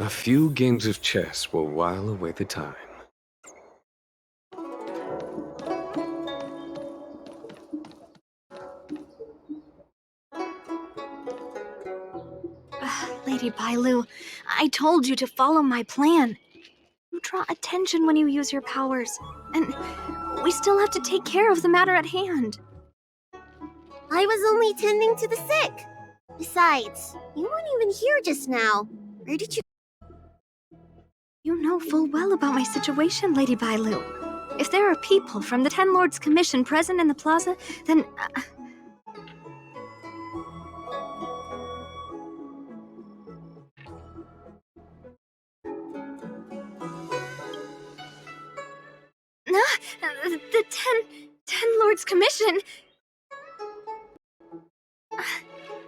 A few games of chess will while away the time. Lady Bailu, I told you to follow my plan. You draw attention when you use your powers, and we still have to take care of the matter at hand. I was only tending to the sick. Besides, you weren't even here just now. Where did you... You know full well about my situation, Lady Bailu. If there are people from the Ten Lords Commission present in the plaza, then... the Ten Lords Commission?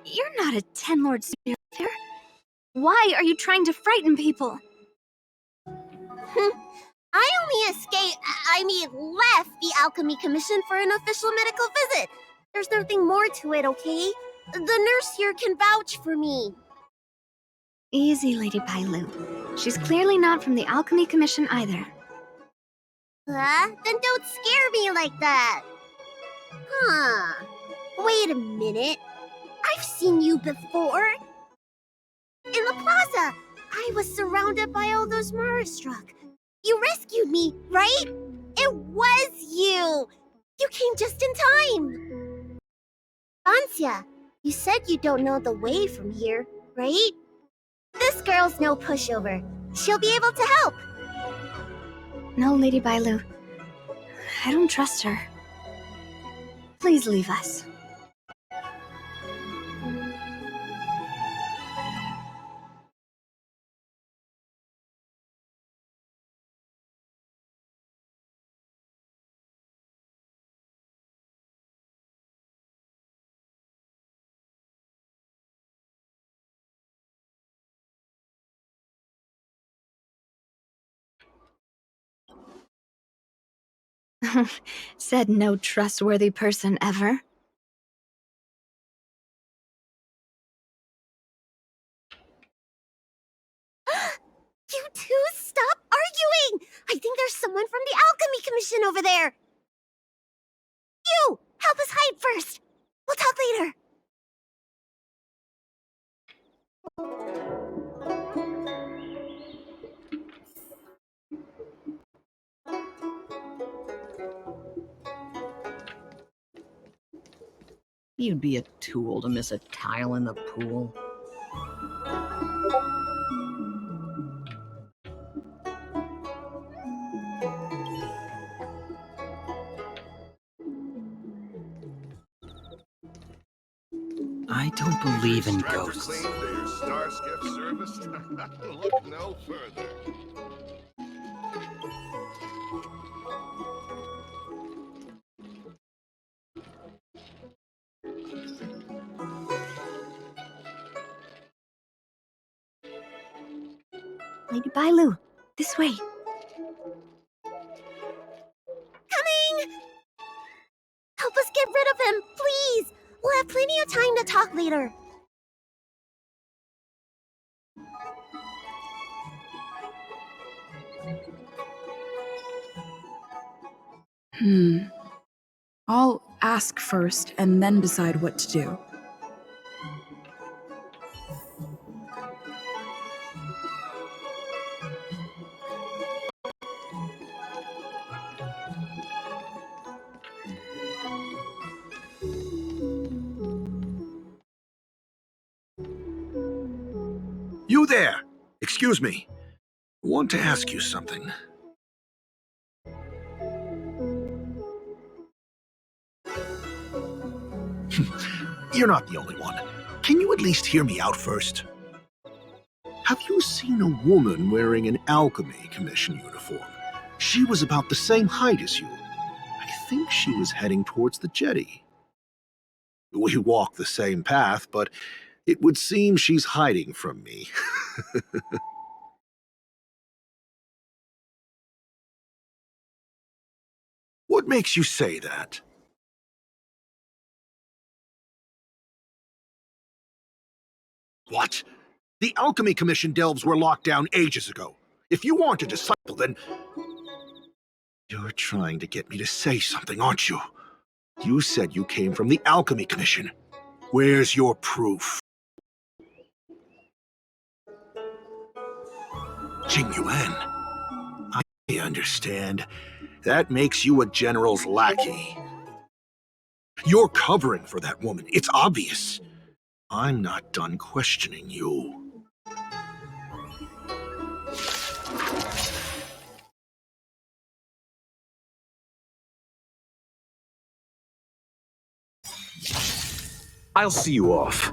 You're not a Ten Lord Spirit there. Why are you trying to frighten people? I only left the Alchemy Commission for an official medical visit. There's nothing more to it, okay? The nurse here can vouch for me. Easy, Lady Bailu. She's clearly not from the Alchemy Commission either. Then don't scare me like that. Huh. Wait a minute. I've seen you before. In the plaza. I was surrounded by all those Marastruck. You rescued me, right? It was you! You came just in time! Ansia, you said you don't know the way from here, right? This girl's no pushover. She'll be able to help. No, Lady Bailu. I don't trust her. Please leave us. Said no trustworthy person ever. You two, stop arguing! I think there's someone from the Alchemy Commission over there! You! Help us hide first! We'll talk later! You'd be a tool to miss a tile in the pool. I don't believe in ghosts. Look no further. Lady Bailu, this way. Coming! Help us get rid of him, please! We'll have plenty of time to talk later. I'll ask first and then decide what to do. You there! Excuse me. I want to ask you something. You're not the only one. Can you at least hear me out first? Have you seen a woman wearing an Alchemy Commission uniform? She was about the same height as you. I think she was heading towards the jetty. We walk the same path, but it would seem she's hiding from me. What makes you say that? What? The Alchemy Commission delves were locked down ages ago. If you aren't a disciple, then... You're trying to get me to say something, aren't you? You said you came from the Alchemy Commission. Where's your proof? Jing Yuan. I understand. That makes you a general's lackey. You're covering for that woman. It's obvious. I'm not done questioning you. I'll see you off.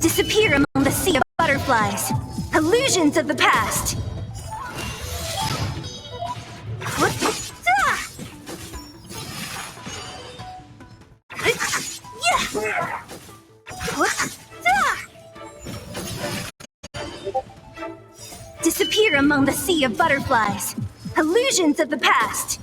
Disappear among the sea of butterflies. Illusions of the past. Disappear among the sea of butterflies. Illusions of the past.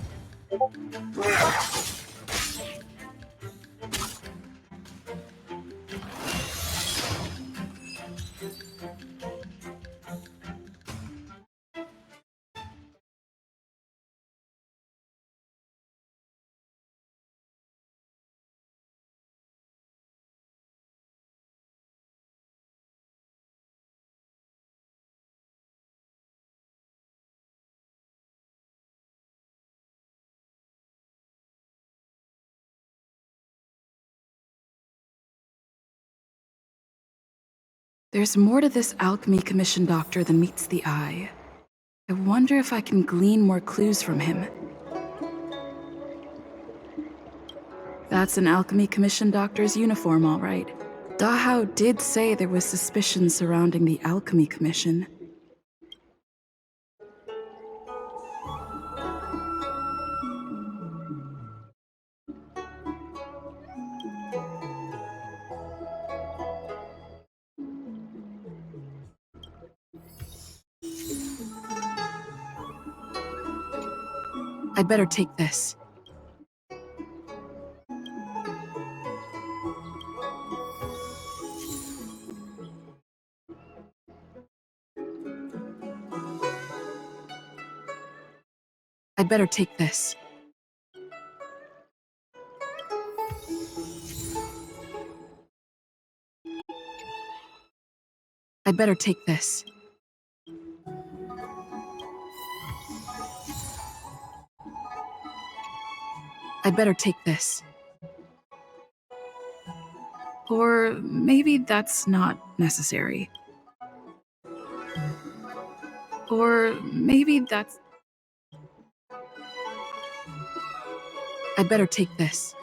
There's more to this Alchemy Commission doctor than meets the eye. I wonder if I can glean more clues from him. That's an Alchemy Commission doctor's uniform, all right. Dahao did say there was suspicion surrounding the Alchemy Commission. I'd better take this. I'd better take this. I'd better take this. I'd better take this. Or maybe that's not necessary. Or maybe that's... I'd better take this.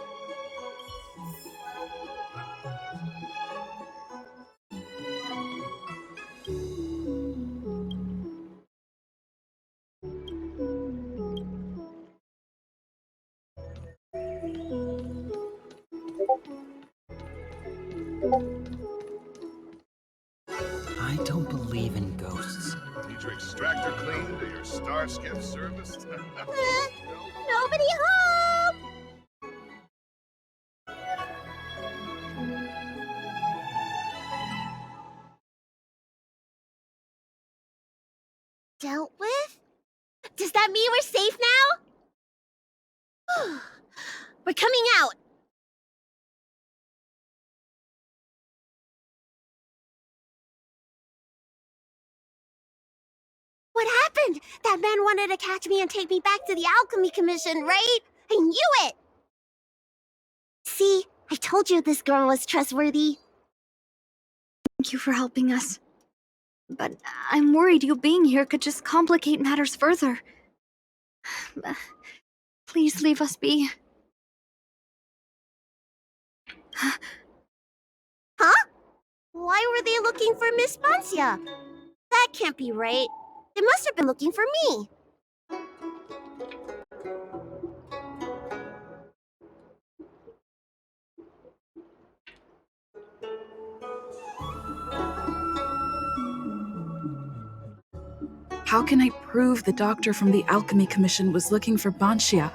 I don't believe in ghosts. Need your extractor cleaned or your star skiff serviced? Nobody home! Dealt with? Does that mean we're safe now? We're coming out! What happened? That man wanted to catch me and take me back to the Alchemy Commission, right? I knew it! See, I told you this girl was trustworthy. Thank you for helping us. But I'm worried you being here could just complicate matters further. Please leave us be. Huh? Why were they looking for Miss Bancia? That can't be right. They must have been looking for me. How can I prove the doctor from the Alchemy Commission was looking for Banxia?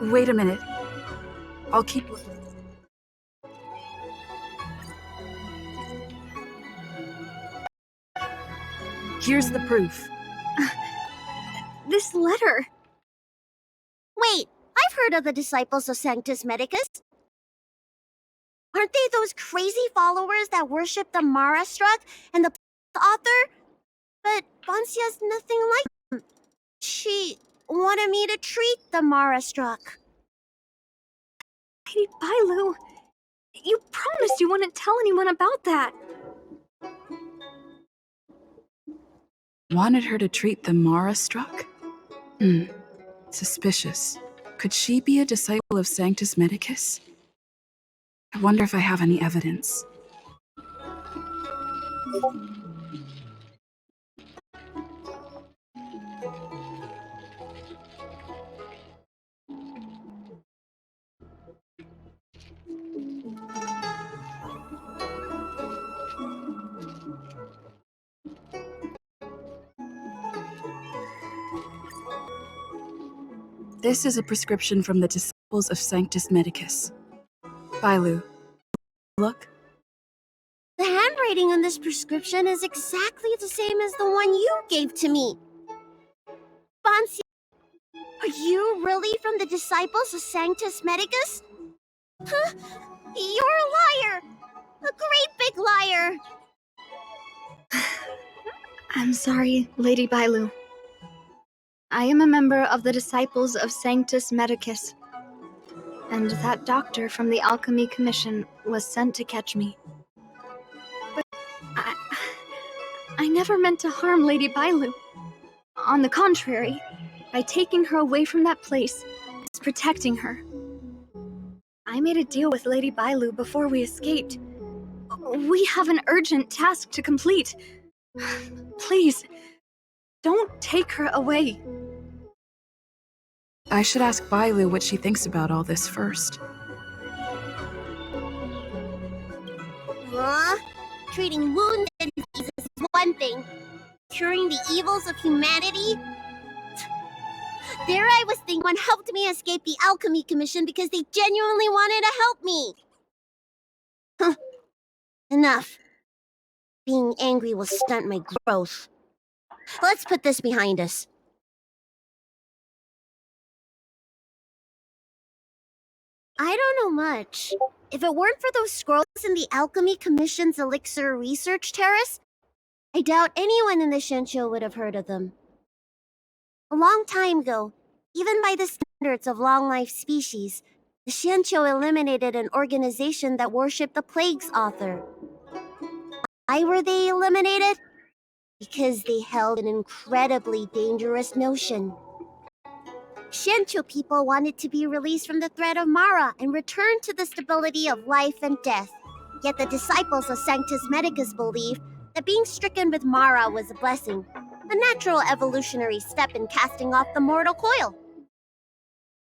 Wait a minute. I'll keep. Here's the proof. This letter. Wait, I've heard of the disciples of Sanctus Medicus. Aren't they those crazy followers that worship the Mara struck and the author? But Bonsia's nothing like them. She wanted me to treat the Mara struck. Lady Bailu, you promised you wouldn't tell anyone about that. Wanted her to treat the Mara struck? Suspicious. Could she be a disciple of Sanctus Medicus? I wonder if I have any evidence. This is a prescription from the disciples of Sanctus Medicus. Bailu, look. The handwriting on this prescription is exactly the same as the one you gave to me. Bonsia, are you really from the disciples of Sanctus Medicus? Huh? You're a liar! A great big liar! I'm sorry, Lady Bailu. I am a member of the Disciples of Sanctus Medicus, and that doctor from the Alchemy Commission was sent to catch me. But I never meant to harm Lady Bailu. On the contrary, by taking her away from that place, I was protecting her. I made a deal with Lady Bailu before we escaped. We have an urgent task to complete. Please, don't take her away. I should ask Bailu what she thinks about all this first. Huh? Treating wounds and diseases is one thing. Curing the evils of humanity? There I was thinking one helped me escape the Alchemy Commission because they genuinely wanted to help me. Huh. Enough. Being angry will stunt my growth. Let's put this behind us. I don't know much. If it weren't for those scrolls in the Alchemy Commission's Elixir Research Terrace, I doubt anyone in the Shenshou would have heard of them. A long time ago, even by the standards of long-life species, the Shenshou eliminated an organization that worshipped the Plague's author. Why were they eliminated? Because they held an incredibly dangerous notion. Shenshou people wanted to be released from the threat of Mara and return to the stability of life and death. Yet the disciples of Sanctus Medicus believed that being stricken with Mara was a blessing, a natural evolutionary step in casting off the mortal coil.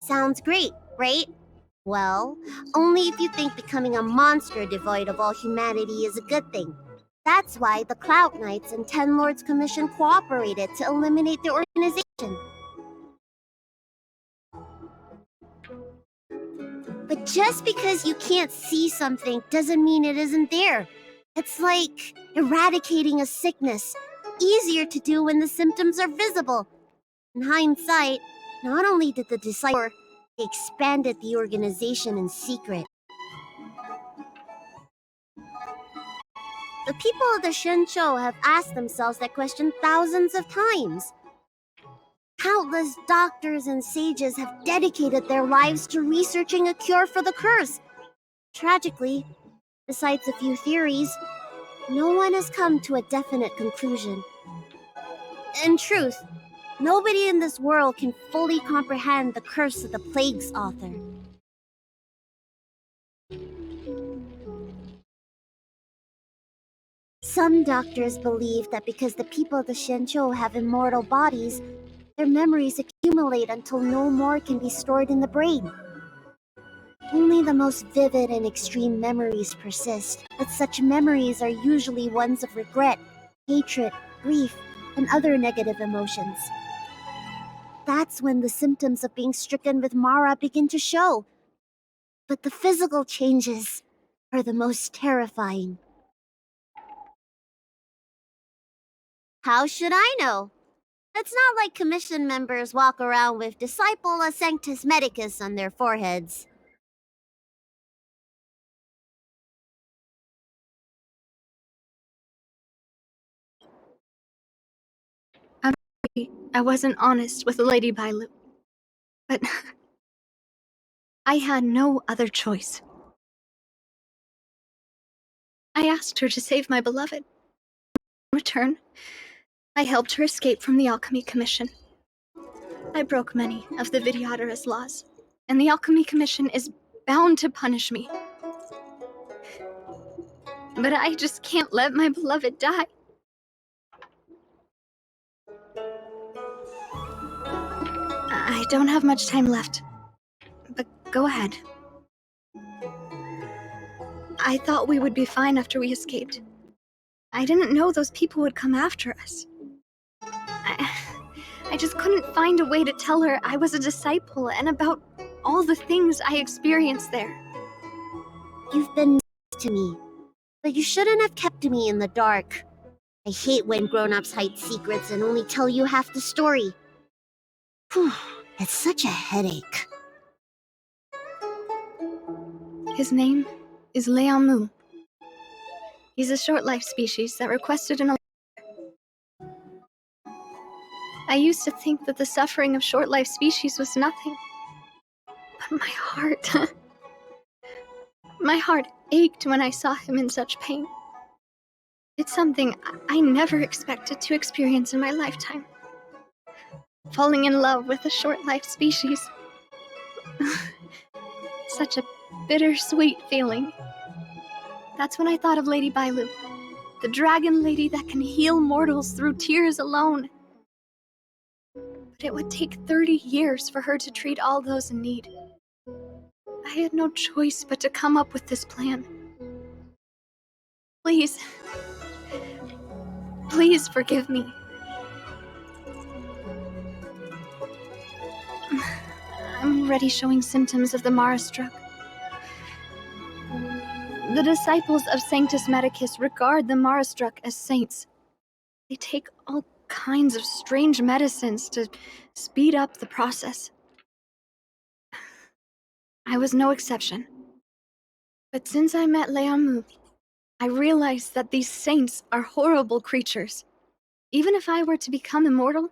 Sounds great, right? Well, only if you think becoming a monster devoid of all humanity is a good thing. That's why the Cloud Knights and Ten Lords Commission cooperated to eliminate the organization. But just because you can't see something doesn't mean it isn't there. It's like eradicating a sickness. Easier to do when the symptoms are visible. In hindsight, not only did the disciple, they expanded the organization in secret. The people of the Shenzhou have asked themselves that question thousands of times. Countless doctors and sages have dedicated their lives to researching a cure for the curse. Tragically, besides a few theories, no one has come to a definite conclusion. In truth, nobody in this world can fully comprehend the curse of the plague's author. Some doctors believe that because the people of the Shenzhou have immortal bodies, their memories accumulate until no more can be stored in the brain. Only the most vivid and extreme memories persist, but such memories are usually ones of regret, hatred, grief, and other negative emotions. That's when the symptoms of being stricken with Mara begin to show. But the physical changes are the most terrifying. How should I know? It's not like commission members walk around with Disciple a Sanctus Medicus on their foreheads. I wasn't honest with Lady Bailu. But I had no other choice. I asked her to save my beloved. In return, I helped her escape from the Alchemy Commission. I broke many of the Videodorus laws, and the Alchemy Commission is bound to punish me. But I just can't let my beloved die. I don't have much time left, but go ahead. I thought we would be fine after we escaped. I didn't know those people would come after us. I just couldn't find a way to tell her I was a disciple and about all the things I experienced there. You've been nice to me, but you shouldn't have kept me in the dark. I hate when grown-ups hide secrets and only tell you half the story. Whew, it's such a headache. His name is Liamu. He's a short-life species that requested an. I used to think that the suffering of short-life species was nothing. But my heart... my heart ached when I saw him in such pain. It's something I never expected to experience in my lifetime. Falling in love with a short-life species. Such a bittersweet feeling. That's when I thought of Lady Bailu, the dragon lady that can heal mortals through tears alone. But it would take 30 years for her to treat all those in need. I had no choice but to come up with this plan. Please forgive me. I'm already showing symptoms of the Mara struck. The disciples of Sanctus Medicus regard the Mara struck as saints. They take all kinds of strange medicines to speed up the process. I was no exception. But since I met Liamu, I realized that these saints are horrible creatures. Even if I were to become immortal,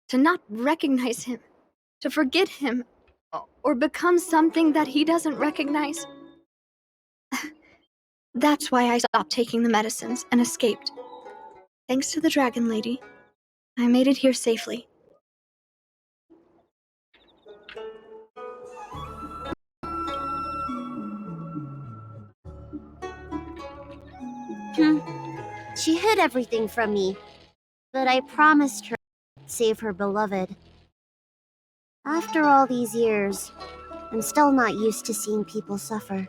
to not recognize him, to forget him, or become something that he doesn't recognize. That's why I stopped taking the medicines and escaped. Thanks to the Dragon Lady, I made it here safely. She hid everything from me, but I promised her I'd save her beloved. After all these years, I'm still not used to seeing people suffer.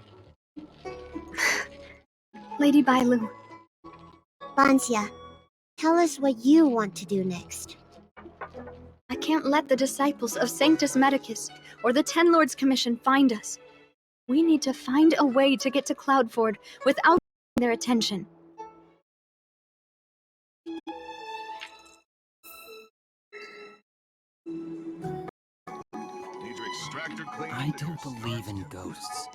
Lady Bailu. Banxia, tell us what you want to do next. I can't let the disciples of Sanctus Medicus or the Ten Lords Commission find us. We need to find a way to get to Cloudford without their attention. tractor clean? I don't believe in ghosts.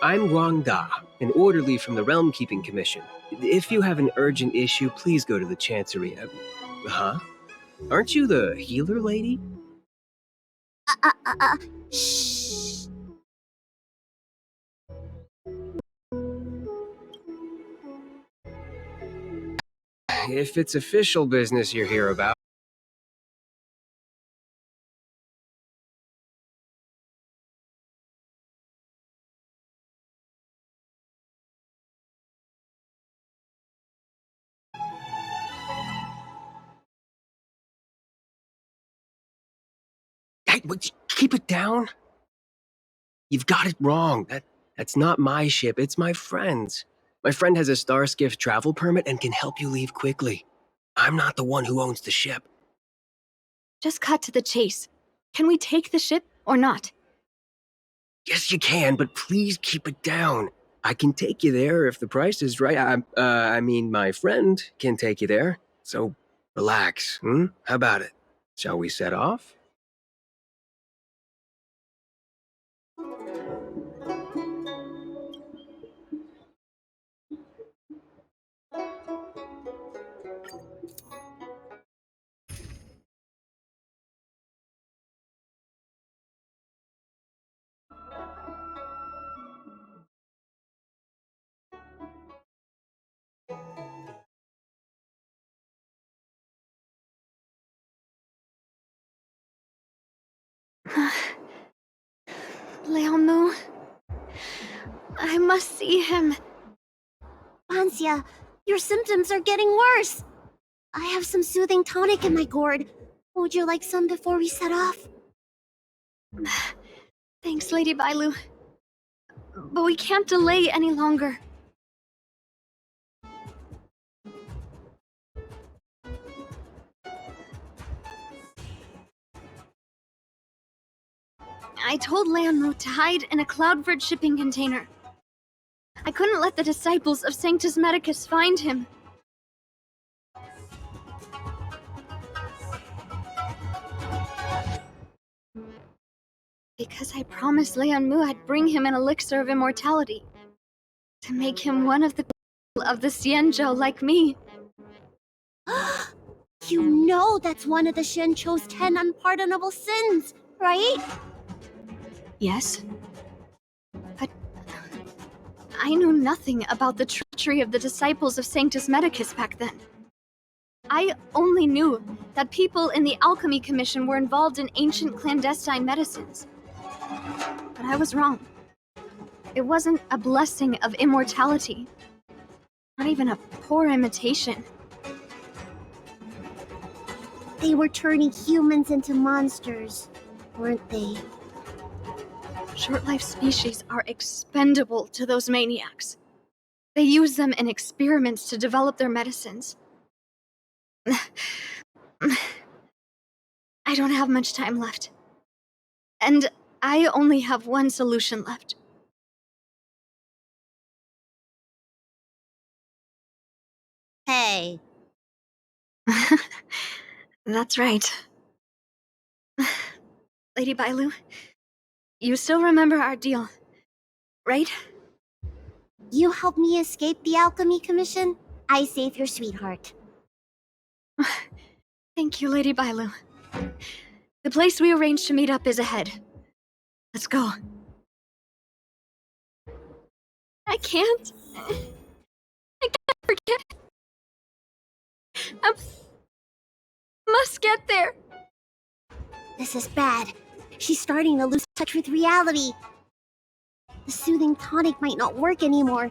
I'm Guang Da, an orderly from the Realm Keeping Commission. If you have an urgent issue, please go to the Chancery. Huh? Aren't you the healer lady? Shh. If it's official business you're here about. Hey, keep it down. You've got it wrong. That's not my ship, it's my friend's. My friend has a Starskiff travel permit and can help you leave quickly. I'm not the one who owns the ship. Just cut to the chase. Can we take the ship or not? Yes, you can, but please keep it down. I can take you there if the price is right. I mean, my friend can take you there. So, relax, hmm? How about it? Shall we set off? Liaomu. I must see him. Ansia, your symptoms are getting worse. I have some soothing tonic in my gourd. Would you like some before we set off? Thanks, Lady Bailu. But we can't delay any longer. I told Liaomu to hide in a Cloudford shipping container. I couldn't let the disciples of Sanctus Medicus find him. Because I promised Liaomu I'd bring him an elixir of immortality. To make him one of the Xianzhou like me. You know that's one of the Shencho's 10 unpardonable sins, right? Yes. But I knew nothing about the treachery of the disciples of Sanctus Medicus back then. I only knew that people in the Alchemy Commission were involved in ancient clandestine medicines. But I was wrong. It wasn't a blessing of immortality. Not even a poor imitation. They were turning humans into monsters, weren't they? Short-life species are expendable to those maniacs. They use them in experiments to develop their medicines. I don't have much time left. And I only have one solution left. Hey. That's right. Lady Bailu, you still remember our deal, right? You helped me escape the Alchemy Commission? I saved your sweetheart. Thank you, Lady Bailu. The place we arranged to meet up is ahead. Let's go. I can't. I can't forget. I must get there. This is bad. She's starting to lose touch with reality. The soothing tonic might not work anymore.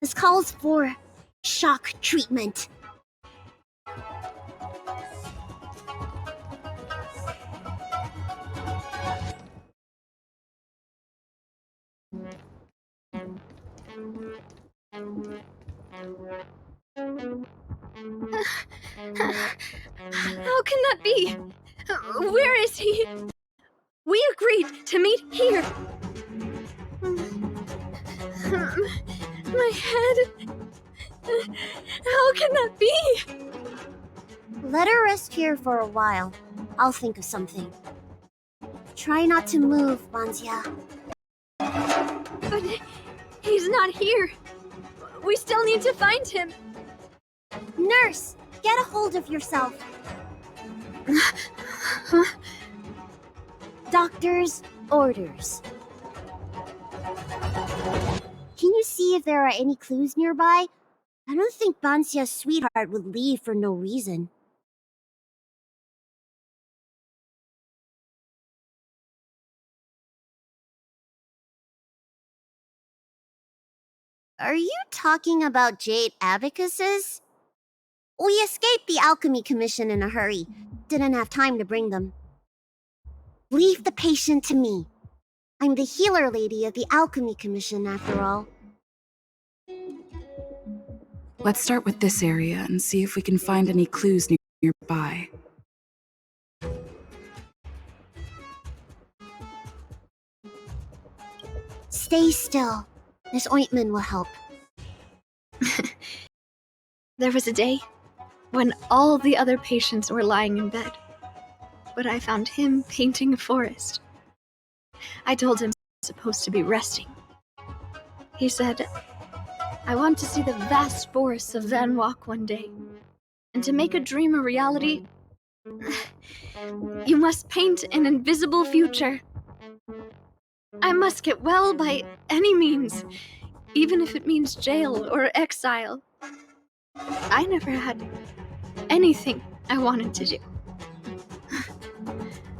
This calls for shock treatment. How can that be? Where is he? We agreed to meet here. My head. How can that be? Let her rest here for a while. I'll think of something. Try not to move, Banzia. But he's not here. We still need to find him. Nurse, get a hold of yourself. Doctor's orders. Can you see if there are any clues nearby? I don't think Bansia's sweetheart would leave for no reason. Are you talking about Jade Abacuses? We escaped the Alchemy Commission in a hurry. Didn't have time to bring them. Leave the patient to me. I'm the healer lady of the Alchemy Commission, after all. Let's start with this area and see if we can find any clues nearby. Stay still. This ointment will help. There was a day when all the other patients were lying in bed, but I found him painting a forest. I told him he was supposed to be resting. He said, I want to see the vast forests of Van Walk one day, and to make a dream a reality, you must paint an invisible future. I must get well by any means, even if it means jail or exile. I never had anything I wanted to do.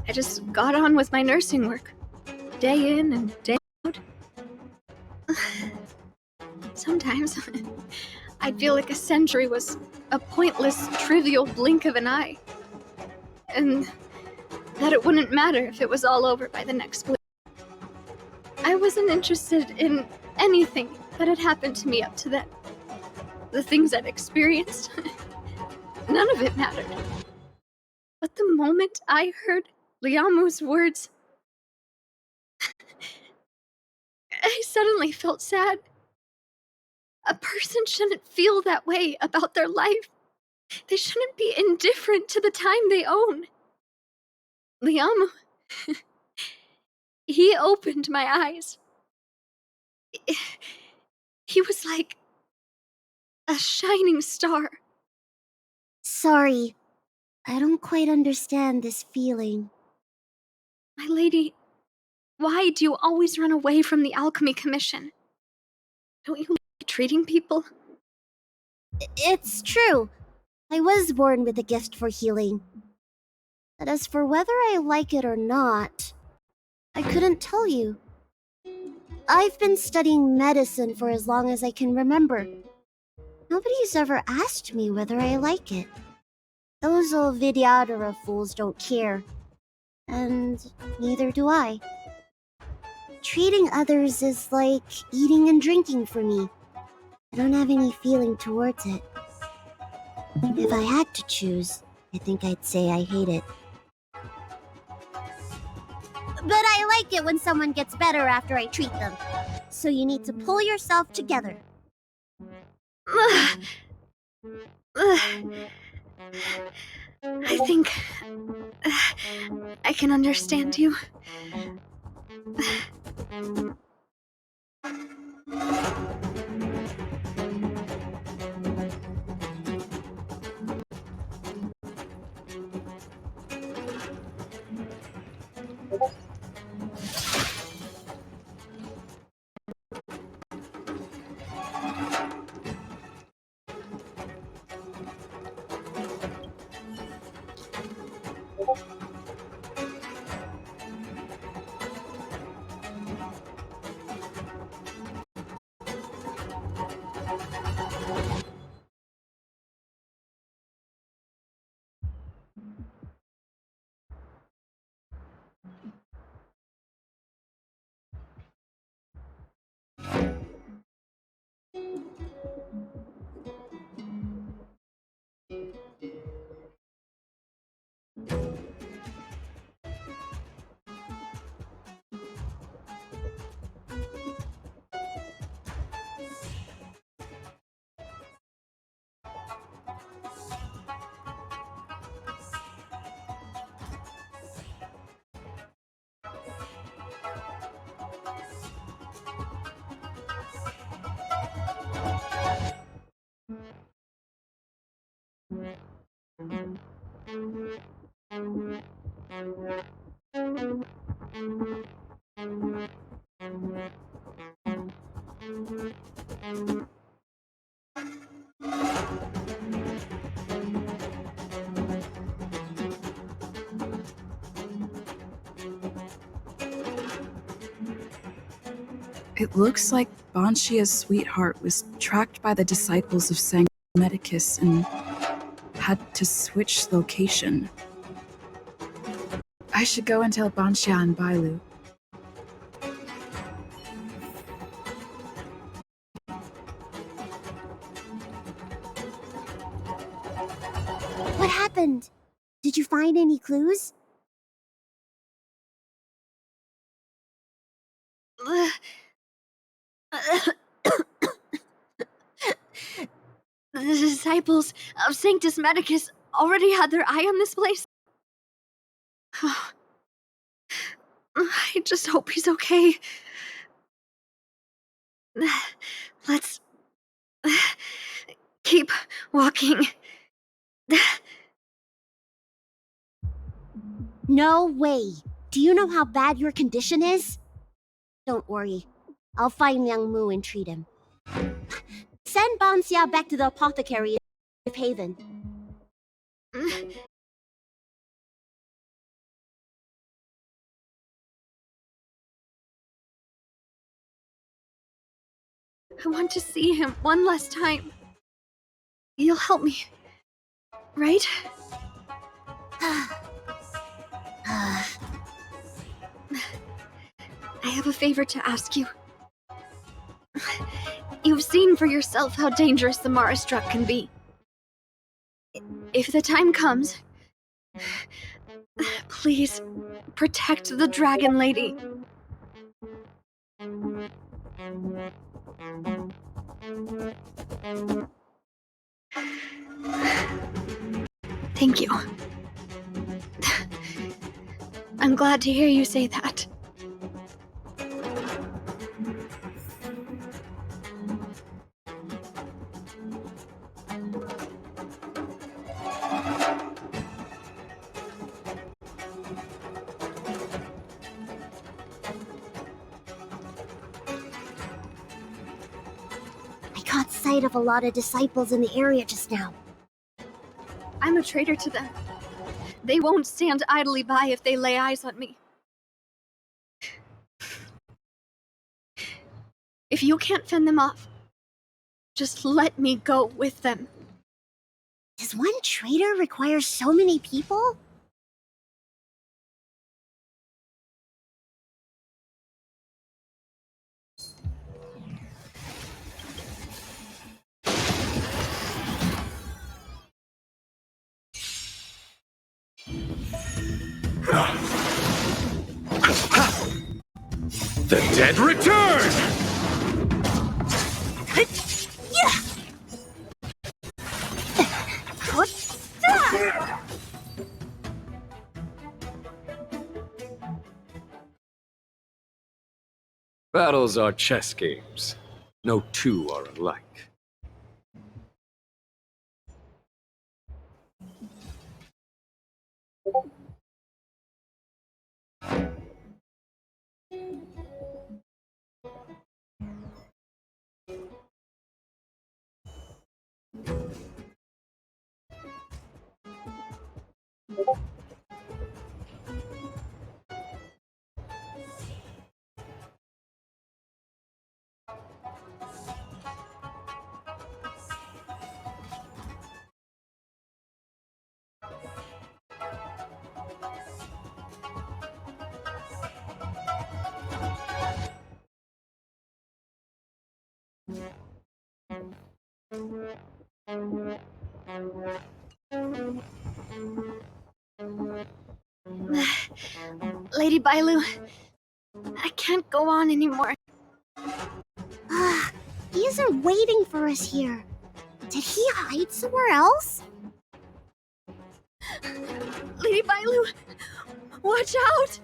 I just got on with my nursing work, day in and day out. Sometimes I'd feel like a century was a pointless, trivial blink of an eye, and that it wouldn't matter if it was all over by the next blink. I wasn't interested in anything that had happened to me up to then. The things I'd experienced, none of it mattered. But the moment I heard Liamu's words, I suddenly felt sad. A person shouldn't feel that way about their life. They shouldn't be indifferent to the time they own. Liamu, he opened my eyes. He was like a shining star. Sorry, I don't quite understand this feeling. My lady, why do you always run away from the Alchemy Commission? Don't you like treating people? It's true. I was born with a gift for healing. But as for whether I like it or not, I couldn't tell you. I've been studying medicine for as long as I can remember. Nobody's ever asked me whether I like it. Those old Vidyadhara fools don't care. And neither do I. Treating others is like eating and drinking for me. I don't have any feeling towards it. If I had to choose, I think I'd say I hate it. But I like it when someone gets better after I treat them. So you need to pull yourself together. I think I can understand you. It looks like Banshia's sweetheart was tracked by the disciples of Sanctus Medicus and had to switch location. I should go and tell Banshia and Bailu. What happened? Did you find any clues? The disciples of Sanctus Medicus already had their eye on this place. I just hope he's okay. Let's keep walking. No way. Do you know how bad your condition is? Don't worry. I'll find Yang Mu and treat him. Send Banxia back to the apothecary in Haven. I want to see him one last time. You'll help me, right? I have a favor to ask you. You've seen for yourself how dangerous the Mara Struck can be. If the time comes, please protect the Dragon Lady. Thank you. I'm glad to hear you say that. I caught sight of a lot of disciples in the area just now. I'm a traitor to them. They won't stand idly by if they lay eyes on me. If you can't fend them off, just let me go with them. Does one traitor require so many people? The dead return! Battles are chess games. No two are alike. Lady Bailu, I can't go on anymore. He isn't waiting for us here. Did he hide somewhere else? Lady Bailu, watch out!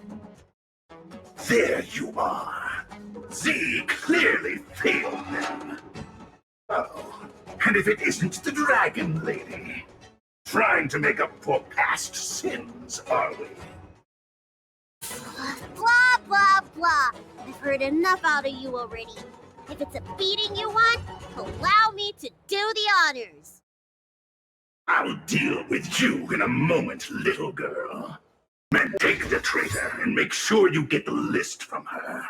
There you are. Z clearly failed them. Oh, and if it isn't the Dragon Lady, trying to make up for past sins, are we? Blah, blah, blah. I've heard enough out of you already. If it's a beating you want, allow me to do the honors. I'll deal with you in a moment, little girl. And take the traitor and make sure you get the list from her.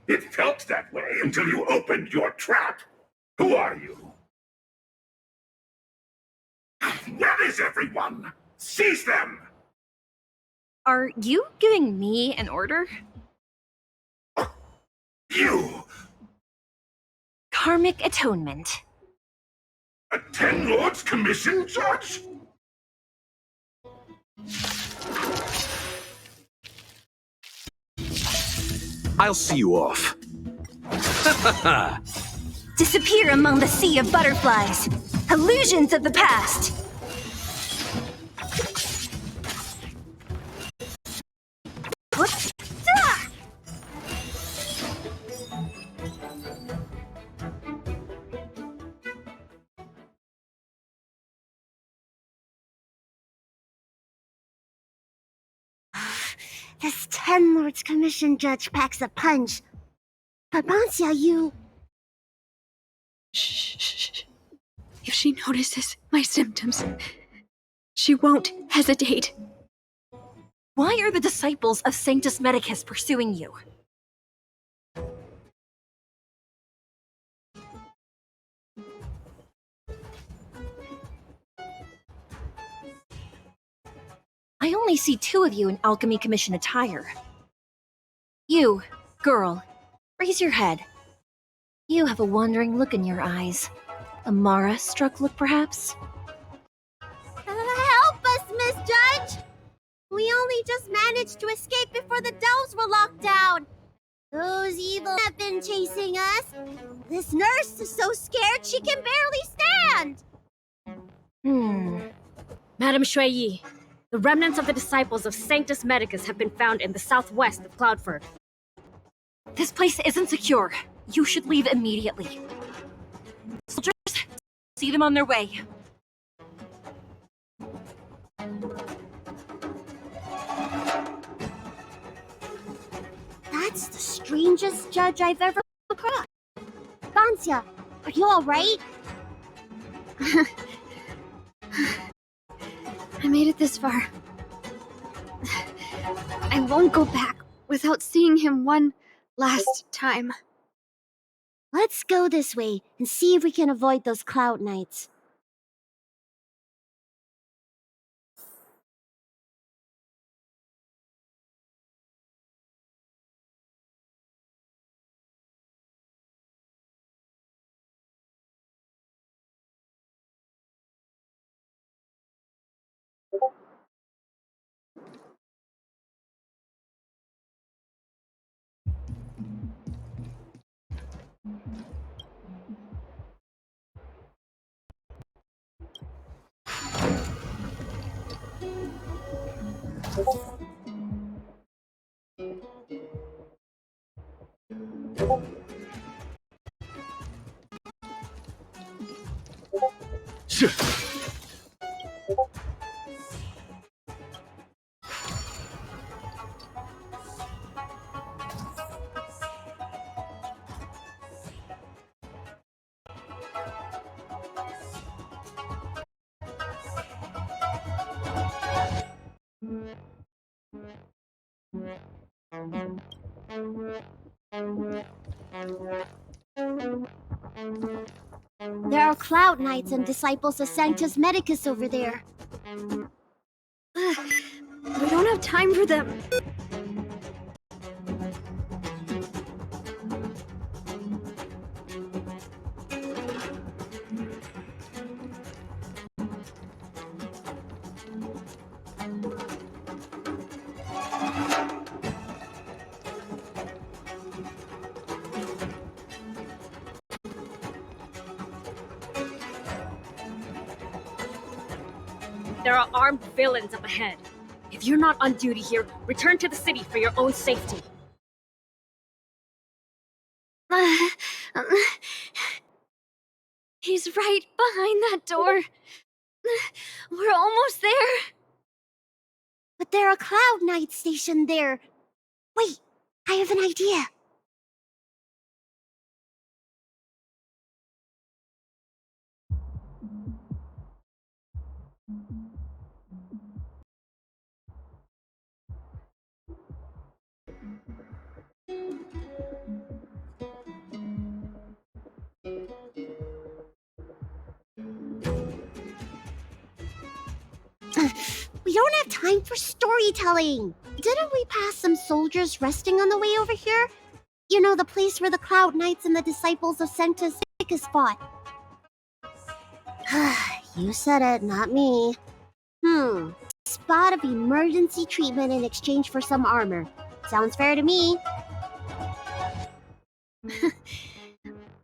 It felt that way until you opened your trap. Who are you? Where is everyone? Seize them! Are you giving me an order? You! Karmic atonement. A Ten Lords Commission judge? I'll see you off. Disappear among the sea of butterflies. Illusions of the past. What? Ah! This Ten Lords Commission judge packs a punch. But Bansia, you... Shh. If she notices my symptoms, she won't hesitate. Why are the disciples of Sanctus Medicus pursuing you? I only see two of you in Alchemy Commission attire. You, girl, raise your head. You have a wandering look in your eyes. A Mara-struck look, perhaps? Help us, Miss Judge! We only just managed to escape before the delves were locked down. Those evil have been chasing us. This nurse is so scared she can barely stand. Madam Shui Yi, the remnants of the disciples of Sanctus Medicus have been found in the southwest of Cloudford. This place isn't secure. You should leave immediately. Soldiers, see them on their way. That's the strangest judge I've ever come across. Bansia, are you alright? I made it this far. I won't go back without seeing him one last time. Let's go this way and see if we can avoid those cloud knights. There are cloud knights and disciples of Sanctus Medicus over there. We don't have time for them. There are armed villains up ahead. If you're not on duty here, return to the city for your own safety. He's right behind that door. We're almost there. but there are Cloud Knights stationed there. Wait, I have an idea. We don't have time for storytelling. Didn't we pass some soldiers resting on the way over here? You know, the place where the Cloud Knights and the disciples of Sanctus Medicus fought. You said it, not me. Spot of emergency treatment in exchange for some armor. Sounds fair to me.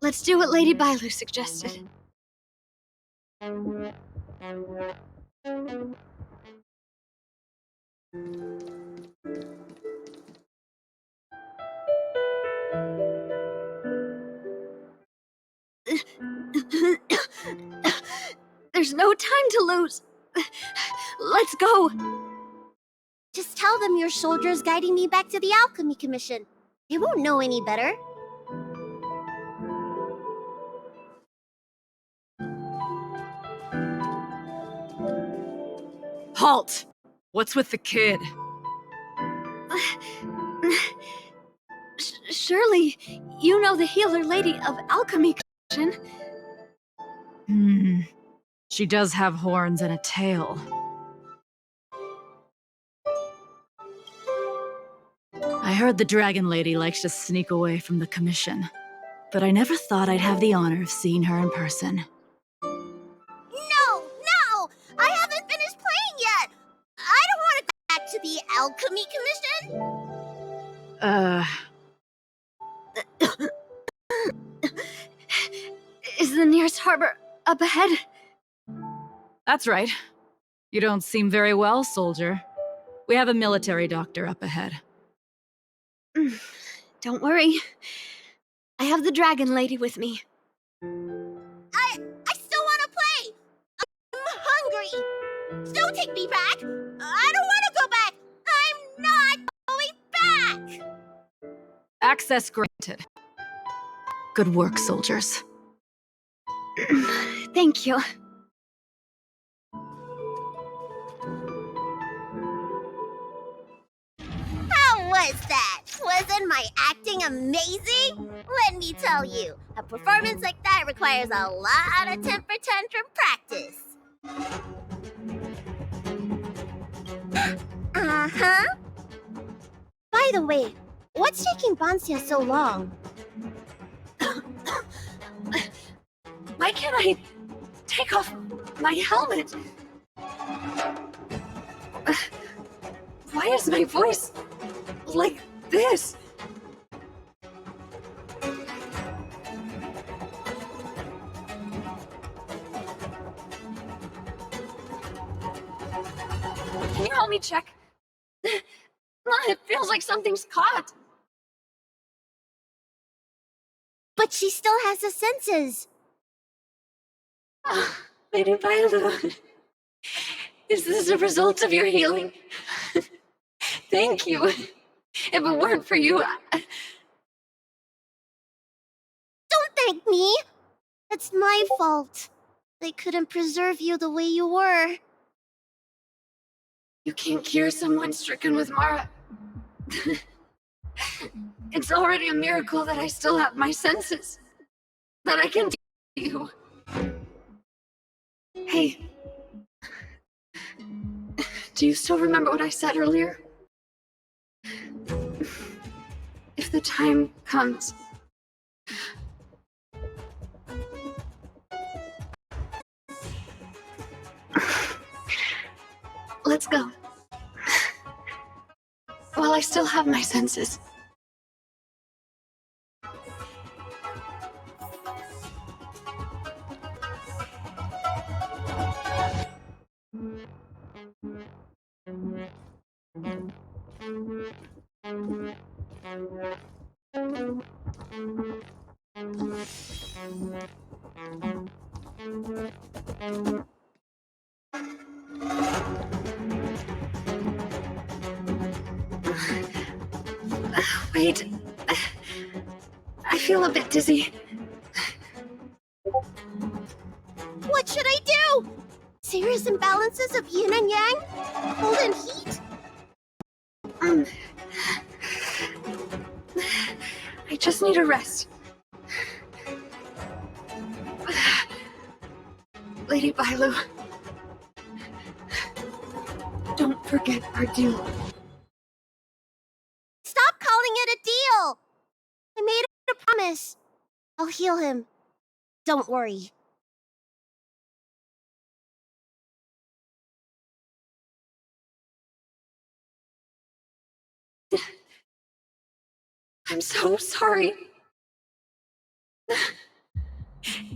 Let's do what Lady Bailu suggested. There's no time to lose. Let's go. Just tell them your soldiers guiding me back to the Alchemy Commission. They won't know any better. Halt! What's with the kid? Surely, you know the healer lady of Alchemy Commission. She does have horns and a tail. I heard the Dragon Lady likes to sneak away from the commission, but I never thought I'd have the honor of seeing her in person. No! I haven't finished playing yet! I don't want to go back to the Alchemy Commission! Is the nearest harbor up ahead? That's right. You don't seem very well, soldier. We have a military doctor up ahead. Don't worry. I have the Dragon Lady with me. I still want to play! I'm hungry! Don't take me back! I don't want to go back! I'm not going back! Access granted. Good work, soldiers. Thank you. How was that? Wasn't my acting amazing? Let me tell you, a performance like that requires a lot of temper tantrum practice. Uh-huh. By the way, what's taking Bansia so long? Why can't I take off my helmet? Why is my voice like this? Can you help me check? It feels like something's caught. But she still has the senses. Lady Bailu, is this a result of your healing? Thank you. If it weren't for you, Don't thank me. It's my fault. I couldn't preserve you the way you were. You can't cure someone stricken with Mara. It's already a miracle that I still have my senses. That I can do you. Hey. Do you still remember what I said earlier? If the time comes... Let's go. While I still have my senses. Wait. I feel a bit dizzy. What should I do? Serious imbalances of yin and yang? Cold and heat? I just need a rest. Lady Bailu, don't forget our deal. Stop calling it a deal! I made a promise. I'll heal him. Don't worry. I'm so sorry.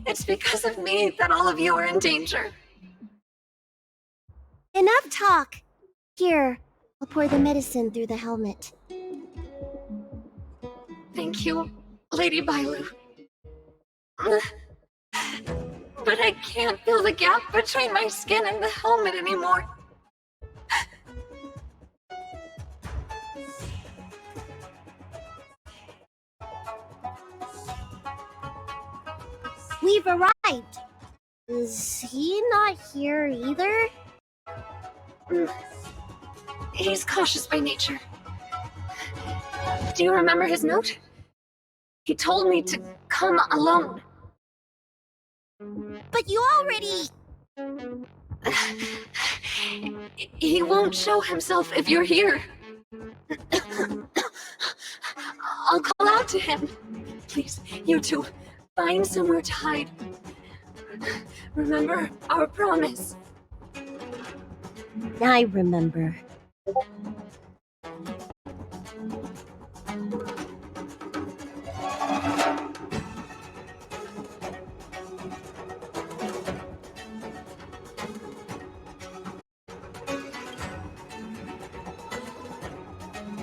It's because of me that all of you are in danger. Enough talk. Here, I'll pour the medicine through the helmet. Thank you, Lady Bailu. But I can't feel the gap between my skin and the helmet anymore. We've arrived. Is he not here either? He's cautious by nature. Do you remember his note? He told me to come alone. But you already... He won't show himself if you're here. I'll call out to him. Please, you two, find somewhere to hide. Remember our promise. I remember.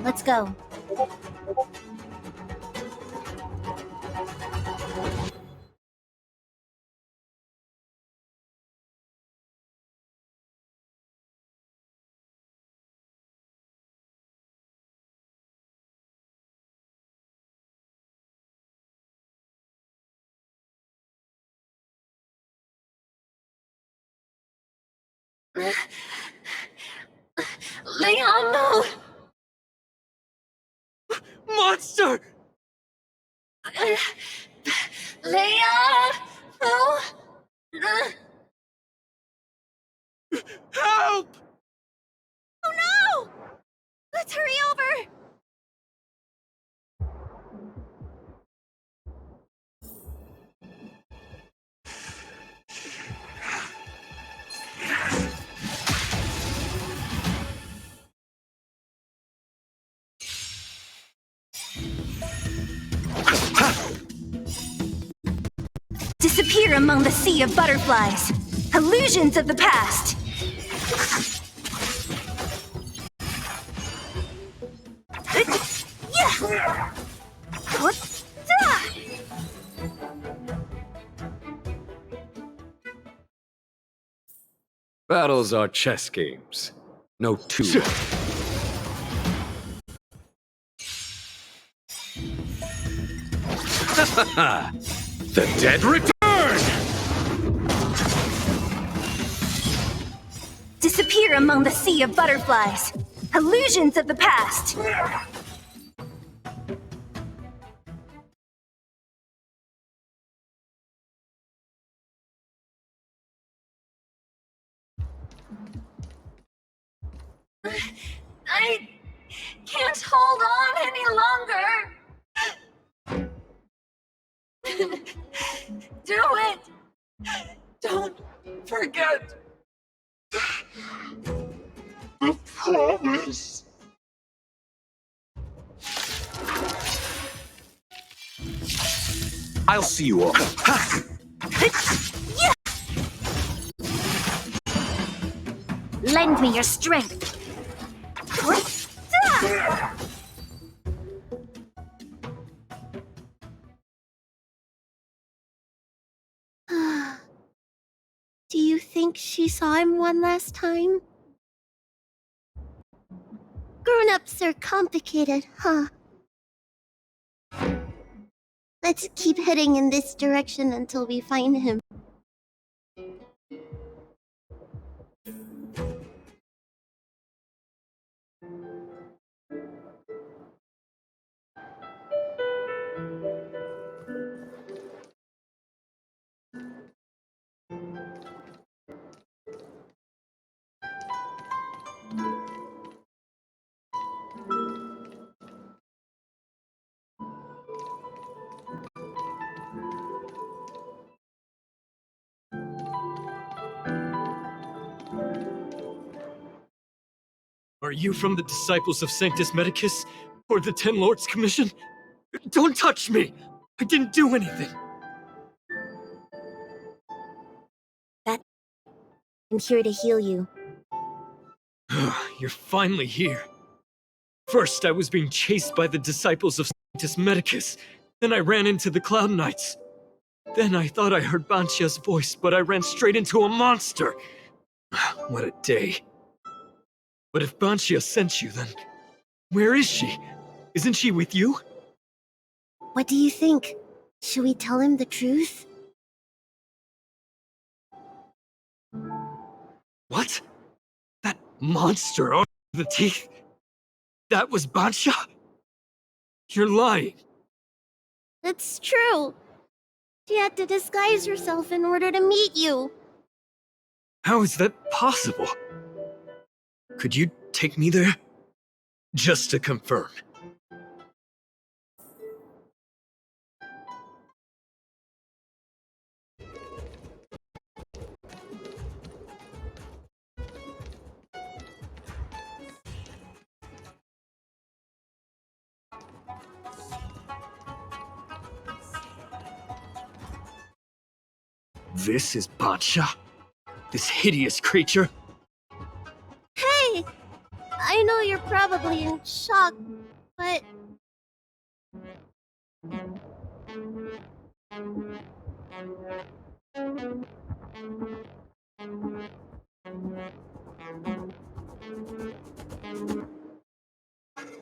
Let's go. Leon, no! Monster! Leon, no! Help! Oh no! Let's hurry over! Disappear among the sea of butterflies. Illusions of the past. Battles are chess games. No two. The dead return! Disappear among the sea of butterflies. Illusions of the past. I can't hold on any longer. Do it! Don't forget. I promise. I'll see you all. Lend me your strength. Do you think she saw him one last time? Grown-ups are complicated, huh? Let's keep heading in this direction until we find him. Are you from the Disciples of Sanctus Medicus? Or the Ten Lords Commission? Don't touch me! I didn't do anything! I'm here to heal you. You're finally here. First, I was being chased by the Disciples of Sanctus Medicus. Then I ran into the Cloud Knights. Then I thought I heard Banchia's voice, but I ran straight into a monster! What a day. But if Banchia sent you, then where is she? Isn't she with you? What do you think? Should we tell him the truth? What? That monster on the teeth? That was Banchia? You're lying. It's true. She had to disguise herself in order to meet you. How is that possible? Could you take me there? Just to confirm. This is Banchia? This hideous creature? Hey! I know you're probably in shock, but...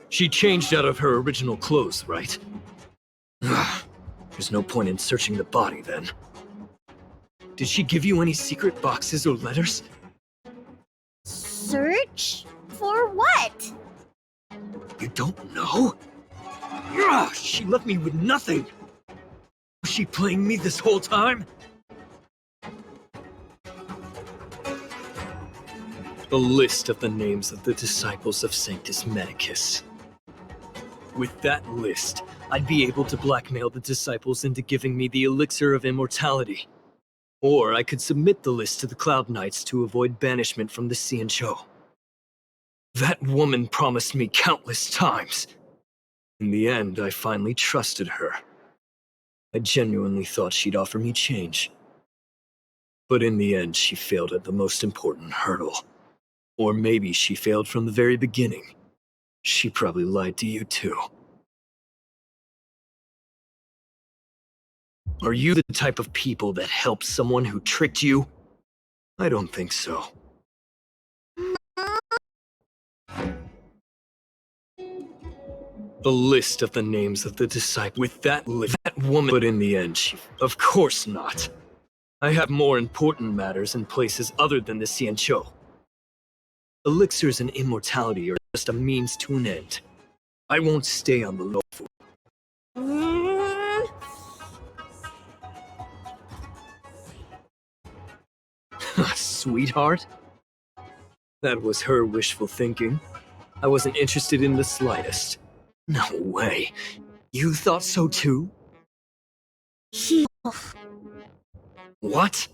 She changed out of her original clothes, right? There's no point in searching the body, then. Did she give you any secret boxes or letters? Search? For what? You don't know? She left me with nothing! Was she playing me this whole time? A list of the names of the Disciples of Sanctus Medicus. With that list, I'd be able to blackmail the Disciples into giving me the Elixir of Immortality. Or I could submit the list to the Cloud Knights to avoid banishment from the Xianzhou. That woman promised me countless times. In the end, I finally trusted her. I genuinely thought she'd offer me change. But in the end, she failed at the most important hurdle. Or maybe she failed from the very beginning. She probably lied to you too. Are you the type of people that help someone who tricked you? I don't think so. The list of the names of the disciples with that woman, but in the end, of course not. I have more important matters in places other than the Xianzhou. Elixirs and immortality are just a means to an end. I won't stay on the low for Sweetheart? That was her wishful thinking. I wasn't interested in the slightest. No way. You thought so too? What?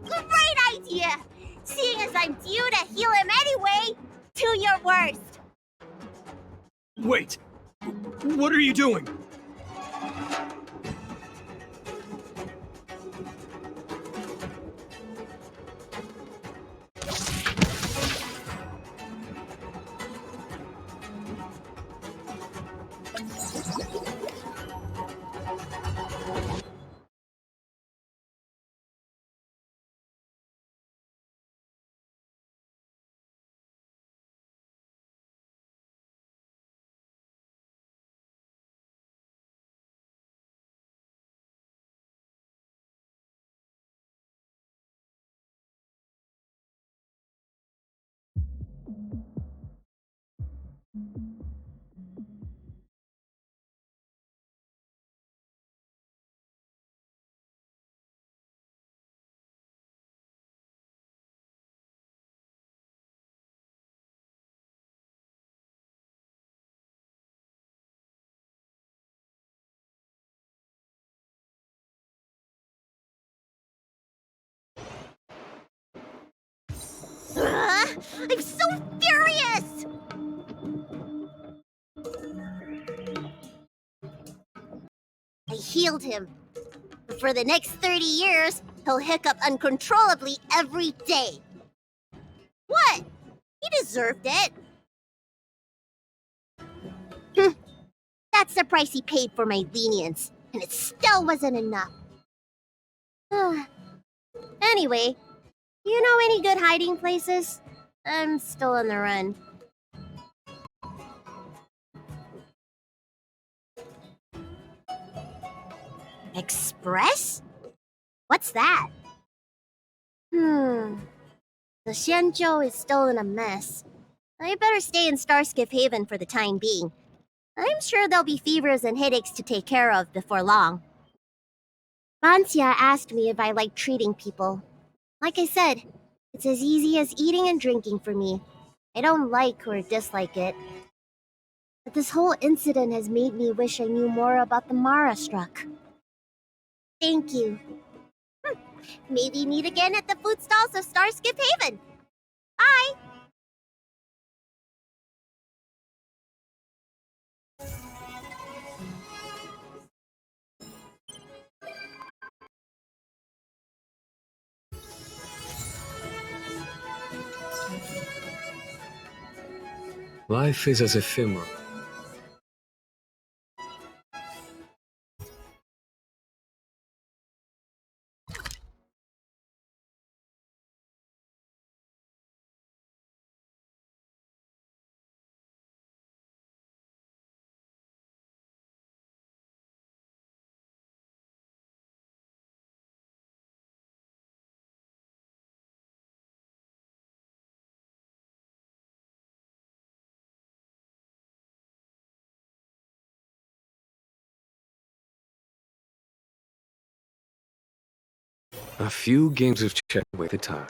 Great idea! Seeing as I'm due to heal him anyway, do your worst. Wait! What are you doing? I'm so furious! I healed him. But for the next 30 years, he'll hiccup uncontrollably every day. What? He deserved it. That's the price he paid for my lenience, and it still wasn't enough. Anyway, you know any good hiding places? I'm still on the run. Express? What's that? The Xianzhou is still in a mess. I better stay in Starskiff Haven for the time being. I'm sure there'll be fevers and headaches to take care of before long. Banxia asked me if I like treating people. Like I said, it's as easy as eating and drinking for me. I don't like or dislike it. But this whole incident has made me wish I knew more about the Mara struck. Thank you. Maybe meet again at the food stalls of Starskiff Haven. Bye! Life is as ephemeral. A few games of chess away the time.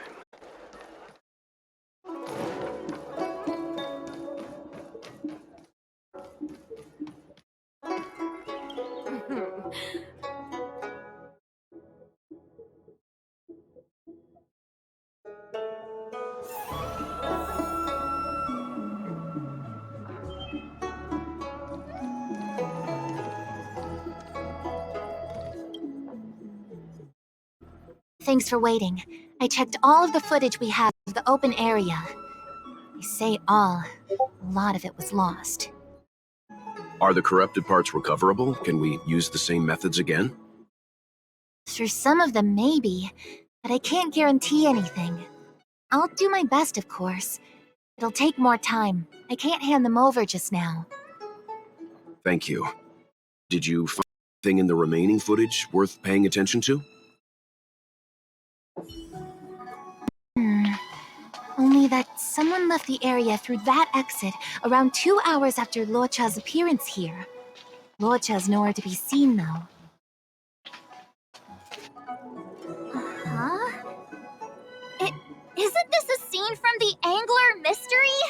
Thanks for waiting. I checked all of the footage we have of the open area. I say all. A lot of it was lost. Are the corrupted parts recoverable? Can we use the same methods again? For some of them, maybe, but I can't guarantee anything. I'll do my best, of course. It'll take more time. I can't hand them over just now. Thank you. Did you find anything in the remaining footage worth paying attention to? Only that someone left the area through that exit around 2 hours after Loucha's appearance here. Loucha's nowhere to be seen, though. Huh? Isn't this a scene from the Angler mystery?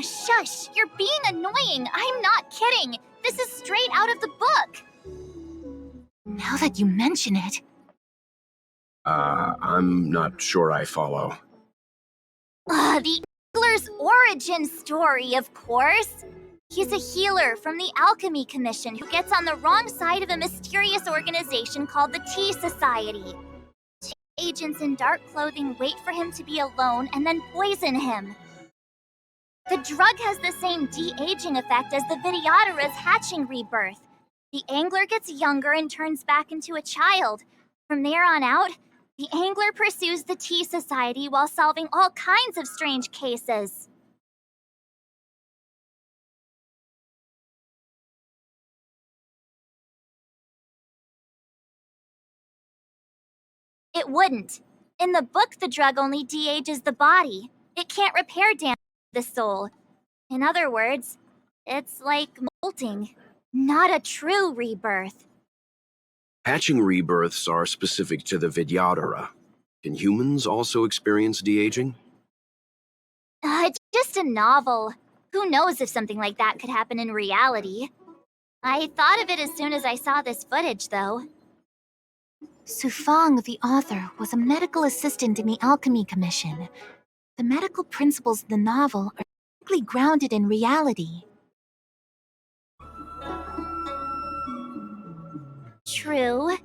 Shush! You're being annoying! I'm not kidding! This is straight out of the book! Now that you mention it... I'm not sure I follow. The Angler's origin story, of course! He's a healer from the Alchemy Commission who gets on the wrong side of a mysterious organization called the Tea Society. Two agents in dark clothing wait for him to be alone and then poison him. The drug has the same de-aging effect as the Vidyadhara's hatching rebirth. The Angler gets younger and turns back into a child. From there on out, the Angler pursues the Tea Society while solving all kinds of strange cases. It wouldn't. In the book, the drug only de-ages the body. It can't repair damage to the soul. In other words, it's like molting, not a true rebirth. Hatching rebirths are specific to the Vidyadhara. Can humans also experience de-aging? It's just a novel. Who knows if something like that could happen in reality? I thought of it as soon as I saw this footage, though. Sufang, the author, was a medical assistant in the Alchemy Commission. The medical principles of the novel are strictly grounded in reality. True.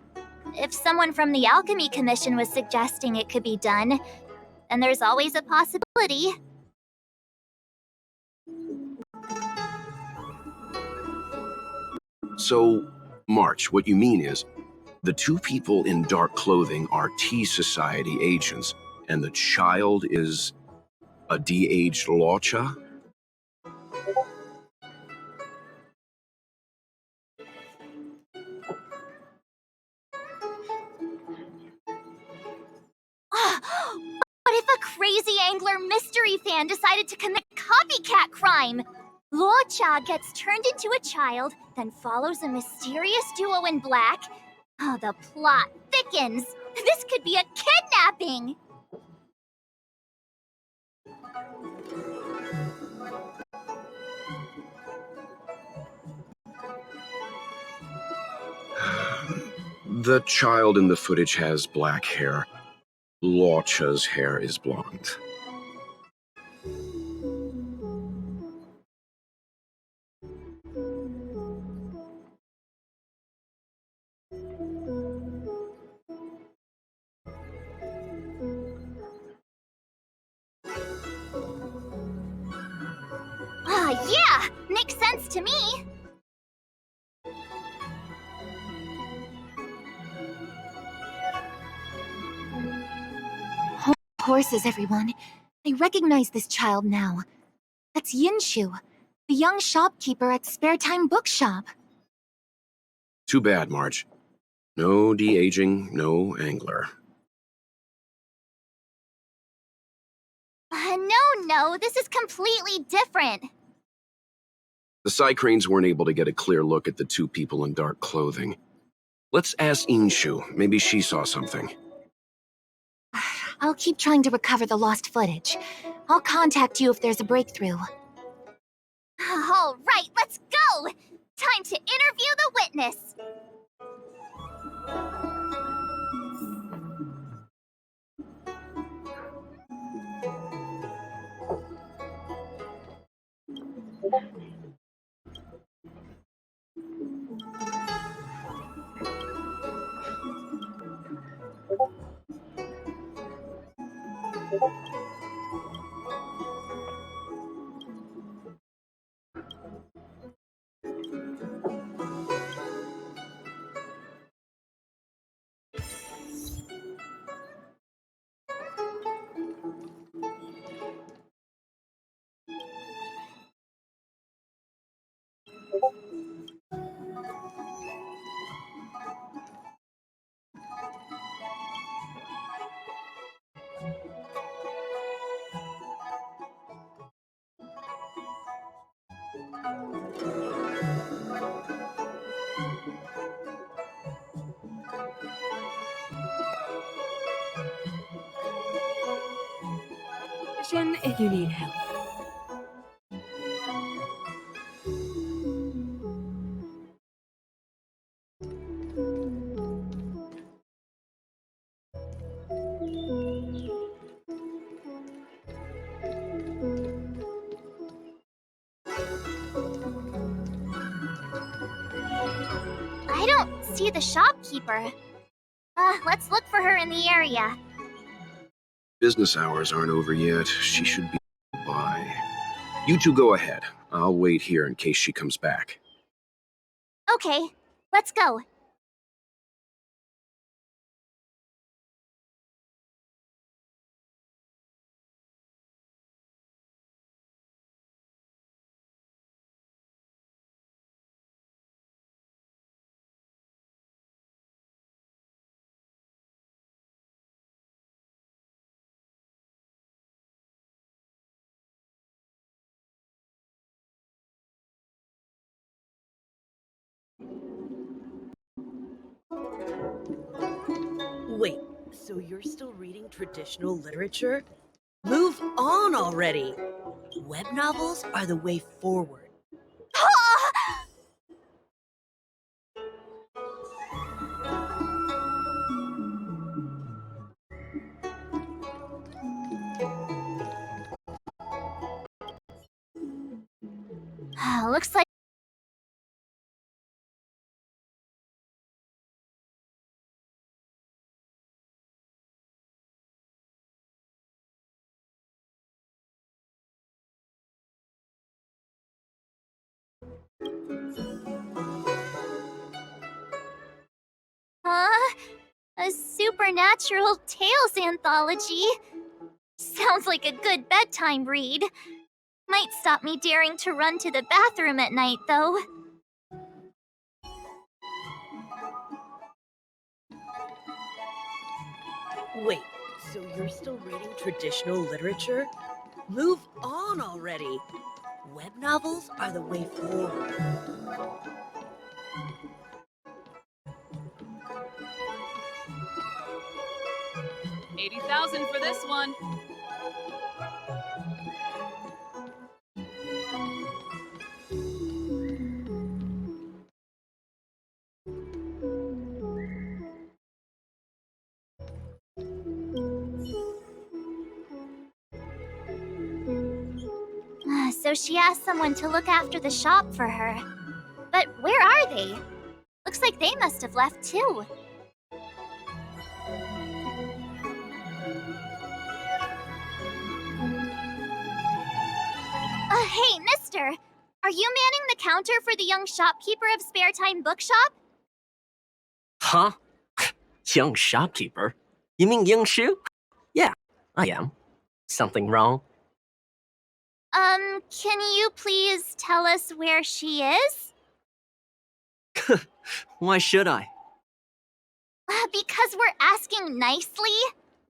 If someone from the Alchemy Commission was suggesting it could be done, then there's always a possibility. So, March, what you mean is, the two people in dark clothing are Tea Society agents, and the child is a de-aged Loucha? What if a crazy angler mystery fan decided to commit copycat crime? Loucha gets turned into a child, then follows a mysterious duo in black. Oh, the plot thickens. This could be a kidnapping! The child in the footage has black hair. Loucha's hair is blonde. Yeah! Makes sense to me! Horses, everyone. I recognize this child now. That's Yinshu, the young shopkeeper at Spare Time Bookshop. Too bad, Marge. No de-aging, no angler. No, this is completely different. The Psycranes weren't able to get a clear look at the two people in dark clothing. Let's ask Inshu. Maybe she saw something. I'll keep trying to recover the lost footage. I'll contact you if there's a breakthrough. All right, let's go! Time to interview the witness! If you need help. I don't see the shopkeeper. Let's look for her in the area. Business hours aren't over yet. She should be by. You two go ahead. I'll wait here in case she comes back. Okay, let's go. Wait, so you're still reading traditional literature? Move on already! Web novels are the way forward. Looks like a supernatural tales anthology. Sounds like a good bedtime read. Might stop me daring to run to the bathroom at night, though. Wait, so you're still reading traditional literature? Move on already! Web novels are the way forward. $80,000 for this one. So she asked someone to look after the shop for her. But where are they? Looks like they must have left too. Hey, mister! Are you manning the counter for the young shopkeeper of Spare Time Bookshop? Huh? Young shopkeeper? You mean Yangshu? Yeah, I am. Something wrong? Can you please tell us where she is? Why should I? Because we're asking nicely?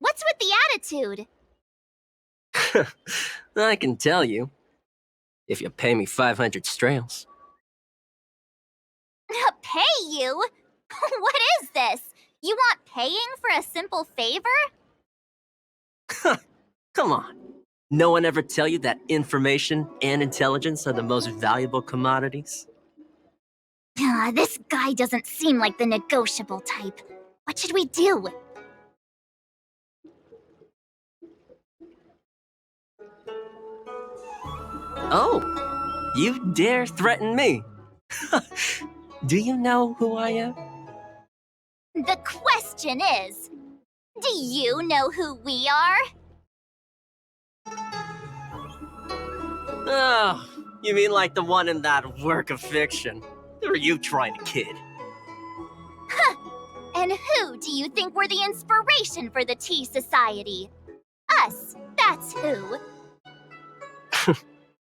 What's with the attitude? I can tell you. If you pay me 500 strails. Pay you? What is this? You want paying for a simple favor? Come on. No one ever tell you that information and intelligence are the most valuable commodities? This guy doesn't seem like the negotiable type. What should we do? Oh, you dare threaten me? Do you know who I am? The question is, do you know who we are? Oh, you mean like the one in that work of fiction? Who are you trying to kid? And who do you think were the inspiration for the Tea Society? Us, that's who.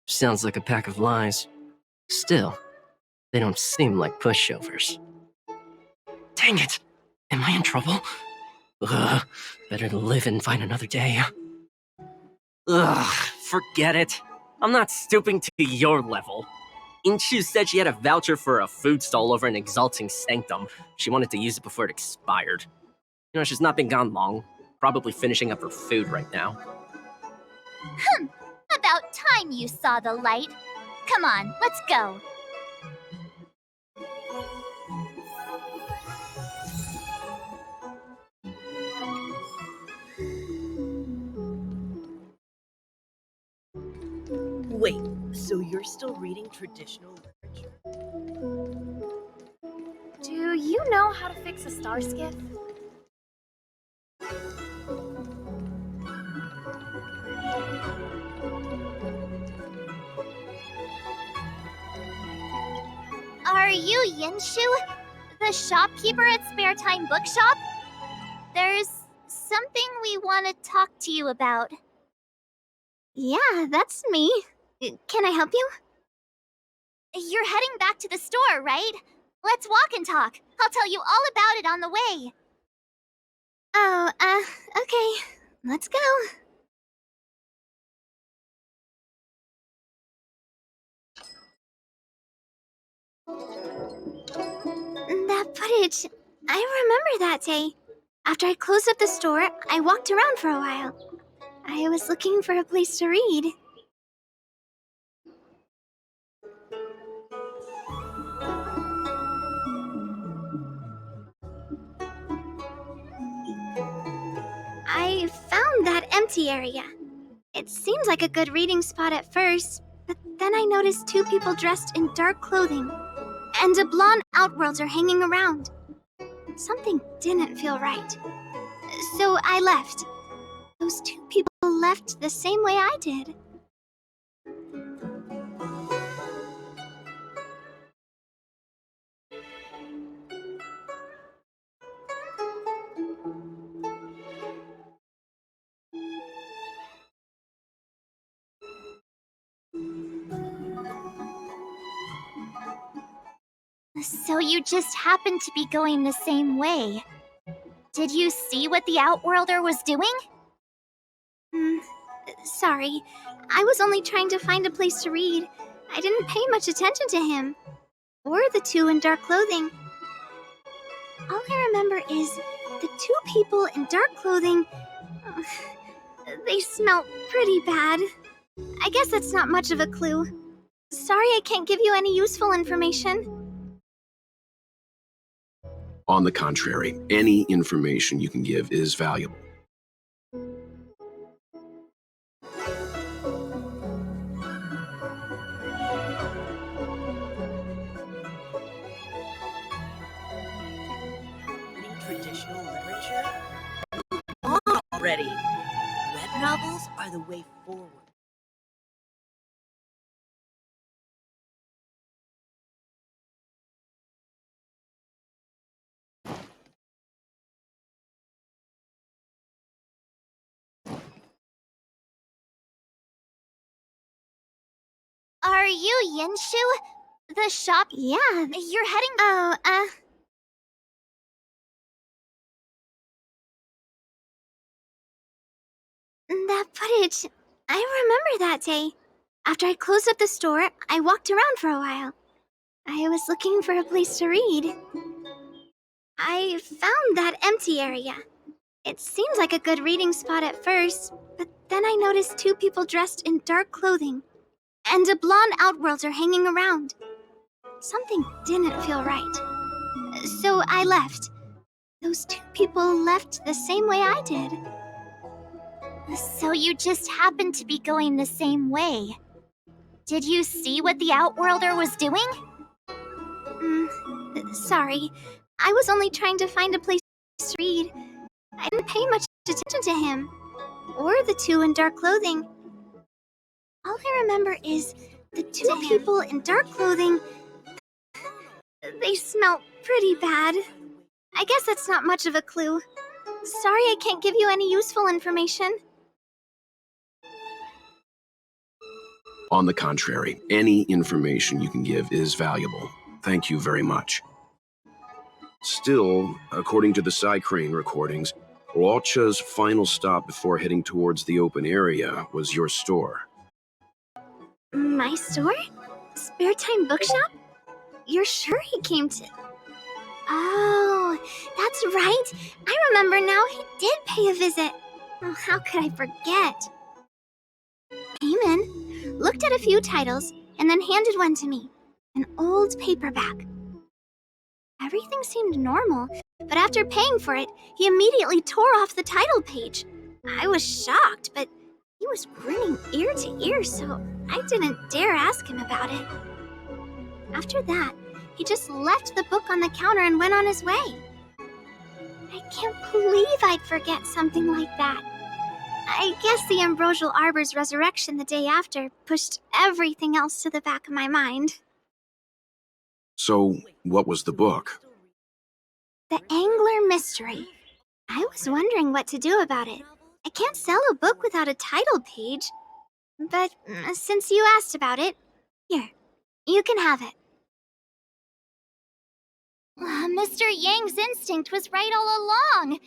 Sounds like a pack of lies. Still, they don't seem like pushovers. Dang it! Am I in trouble? Ugh, better to live and find another day. Ugh, forget it. I'm not stooping to your level. Inchu said she had a voucher for a food stall over in Exalting Sanctum. She wanted to use it before it expired. You know, she's not been gone long. Probably finishing up her food right now. About time you saw the light. Come on, let's go. Wait, so you're still reading traditional literature? Do you know how to fix a star skiff? Are you Yinshu? The shopkeeper at Spare Time Bookshop? There's something we want to talk to you about. Yeah, that's me. Can I help you? You're heading back to the store, right? Let's walk and talk. I'll tell you all about it on the way. Oh, okay. Let's go. That footage. I remember that day. After I closed up the store, I walked around for a while. I was looking for a place to read. I found that empty area. It seemed like a good reading spot at first, but then I noticed two people dressed in dark clothing, and a blonde outworlder hanging around. Something didn't feel right. So I left. Those two people left the same way I did. So you just happened to be going the same way. Did you see what the Outworlder was doing? Sorry. I was only trying to find a place to read. I didn't pay much attention to him. Or the two in dark clothing. All I remember is the two people in dark clothing. They smell pretty bad. I guess that's not much of a clue. Sorry I can't give you any useful information. On the contrary, any information you can give is valuable. Reading traditional literature? On already! Web novels are the way forward. Are you Yinshu? The shop? Yeah. You're heading. Oh, that footage. I remember that day. After I closed up the store, I walked around for a while. I was looking for a place to read. I found that empty area. It seemed like a good reading spot at first, but then I noticed two people dressed in dark clothing, and a blonde outworlder hanging around. Something didn't feel right. So I left. Those two people left the same way I did. So you just happened to be going the same way. Did you see what the Outworlder was doing? Sorry. I was only trying to find a place to read. I didn't pay much attention to him. Or the two in dark clothing. All I remember is the two people in dark clothing. They smell pretty bad. I guess that's not much of a clue. Sorry I can't give you any useful information. On the contrary, any information you can give is valuable. Thank you very much. Still, according to the Crane recordings, Loucha's final stop before heading towards the open area was your store. My store? Spare Time Bookshop? You're sure he came to... Oh, that's right. I remember now, he did pay a visit. Oh, how could I forget? Came in, looked at a few titles, and then handed one to me. An old paperback. Everything seemed normal, but after paying for it, he immediately tore off the title page. I was shocked, but he was grinning ear to ear, so I didn't dare ask him about it. After that, he just left the book on the counter and went on his way. I can't believe I'd forget something like that. I guess the Ambrosial Arbor's resurrection the day after pushed everything else to the back of my mind. So, what was the book? The Angler Mystery. I was wondering what to do about it. I can't sell a book without a title page. But since you asked about it, here, you can have it. Mr. Yang's instinct was right all along.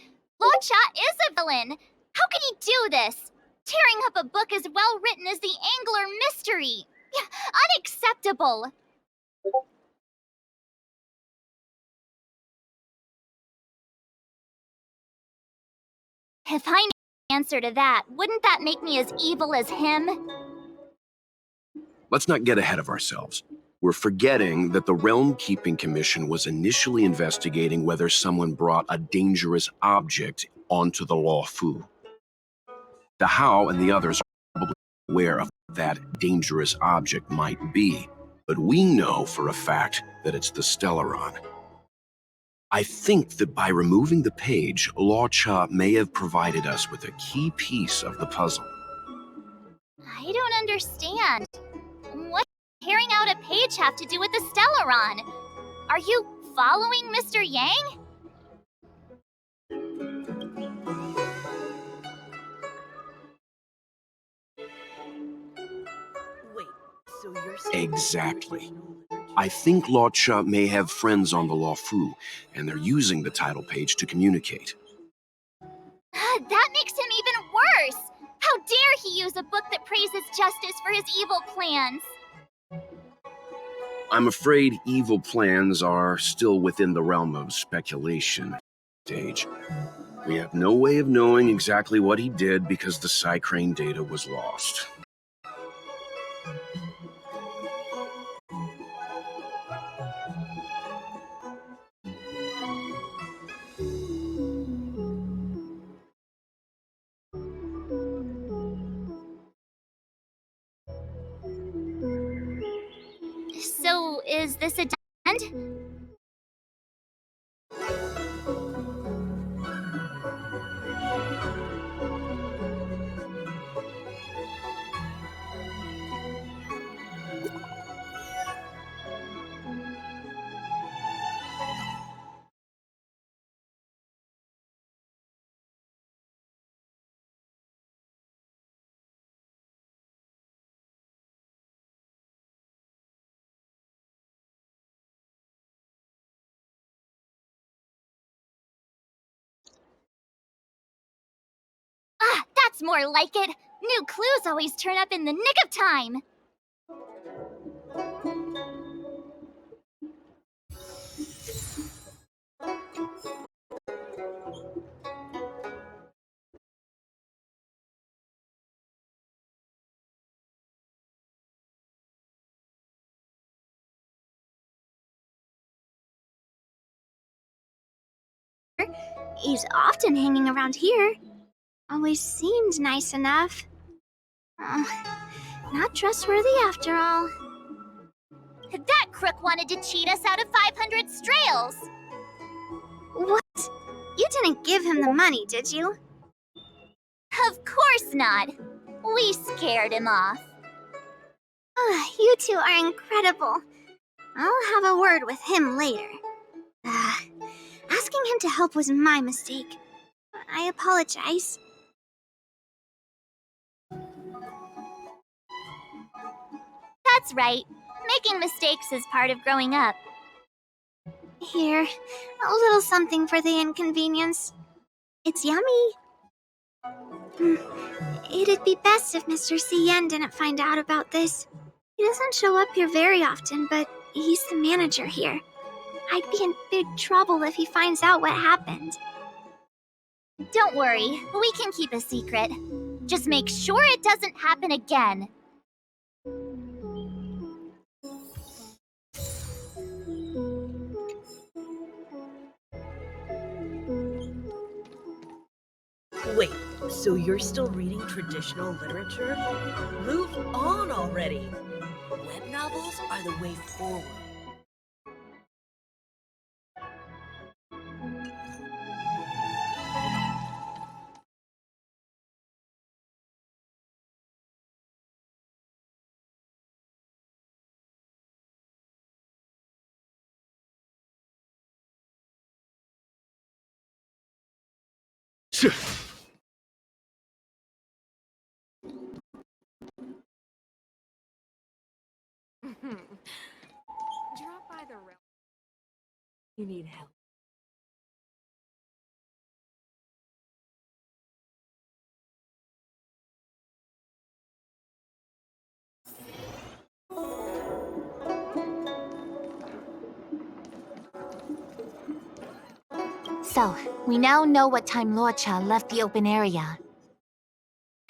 Loucha is a villain. How could he do this? Tearing up a book as well written as the Angler Mystery. Unacceptable. If I knew the answer to that, wouldn't that make me as evil as him? Let's not get ahead of ourselves. We're forgetting that the Realm Keeping Commission was initially investigating whether someone brought a dangerous object onto the Law Fu. The How and the others are probably aware of what that dangerous object might be, but we know for a fact that it's the Stellaron. I think that by removing the page, Loucha may have provided us with a key piece of the puzzle. I don't understand. What does tearing out a page have to do with the Stellaron? Are you following Mr. Yang? Wait, so you're still Exactly. I think Loucha may have friends on the Law Fu, and they're using the title page to communicate. That makes him even worse! How dare he use a book that praises justice for his evil plans? I'm afraid evil plans are still within the realm of speculation stage. We have no way of knowing exactly what he did because the Psycrane data was lost. So, is this a dead end? Ah, that's more like it! New clues always turn up in the nick of time! He's often hanging around here. Always seemed nice enough. Not trustworthy after all. That crook wanted to cheat us out of 500 strails! What? You didn't give him the money, did you? Of course not. We scared him off. You two are incredible. I'll have a word with him later. Asking him to help was my mistake. I apologize. That's right. Making mistakes is part of growing up. Here, a little something for the inconvenience. It's yummy. It'd be best if Mr. Yen didn't find out about this. He doesn't show up here very often, but he's the manager here. I'd be in big trouble if he finds out what happened. Don't worry, we can keep a secret. Just make sure it doesn't happen again. Wait, so you're still reading traditional literature? Move on already! Web novels are the way forward. Drop by the realm. You need help. So, we now know what time Loucha left the open area.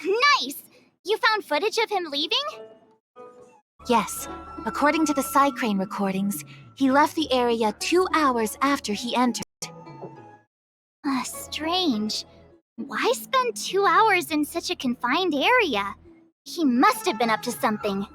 Nice! You found footage of him leaving? Yes. According to the Psycrane recordings, he left the area 2 hours after he entered. Strange. Why spend 2 hours in such a confined area? He must have been up to something.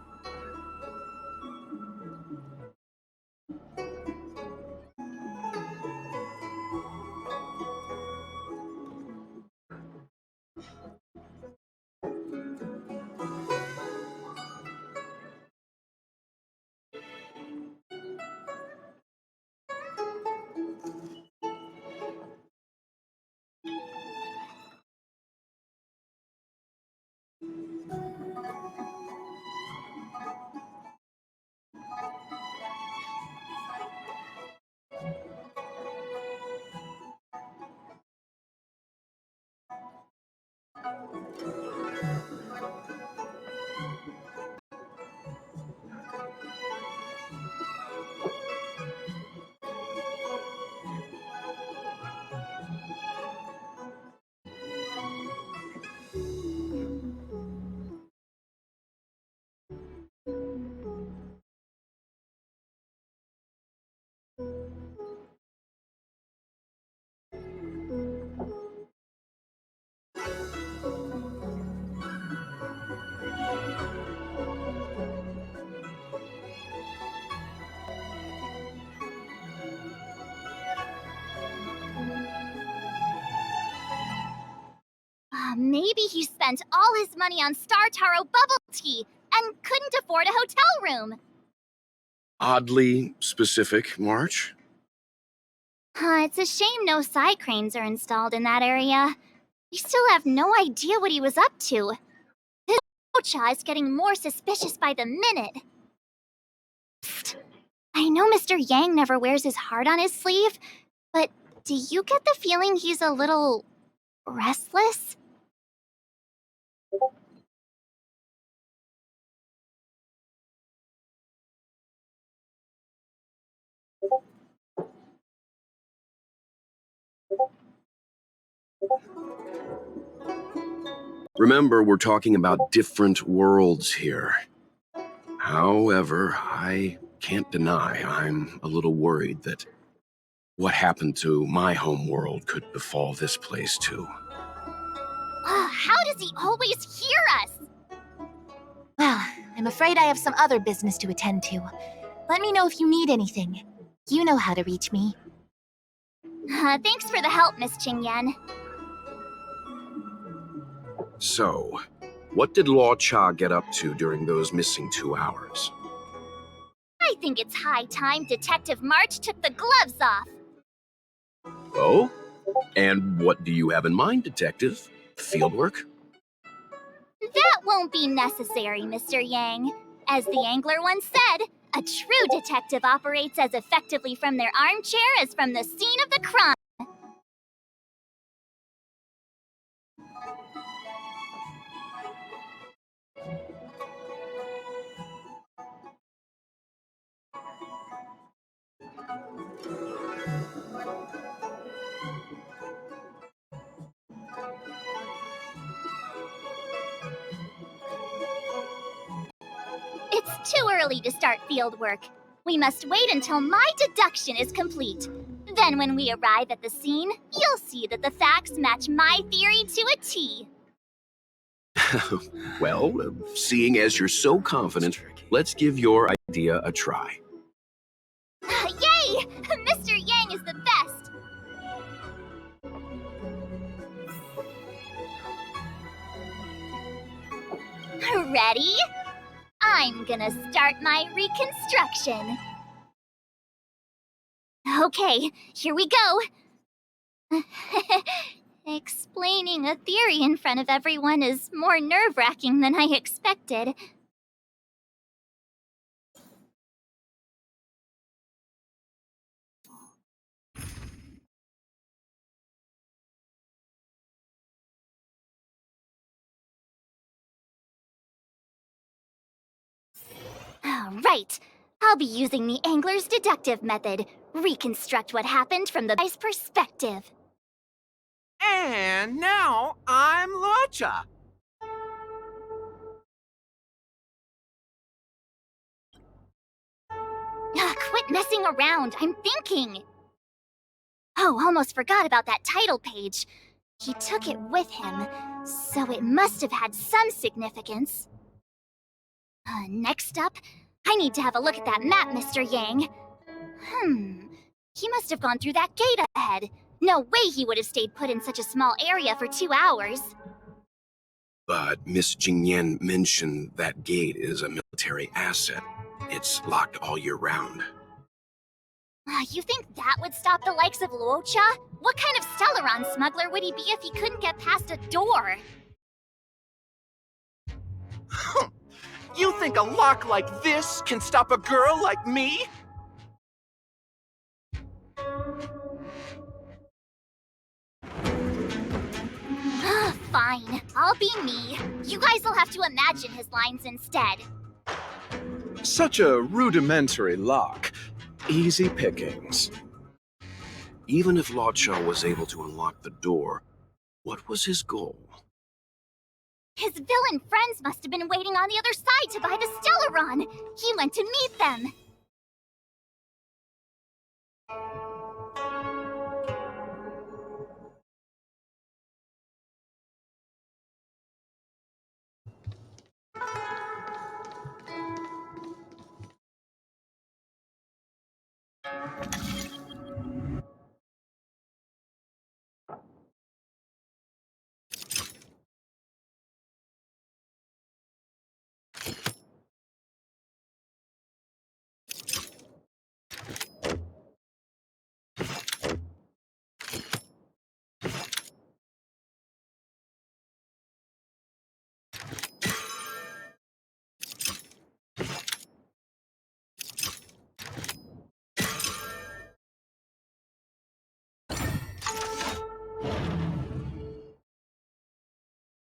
Maybe he spent all his money on Star Taro bubble tea and couldn't afford a hotel room. Oddly specific, March. It's a shame no side cranes are installed in that area. We still have no idea what he was up to. His Loucha is getting more suspicious by the minute. Psst. I know Mr. Yang never wears his heart on his sleeve, but do you get the feeling he's a little restless? Remember, we're talking about different worlds here. However, I can't deny I'm a little worried that what happened to my home world could befall this place too. How does he always hear us? Well, I'm afraid I have some other business to attend to. Let me know if you need anything. You know how to reach me. Thanks for the help, Miss Qingyan. So, what did Loucha get up to during those missing 2 hours? I think it's high time Detective March took the gloves off. Oh? And what do you have in mind, Detective? Fieldwork? That won't be necessary, Mr. Yang. As the angler once said, a true detective operates as effectively from their armchair as from the scene of the crime. It's too early to start field work. We must wait until my deduction is complete. Then when we arrive at the scene, you'll see that the facts match my theory to a T. Well, seeing as you're so confident, let's give your idea a try. Yay! Mr. Yang is the best! Ready? I'm gonna start my reconstruction. Okay, here we go. Explaining a theory in front of everyone is more nerve-wracking than I expected. Right. I'll be using the angler's deductive method. Reconstruct what happened from the guy's perspective. And now I'm Loucha. Quit messing around. I'm thinking. Oh, almost forgot about that title page. He took it with him, so it must have had some significance. Next up, I need to have a look at that map, Mr. Yang. He must have gone through that gate ahead. No way he would have stayed put in such a small area for 2 hours. But Miss Jingyan mentioned that gate is a military asset. It's locked all year round. You think that would stop the likes of Loucha? What kind of Stellaron smuggler would he be if he couldn't get past a door? You think a lock like this can stop a girl like me? Fine, I'll be me. You guys will have to imagine his lines instead. Such a rudimentary lock. Easy pickings. Even if Loucha was able to unlock the door, what was his goal? His villain friends must have been waiting on the other side to buy the Stellaron. He went to meet them.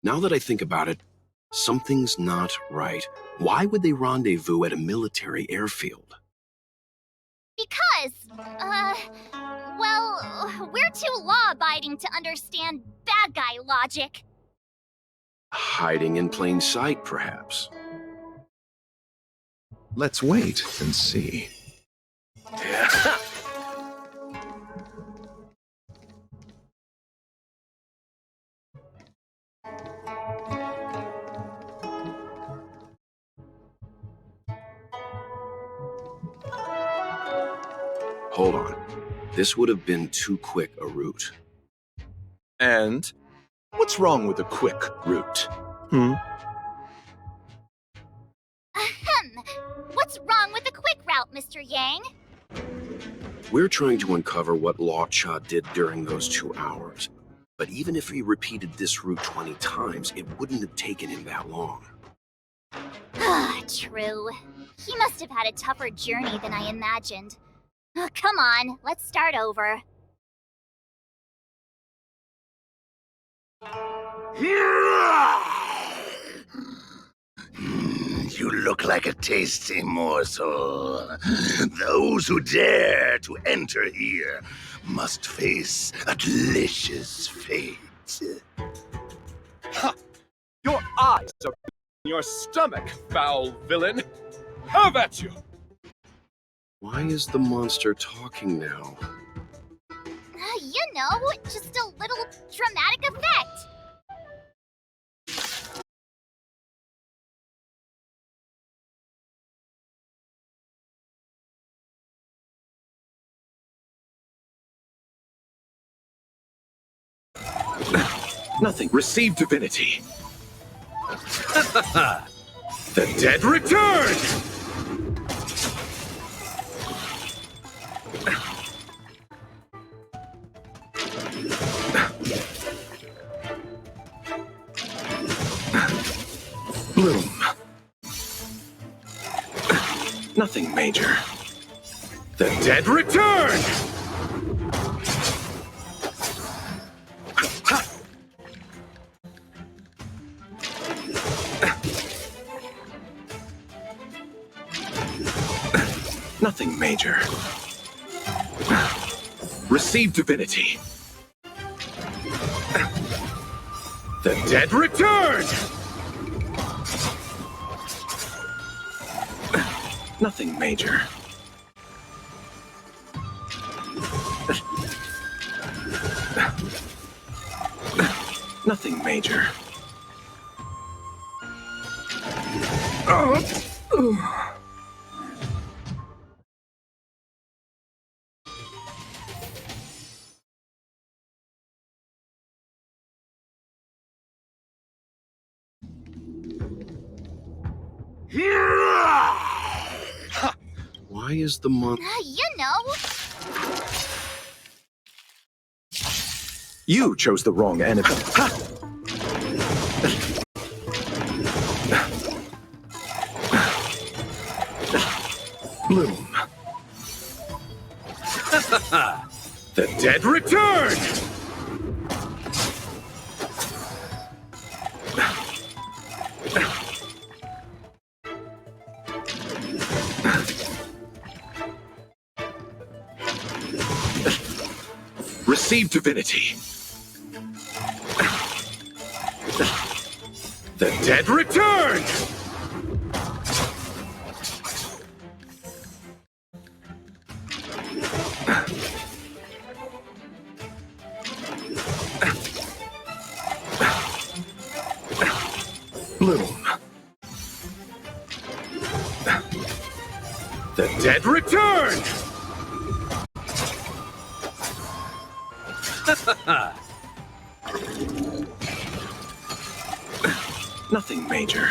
Now that I think about it, something's not right. Why would they rendezvous at a military airfield? Because, well, we're too law-abiding to understand bad guy logic. Hiding in plain sight, perhaps. Let's wait and see. Hold on. This would have been too quick a route. And what's wrong with a quick route? Ahem. What's wrong with the quick route, Mr. Yang? We're trying to uncover what Loucha did during those 2 hours. But even if he repeated this route 20 times, it wouldn't have taken him that long. True. He must have had a tougher journey than I imagined. Come on, let's start over. You look like a tasty morsel. Those who dare to enter here must face a delicious fate. Ha! Your eyes are in your stomach, foul villain! Have at you! Why is the monster talking now? You know, just a little dramatic effect. Nothing. Receive divinity. The dead return! Bloom. Nothing major. The dead return! Nothing major. Receive divinity. The dead return! Nothing major. Nothing major. Why is the monk... You know. You chose the wrong enemy. Ha! Bloom. The dead return! Receive divinity. The dead return! Bloom. The dead return! Nothing major.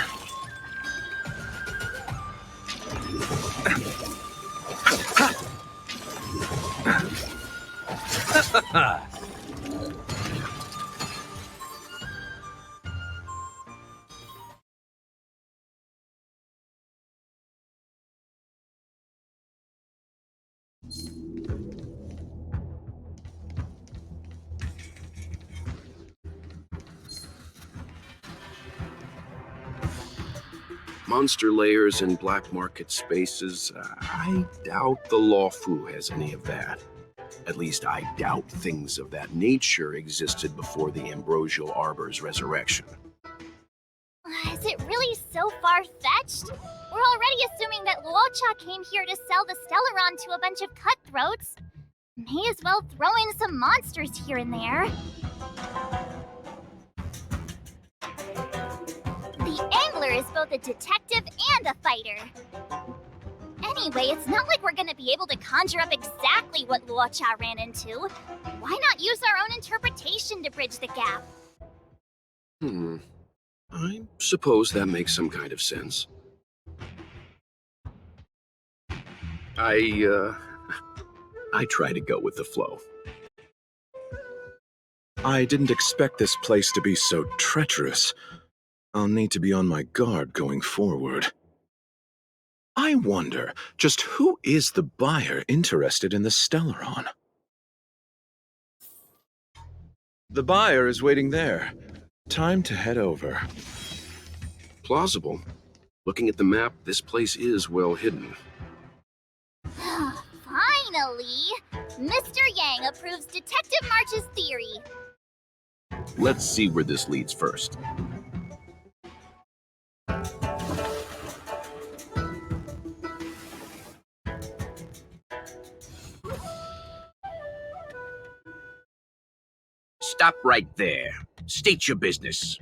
Monster layers in black market spaces, I doubt the Lawfu has any of that. At least I doubt things of that nature existed before the Ambrosial Arbor's resurrection. Is it really so far-fetched? We're already assuming that Loucha came here to sell the Stellaron to a bunch of cutthroats. May as well throw in some monsters here and there. The Angler is both a detective and a fighter. Anyway, it's not like we're gonna be able to conjure up exactly what Loucha ran into. Why not use our own interpretation to bridge the gap? I suppose that makes some kind of sense. I try to go with the flow. I didn't expect this place to be so treacherous. I'll need to be on my guard going forward. I wonder, just who is the buyer interested in the Stellaron? The buyer is waiting there. Time to head over. Plausible. Looking at the map, this place is well hidden. Finally! Mr. Yang approves Detective March's theory. Let's see where this leads first. Stop right there. State your business.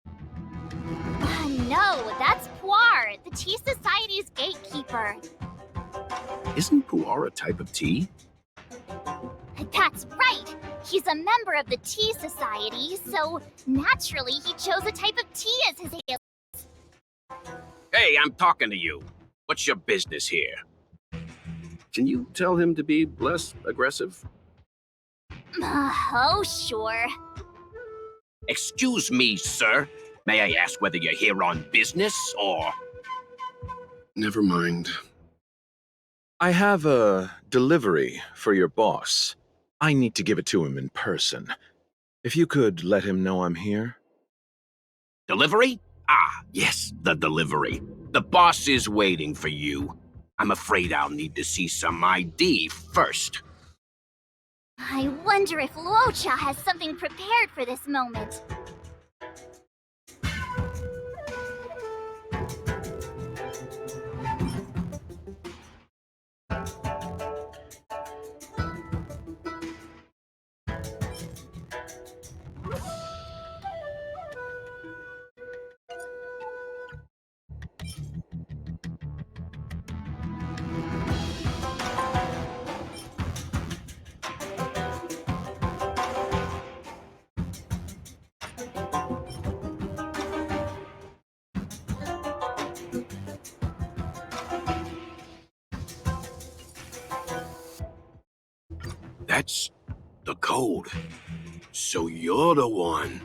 No, that's Puar, the Tea Society's gatekeeper. Isn't pu'er a type of tea? That's right! He's a member of the Tea Society, so naturally he chose a type of tea as his alias. Hey, I'm talking to you. What's your business here? Can you tell him to be less aggressive? Oh, sure. Excuse me, sir. May I ask whether you're here on business, or... Never mind. I have a delivery for your boss. I need to give it to him in person. If you could let him know I'm here. Delivery? Ah, yes, the delivery. The boss is waiting for you. I'm afraid I'll need to see some ID first. I wonder if Loucha has something prepared for this moment. That's the code. So you're the one.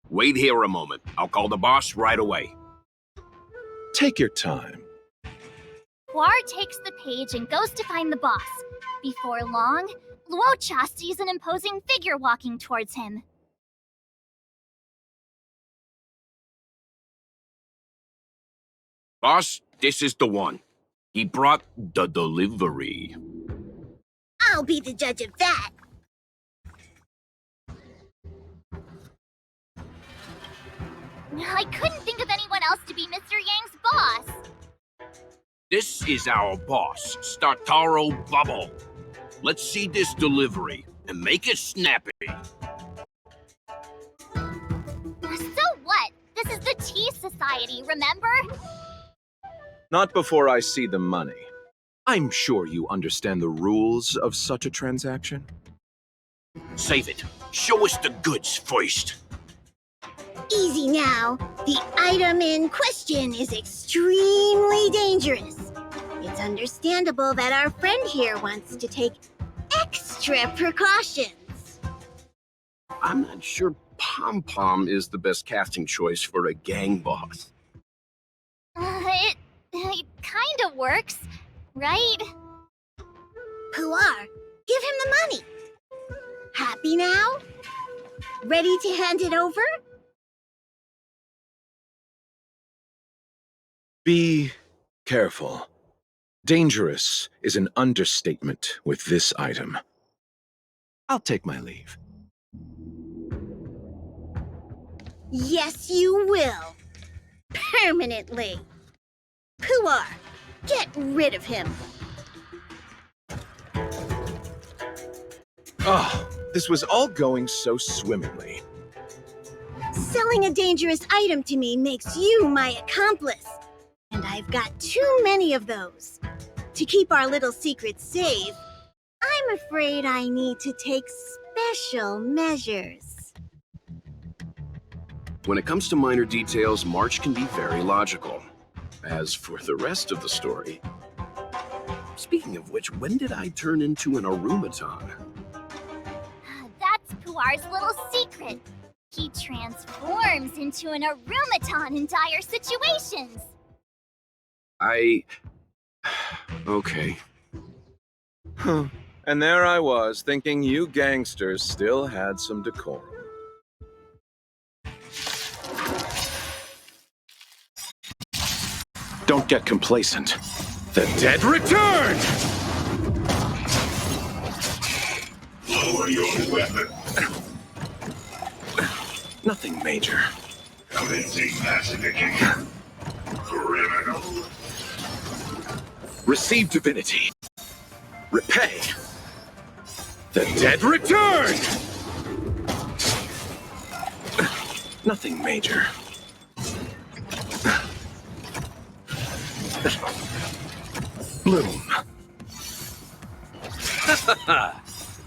Wait here a moment. I'll call the boss right away. Take your time. Puar takes the page and goes to find the boss. Before long, Loucha sees an imposing figure walking towards him. Boss, this is the one. He brought the delivery. I'll be the judge of that. I couldn't think of anyone else to be Mr. Yang's boss. This is our boss, Startaro Bubble. Let's see this delivery and make it snappy. So what? This is the Tea Society, remember? Not before I see the money. I'm sure you understand the rules of such a transaction. Save it. Show us the goods first. Easy now. The item in question is extremely dangerous. It's understandable that our friend here wants to take extra precautions. I'm not sure Pom Pom is the best casting choice for a gang boss. It kinda works, right? Puar, give him the money. Happy now? Ready to hand it over? Be careful. Dangerous is an understatement with this item. I'll take my leave. Yes, you will. Permanently. Puar, get rid of him. Oh, this was all going so swimmingly. Selling a dangerous item to me makes you my accomplice. And I've got too many of those. To keep our little secret safe, I'm afraid I need to take special measures. When it comes to minor details, March can be very logical. As for the rest of the story... Speaking of which, when did I turn into an Arumaton? That's Puar's little secret. He transforms into an Arumaton in dire situations. Okay. Huh. And there I was, thinking you gangsters still had some decorum. Don't get complacent. The dead return! Lower your weapon. Nothing major. Commencing massacring. Criminal. Receive divinity. Repay. The dead return! Nothing major. Bloom.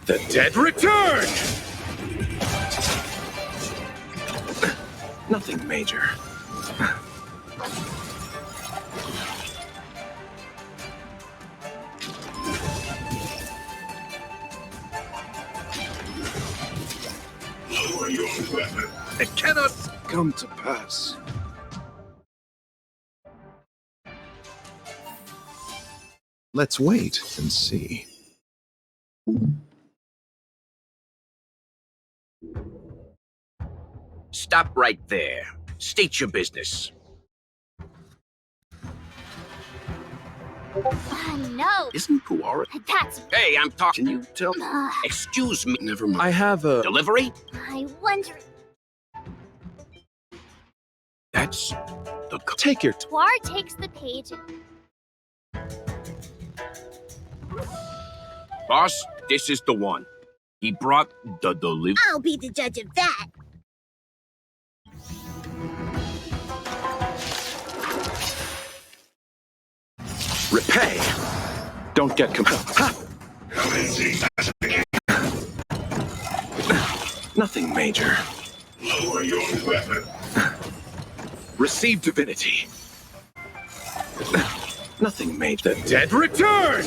The dead return! Nothing major. Lower your weapon. It cannot come to pass. Let's wait and see. Stop right there. State your business. No. Isn't Puar? That's... Hey, I'm talking. Can you tell? Excuse me. Never mind. I have a... Delivery? I wonder... That's the... Take your... Puar takes the page and... Boss, this is the one. He brought the delivery. I'll be the judge of that. Repay. Don't get Nothing major. Lower your weapon. Receive divinity. Nothing major. The dead return!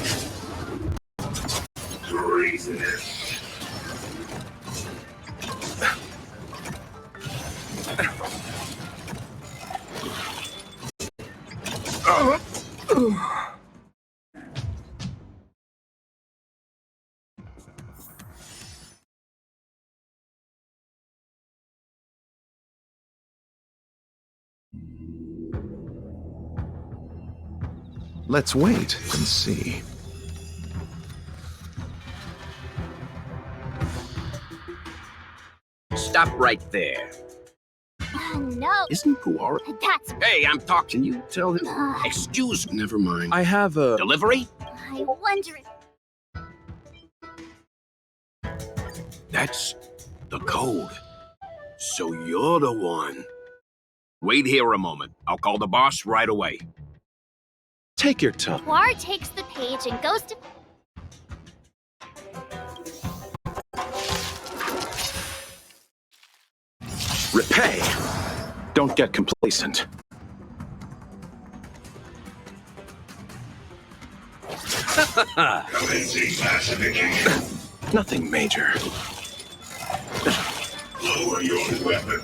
Greed. business. Let's wait and see. Stop right there. No. Isn't Puar? That's. Hey, I'm talking. Can you tell him? Ugh. Excuse me. Never mind. I have a... Delivery? I wonder if. That's the code. So you're the one. Wait here a moment. I'll call the boss right away. Take your time. War takes the page and goes to. Repay! Don't get complacent. Commencing classification. Nothing major. Lower your weapon.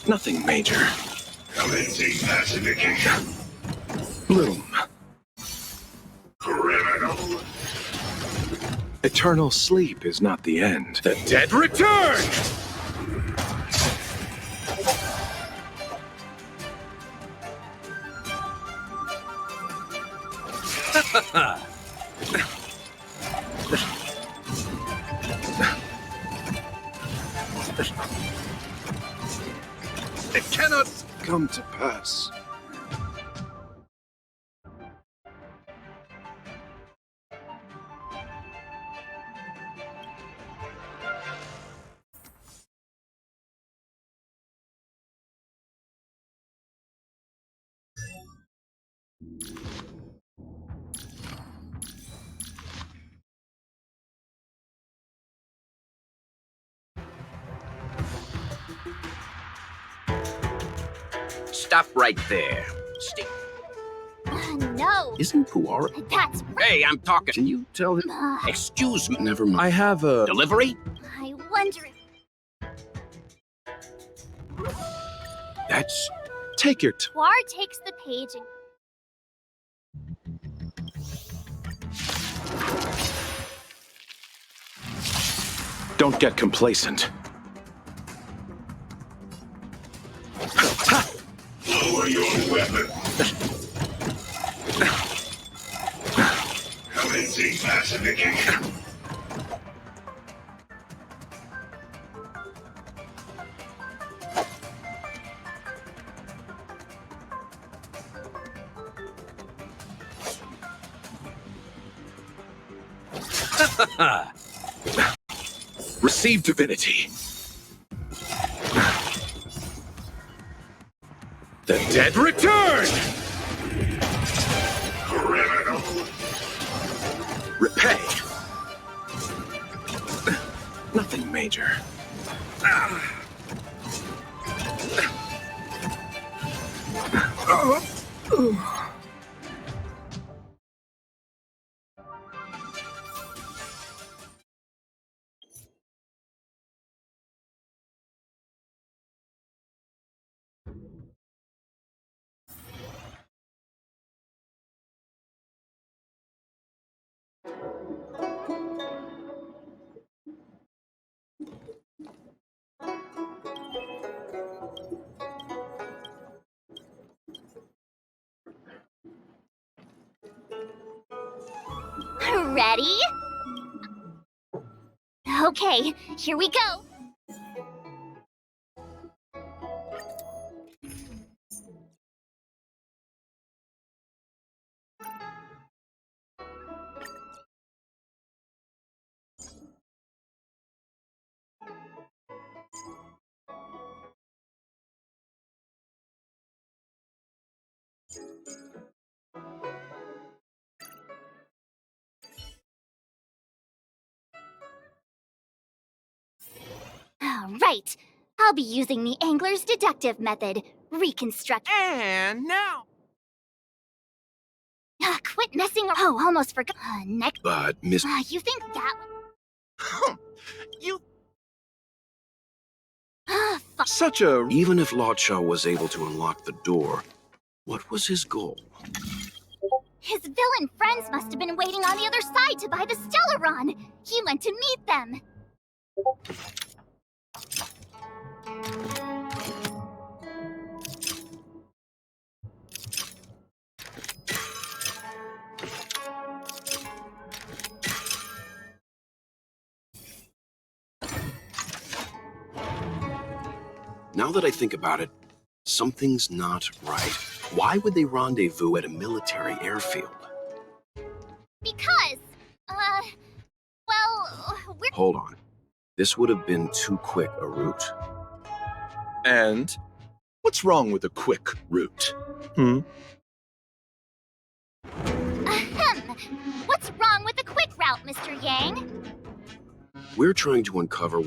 Nothing major. Commencing classification. Bloom. Criminal. Eternal sleep is not the end. The dead return! It cannot come to pass. Stop right there. No. Isn't Puar? That's. Hey, I'm talking. Can you tell him? Ugh. Excuse me. Never mind. I have a... Delivery? I wonder if. That's... Take your time. War takes the page and. Don't get complacent. Lower your weapon. Commencing classification. Receive divinity. The dead return! Criminal. Repay. Nothing major. Ready? Okay, here we go. Right. I'll be using the angler's deductive method. reconstruct. And now. Quit messing around. Oh, almost forgot. Next. But, Miss... You think that You... Such a... Even if Loucha was able to unlock the door, what was his goal? His villain friends must have been waiting on the other side to buy the Stellaron. He went to meet them. Now that I think about it, something's not right. Why would they rendezvous at a military airfield? Because, well, we're... Hold on. This would have been too quick a route. And what's wrong with a quick route? Ahem. What's wrong with the quick route, Mr. Yang? We're trying to uncover...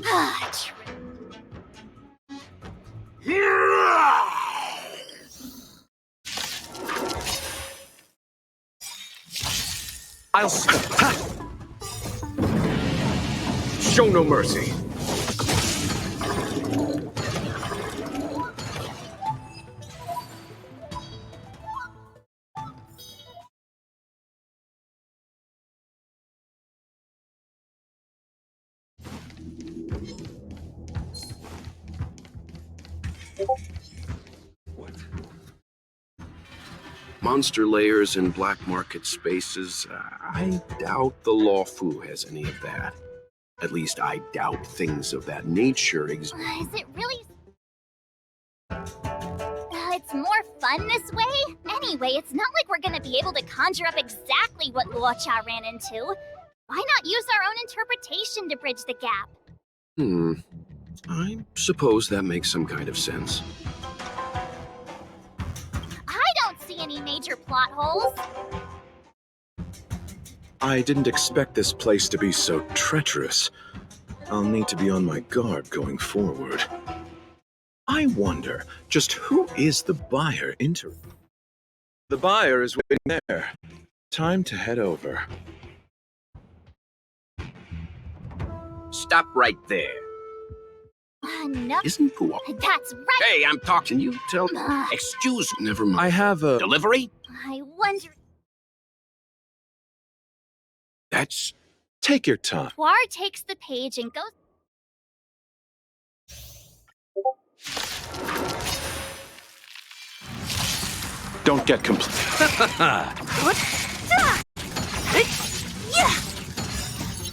I'll stop. Show no mercy. Monster layers in black market spaces, I doubt the Lawfu has any of that. At least I doubt things of that nature Is it really... it's more fun this way? Anyway, it's not like we're gonna be able to conjure up exactly what Loucha ran into. Why not use our own interpretation to bridge the gap? I suppose that makes some kind of sense. I don't see any major plot holes. I didn't expect this place to be so treacherous. I'll need to be on my guard going forward. I wonder, just who is the buyer into... The buyer is waiting there. Time to head over. Stop right there. No. Isn't Pua... That's right. Hey, I'm talking. You tell... Excuse me. Never mind. I have a... Delivery? I wonder... That's... Take your time. Puar takes the page and goes... Don't get complete. What?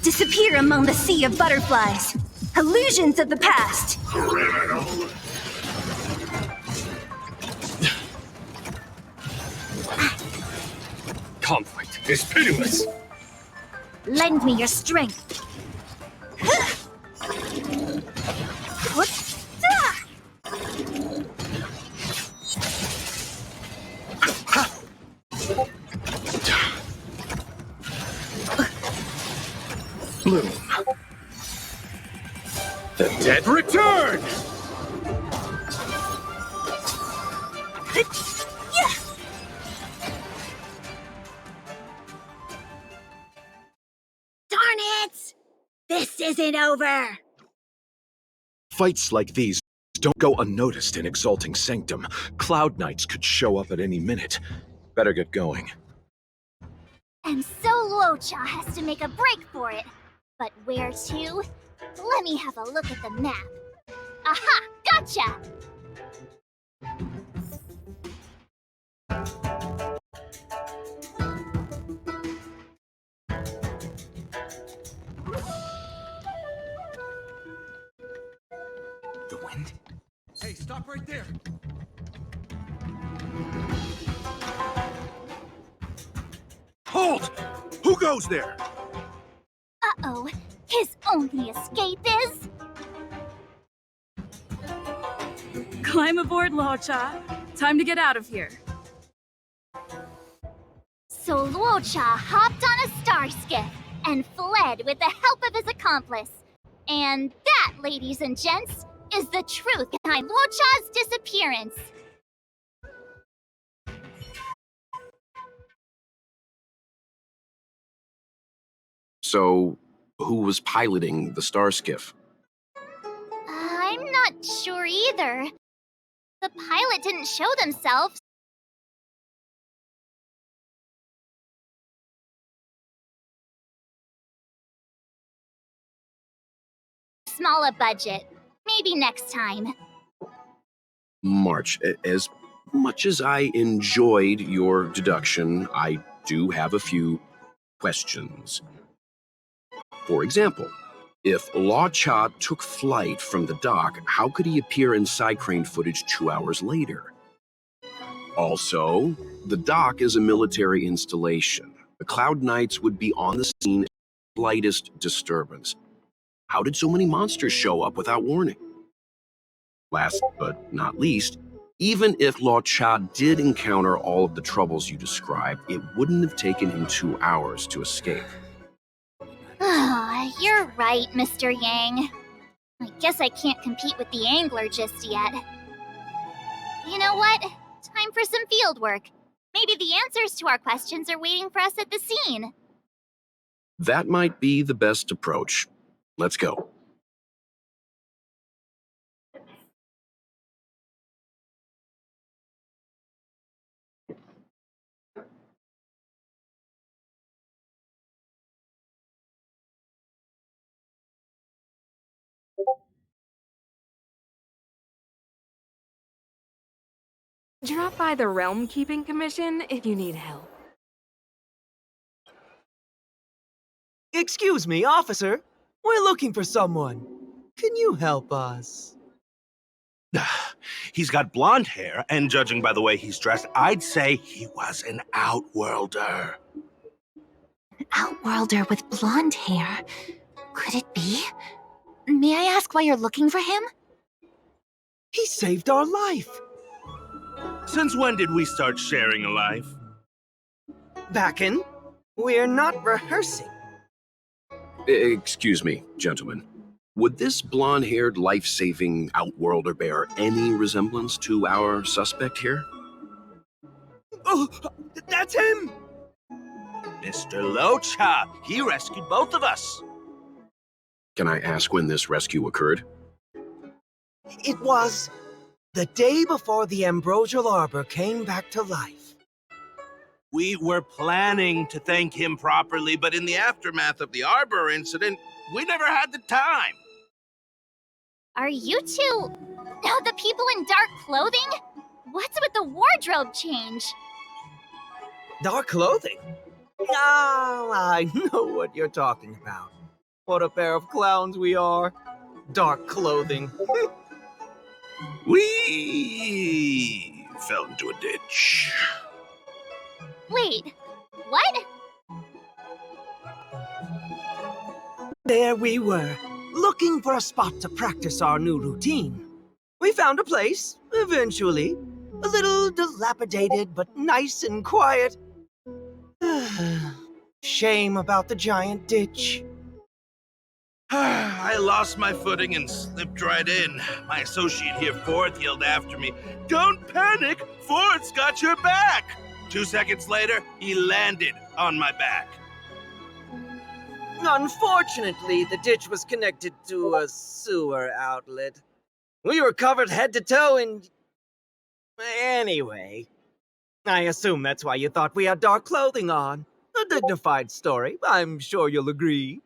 Disappear among the sea of butterflies. Illusions of the past. Criminal. Conflict is pitiless. Lend me your strength. What? Bloom. The dead return! Darn it! This isn't over! Fights like these don't go unnoticed in Exalting Sanctum. Cloud Knights could show up at any minute. Better get going. And so Loucha has to make a break for it. But where to? Let me have a look at the map. Aha! Gotcha! The wind? Hey, stop right there! Halt! Who goes there? Uh-oh. His only escape is... Climb aboard, Loucha. Time to get out of here. So Loucha hopped on a star skiff and fled with the help of his accomplice. And that, ladies and gents, is the truth behind Loucha's disappearance. So, who was piloting the star skiff? I'm not sure either. The pilot didn't show themselves. Small a budget. Maybe next time. March, as much as I enjoyed your deduction, I do have a few questions. For example, if Loucha took flight from the dock, how could he appear in side crane footage 2 hours later? Also, the dock is a military installation. The Cloud Knights would be on the scene at the slightest disturbance. How did so many monsters show up without warning? Last but not least, even if Loucha did encounter all of the troubles you described, it wouldn't have taken him 2 hours to escape. You're right, Mr. Yang. I guess I can't compete with the angler just yet. You know what? Time for some field work. Maybe the answers to our questions are waiting for us at the scene. That might be the best approach. Let's go. Drop by the Realm Keeping Commission if you need help. Excuse me, officer. We're looking for someone. Can you help us? He's got blonde hair, and judging by the way he's dressed, I'd say he was an outworlder. Outworlder with blonde hair. Could it be? May I ask why you're looking for him? He saved our life. Since when did we start sharing a life? Backen, we're not rehearsing. Excuse me, gentlemen. Would this blonde-haired, life-saving outworlder bear any resemblance to our suspect here? Oh, that's him! Mr. Loucha, he rescued both of us. Can I ask when this rescue occurred? It was the day before the Ambrosial Arbor came back to life. We were planning to thank him properly, but in the aftermath of the Arbor incident, we never had the time. Are you two the people in dark clothing? What's with the wardrobe change? Dark clothing? Ah, I know what you're talking about. What a pair of clowns we are. Dark clothing. We fell into a ditch. Wait, what? There we were, looking for a spot to practice our new routine. We found a place, eventually. A little dilapidated, but nice and quiet. Shame about the giant ditch. I lost my footing and slipped right in. My associate here, Fourth, yelled after me, "Don't panic! Fourth's got your back!" 2 seconds later, he landed on my back. Unfortunately, the ditch was connected to a sewer outlet. We were covered head to toe in... Anyway, I assume that's why you thought we had dark clothing on. A dignified story, I'm sure you'll agree.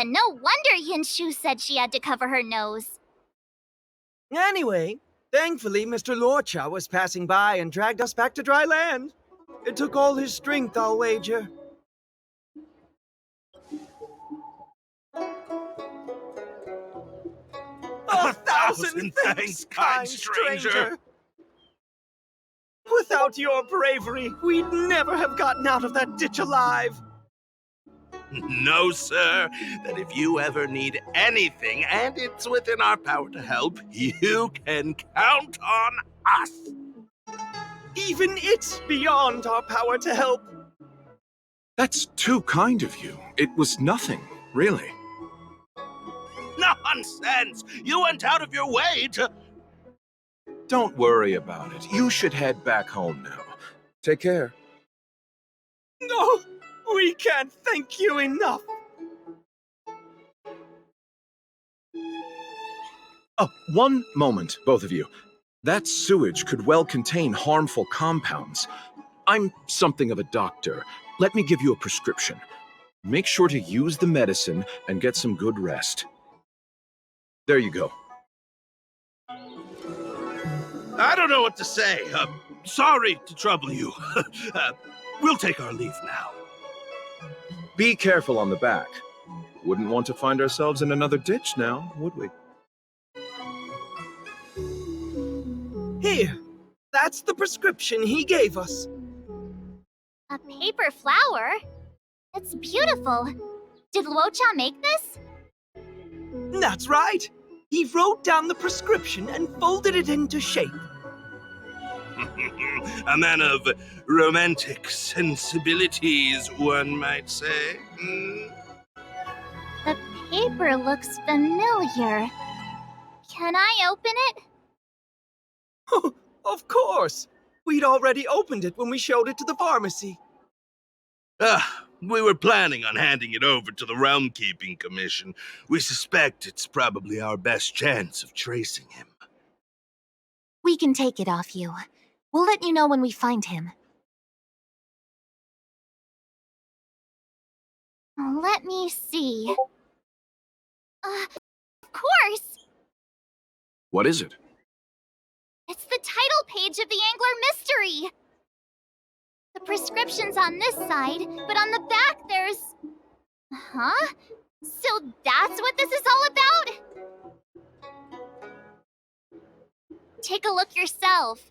No wonder Yinshu said she had to cover her nose. Anyway, thankfully Mr. Loucha was passing by and dragged us back to dry land. It took all his strength, I'll wager. A thousand thanks, kind stranger! Without your bravery, we'd never have gotten out of that ditch alive. No, sir. That if you ever need anything, and it's within our power to help, you can count on us. Even it's beyond our power to help. That's too kind of you. It was nothing, really. Nonsense! You went out of your way to... Don't worry about it. You should head back home now. Take care. No, We can't thank you enough. Oh, one moment, both of you. That sewage could well contain harmful compounds. I'm something of a doctor. Let me give you a prescription. Make sure to use the medicine and get some good rest. There you go. I don't know what to say. Sorry to trouble you. We'll take our leave now. Be careful on the back. Wouldn't want to find ourselves in another ditch now, would we? Here, that's the prescription he gave us. A paper flower? It's beautiful. Did Loucha make this? That's right. He wrote down the prescription and folded it into shape. A man of romantic sensibilities, one might say. The paper looks familiar. Can I open it? Of course. We'd already opened it when we showed it to the pharmacy. We were planning on handing it over to the Realm Keeping Commission. We suspect it's probably our best chance of tracing him. We can take it off you. We'll let you know when we find him. Let me see. Of course! What is it? It's the title page of the Angler Mystery! The prescription's on this side, but on the back there's... Huh? So that's what this is all about? Take a look yourself.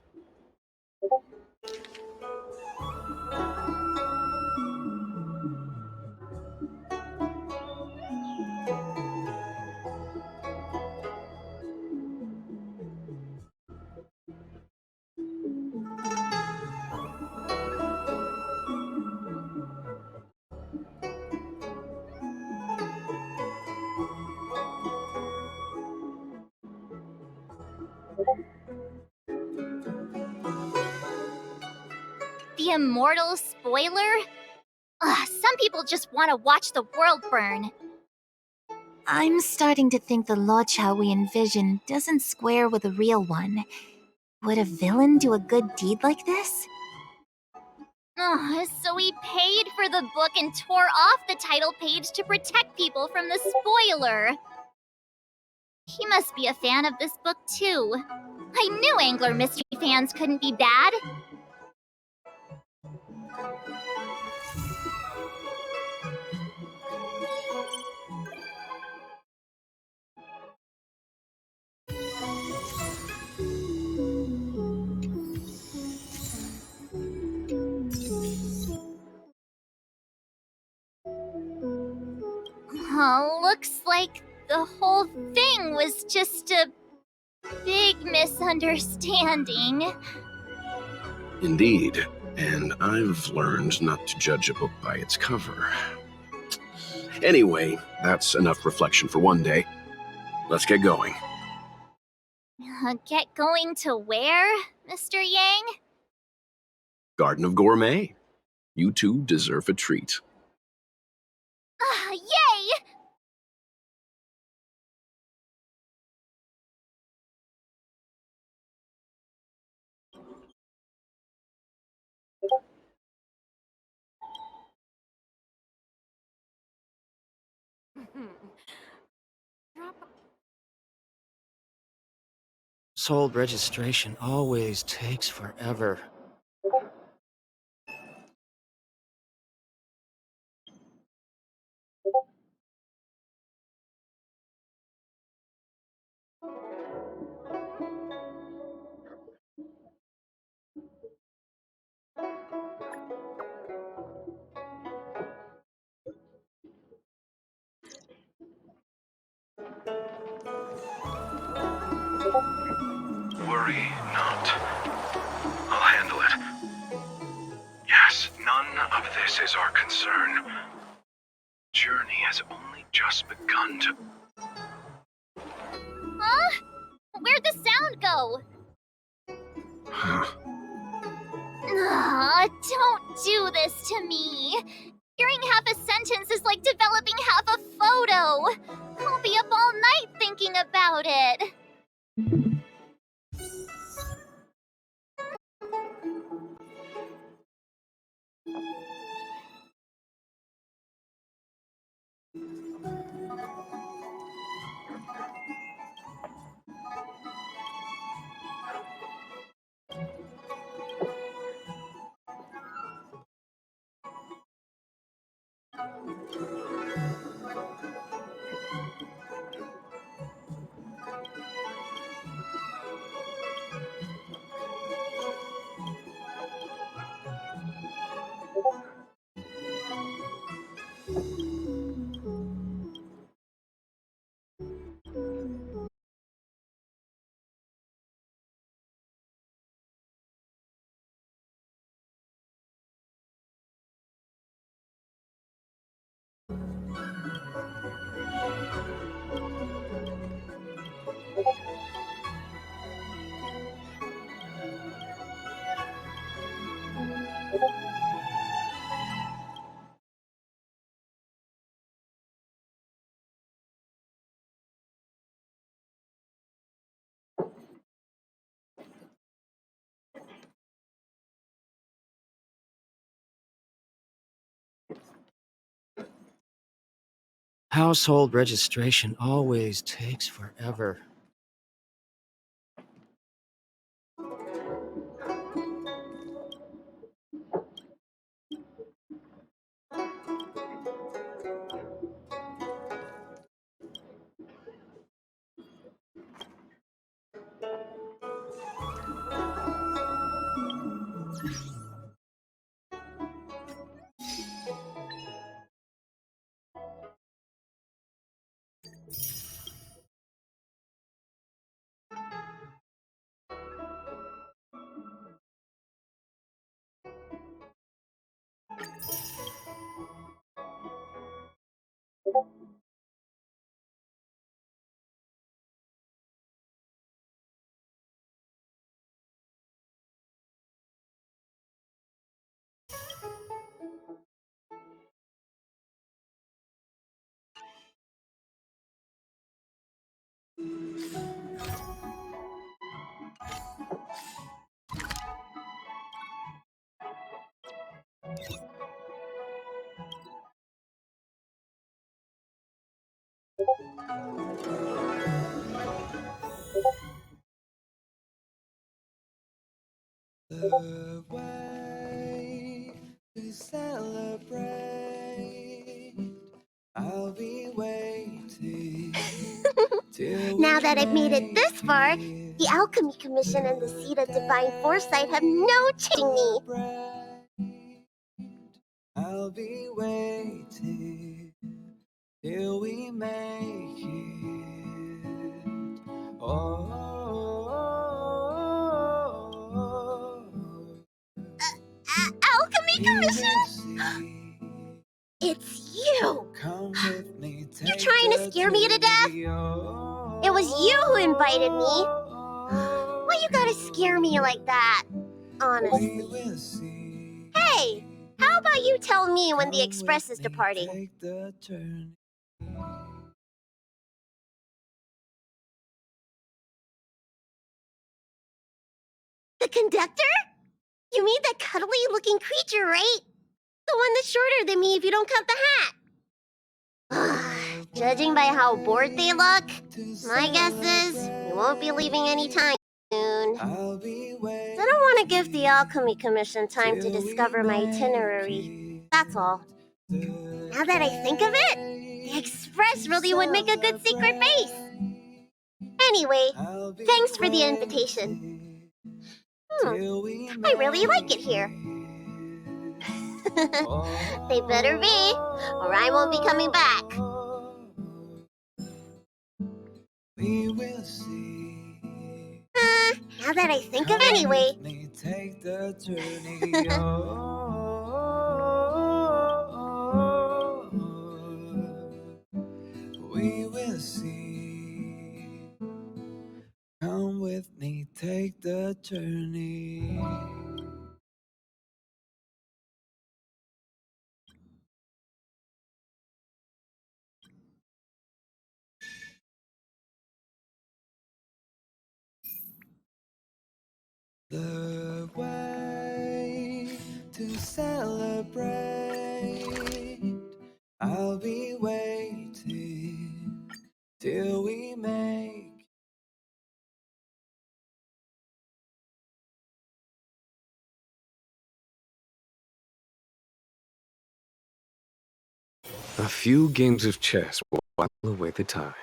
The immortal spoiler? Some people just want to watch the world burn. I'm starting to think the Loucha we envision doesn't square with a real one. Would a villain do a good deed like this? So he paid for the book and tore off the title page to protect people from the spoiler. He must be a fan of this book too. I knew Angler Mystery fans couldn't be bad. Looks like the whole thing was just a big misunderstanding. Indeed, and I've learned not to judge a book by its cover. Anyway, that's enough reflection for one day. Let's get going. Get going to where, Mr. Yang? Garden of Gourmet. You two deserve a treat. Yay! Sold registration always takes forever. Worry not. I'll handle it. Yes, none of this is our concern. Journey has only just begun to... Huh? Where'd the sound go? Don't do this to me. Hearing half a sentence is like developing half a photo. I'll be up all night thinking about it. Household registration always takes forever. The way to celebrate. I'll be waiting till Now we that I've made it this far, make the Alchemy Commission and the Seat of Divine Foresight have no changing me. I'll be waiting till we make it. Alchemy Commission? It's you! Come with me, You trying to scare me to death? It was you who invited me. Why you gotta scare me like that? Honestly. Hey, how about you tell me when the express is departing? The conductor? You mean that cuddly-looking creature, right? The one that's shorter than me if you don't count the hat. Judging by how bored they look, my guess is we won't be leaving anytime soon. I don't want to give the Alchemy Commission time to discover my itinerary. That's all. Now that I think of it, the Express really would make a good secret base. Anyway, thanks for the invitation. I really like it here. They better be, or I won't be coming back. We will see. Now that I think of it, anyway. Take the journey. We will see. Come with me, take the journey. A few games of chess will while away the time.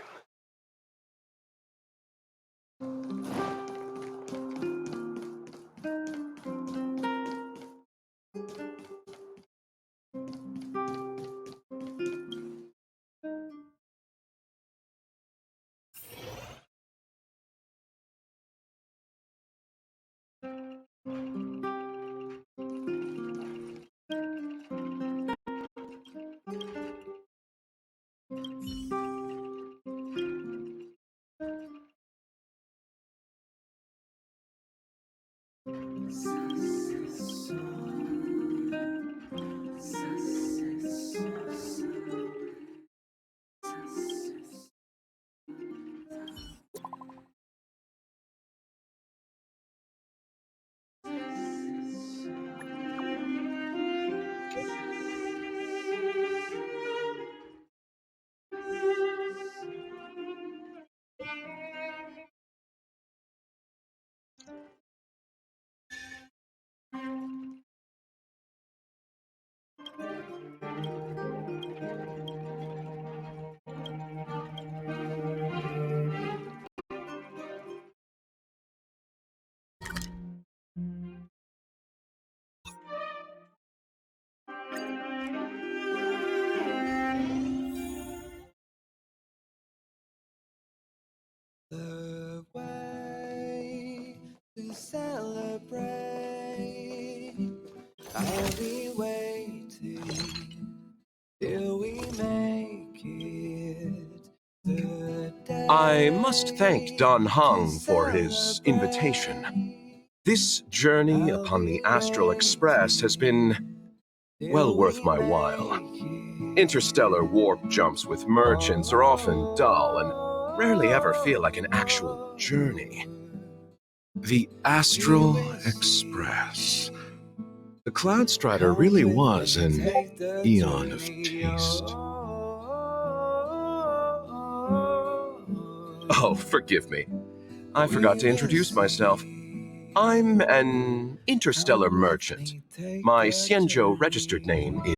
The way to celebrate. I'll be waiting till we make it. The day I must thank Don Hung for his invitation. This journey upon the Astral Express has been well worth my while. Interstellar warp jumps with merchants are often dull and rarely ever feel like an actual journey. The Astral Express. The Cloud Strider really was an eon of taste. Oh, forgive me. I forgot to introduce myself. I'm an interstellar merchant. My Xianzhou registered name is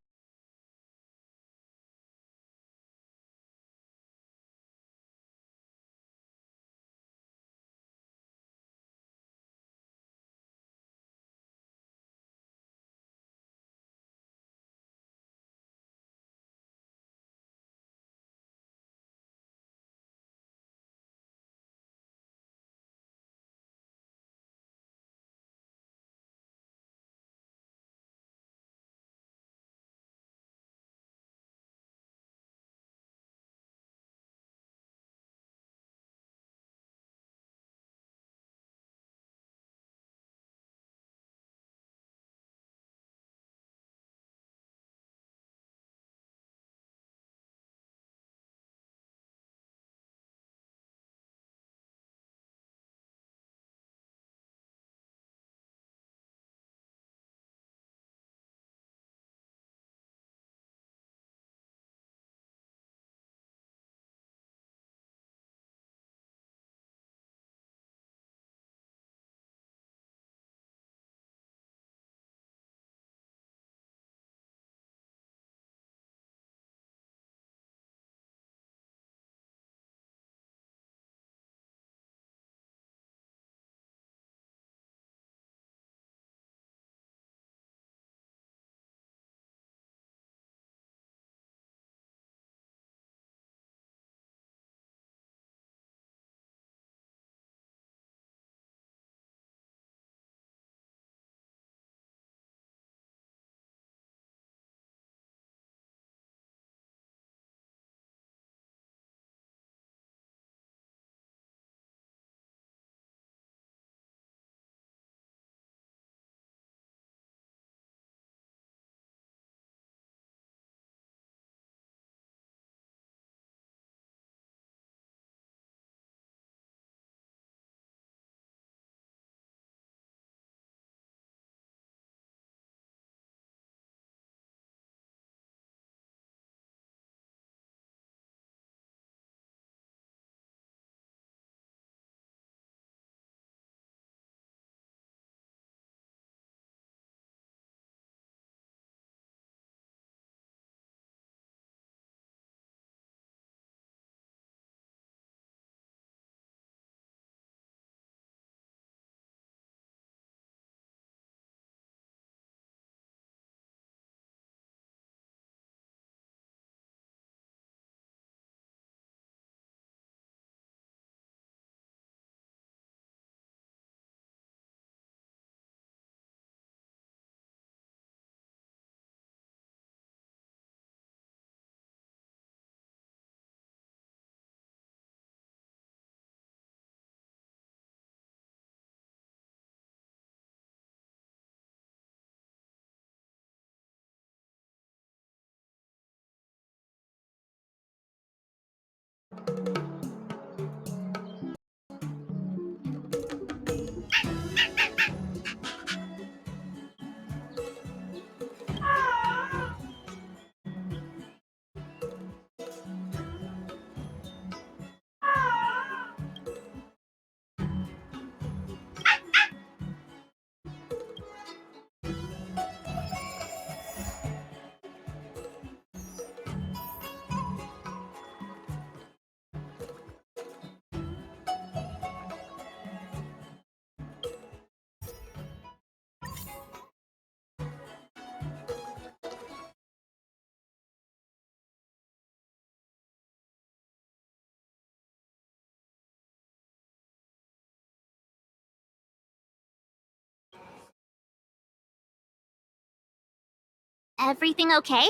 Everything okay?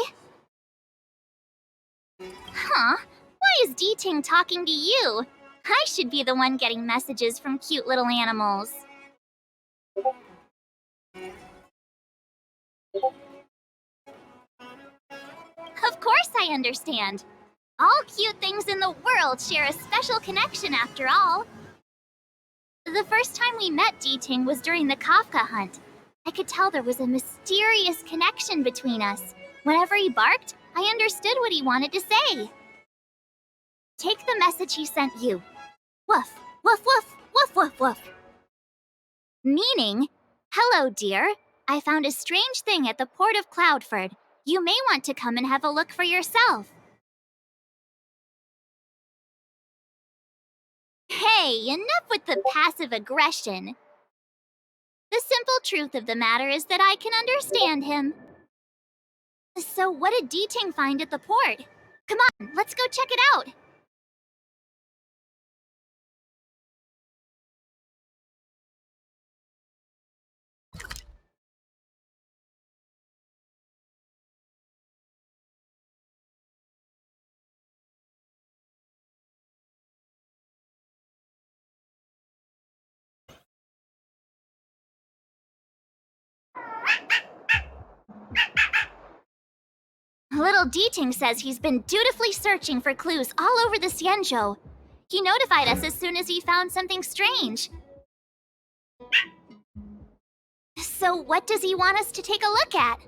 Huh? Why is D-Ting talking to you? I should be the one getting messages from cute little animals. Of course I understand. All cute things in the world share a special connection after all. The first time we met D-Ting was during the Kafka hunt. I could tell there was a mysterious connection between us. Whenever he barked, I understood what he wanted to say. Take the message he sent you. Woof, woof, woof, woof, woof, woof. Meaning, hello, dear. I found a strange thing at the port of Cloudford. You may want to come and have a look for yourself. Hey, enough with the passive aggression. The simple truth of the matter is that I can understand him. So what did D-Ting find at the port? Come on, let's go check it out. Little D-Ting says he's been dutifully searching for clues all over the Xianzhou. He notified us as soon as he found something strange. So what does he want us to take a look at?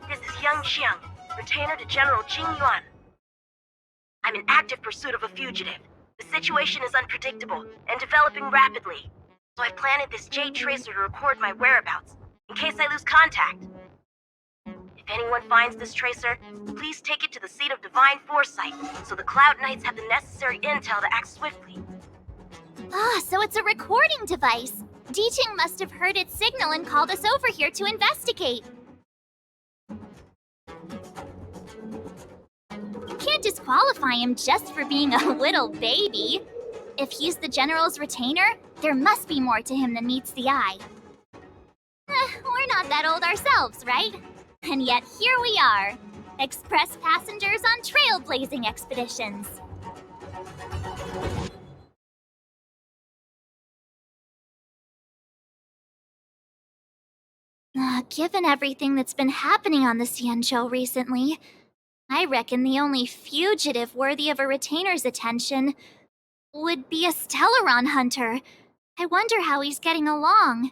This is Yangqing, retainer to General Jing Yuan. I'm in active pursuit of a fugitive. The situation is unpredictable and developing rapidly, so I've planted this jade tracer to record my whereabouts, in case I lose contact. If anyone finds this tracer, please take it to the seat of divine foresight, so the Cloud Knights have the necessary intel to act swiftly. Ah, so it's a recording device. D-Ting must have heard its signal and called us over here to investigate. You can't disqualify him just for being a little baby. If he's the General's retainer, there must be more to him than meets the eye. We're not that old ourselves, right? And yet here we are, express passengers on trailblazing expeditions. Given everything that's been happening on the Xianzhou recently, I reckon the only fugitive worthy of a retainer's attention would be a Stellaron hunter. I wonder how he's getting along.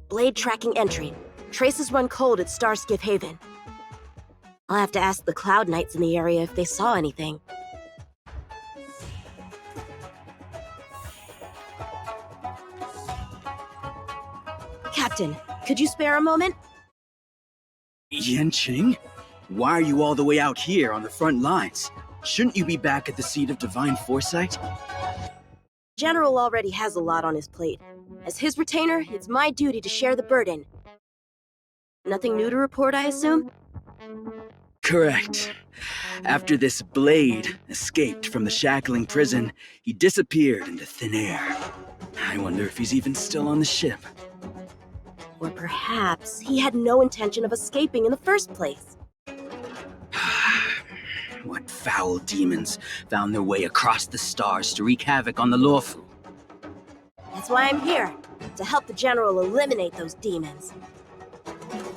Blade tracking entry. Traces run cold at Starskiff Haven. I'll have to ask the Cloud Knights in the area if they saw anything. Captain, could you spare a moment? Yangqing? Why are you all the way out here on the front lines? Shouldn't you be back at the seat of divine foresight? General already has a lot on his plate. As his retainer, it's my duty to share the burden. Nothing new to report, I assume? Correct. After this Blade escaped from the shackling prison, he disappeared into thin air. I wonder if he's even still on the ship. Or perhaps he had no intention of escaping in the first place. What foul demons found their way across the stars to wreak havoc on the Luofu? That's why I'm here, to help the General eliminate those demons.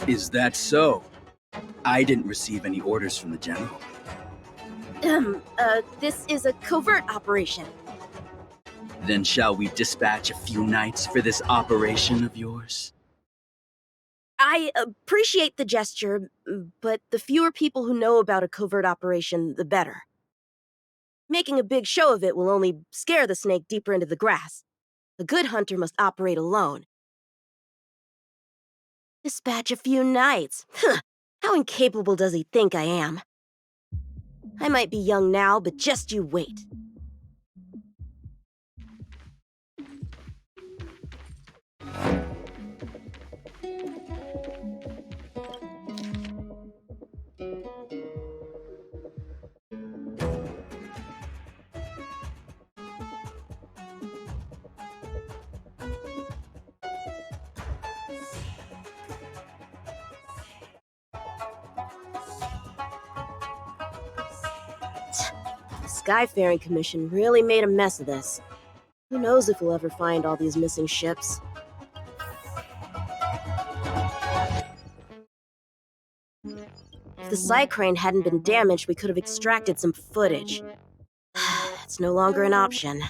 Is that so? I didn't receive any orders from the General. This is a covert operation. Then shall we dispatch a few knights for this operation of yours? I appreciate the gesture, but the fewer people who know about a covert operation, the better. Making a big show of it will only scare the snake deeper into the grass. A good hunter must operate alone. Dispatch a few knights. Huh. How incapable does he think I am? I might be young now, but just you wait. The Skyfaring Commission really made a mess of this. Who knows if we'll ever find all these missing ships? If the Psycrane hadn't been damaged, we could have extracted some footage. It's no longer an option.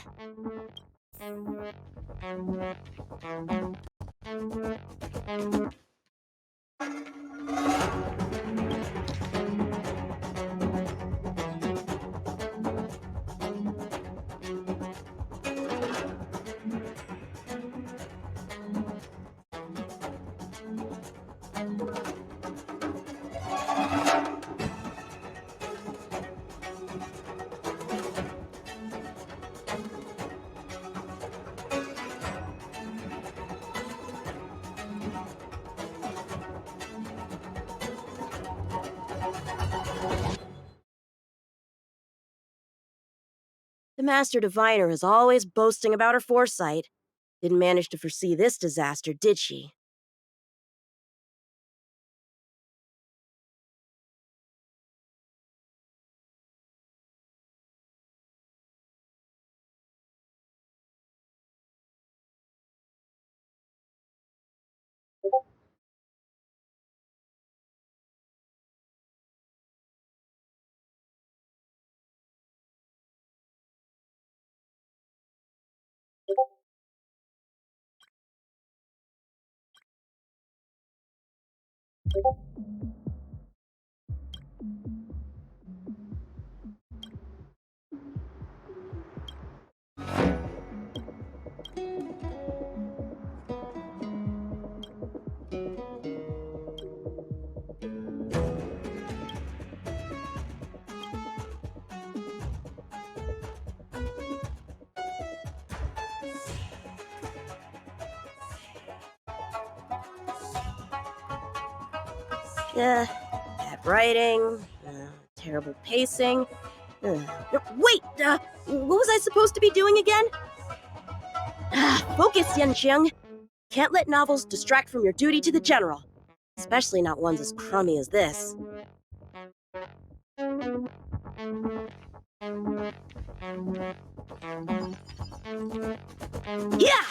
The Master Diviner is always boasting about her foresight. Didn't manage to foresee this disaster, did she? Bad writing, terrible pacing. Wait, what was I supposed to be doing again? Focus, Yangqing. Can't let novels distract from your duty to the General. Especially not ones as crummy as this. Yeah!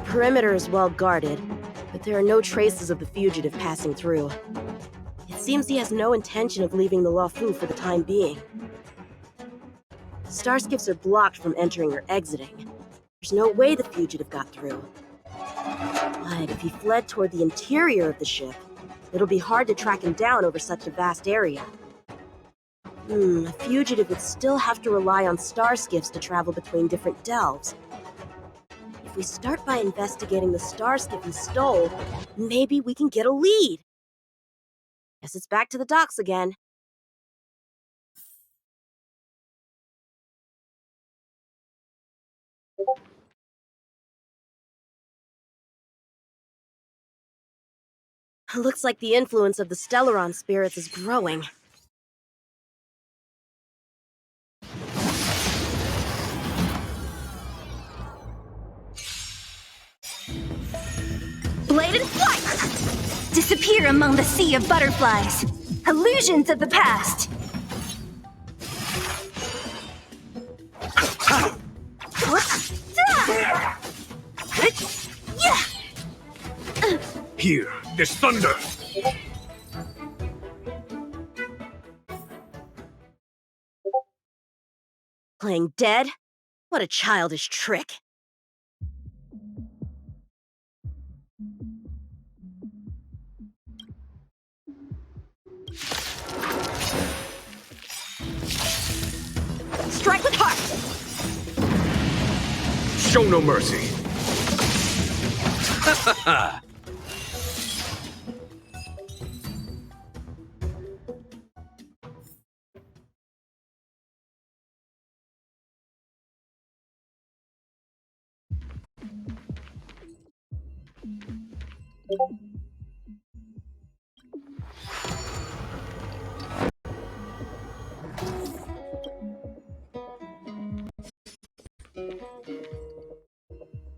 perimeter is well guarded, but there are no traces of the fugitive passing through. It seems he has no intention of leaving the Luofu for the time being. Starskips are blocked from entering or exiting. There's no way the fugitive got through. But if he fled toward the interior of the ship, it'll be hard to track him down over such a vast area. A fugitive would still have to rely on starskiffs to travel between different delves. If we start by investigating the starskip he stole, maybe we can get a lead. Guess it's back to the docks again. Looks like the influence of the Stellaron spirits is growing. Bladed flight! Disappear among the sea of butterflies. Illusions of the past. Here, this thunder! Playing dead? What a childish trick. Strike with heart! Show no mercy! Ha ha ha!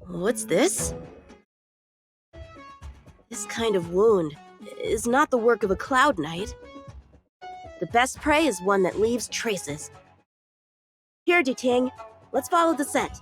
What's this? This kind of wound is not the work of a Cloud Knight. The best prey is one that leaves traces. Here, Duting, let's follow the scent.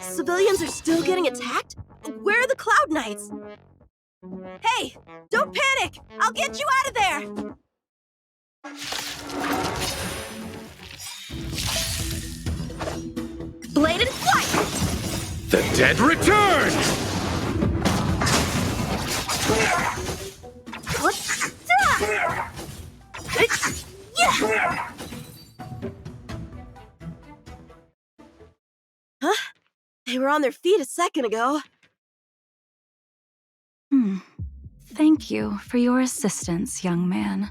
Civilians are still getting attacked? Where are the Cloud Knights? Hey, don't panic! I'll get you out of there! Bladed flight! The dead return! Huh? They were on their feet a second ago. Thank you for your assistance, young man.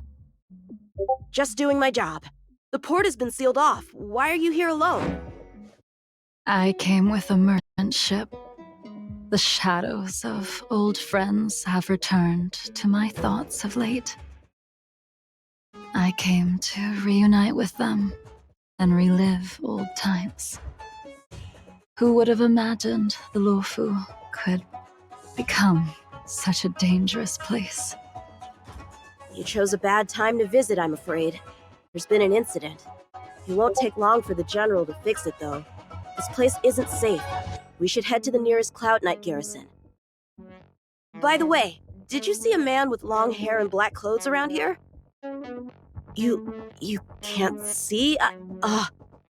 Just doing my job. The port has been sealed off. Why are you here alone? I came with a merchant ship. The shadows of old friends have returned to my thoughts of late. I came to reunite with them and relive old times. Who would have imagined the Luofu could become such a dangerous place? You chose a bad time to visit, I'm afraid. There's been an incident. It won't take long for the General to fix it, though. This place isn't safe. We should head to the nearest Cloud Knight garrison. By the way, did you see a man with long hair and black clothes around here? You can't see?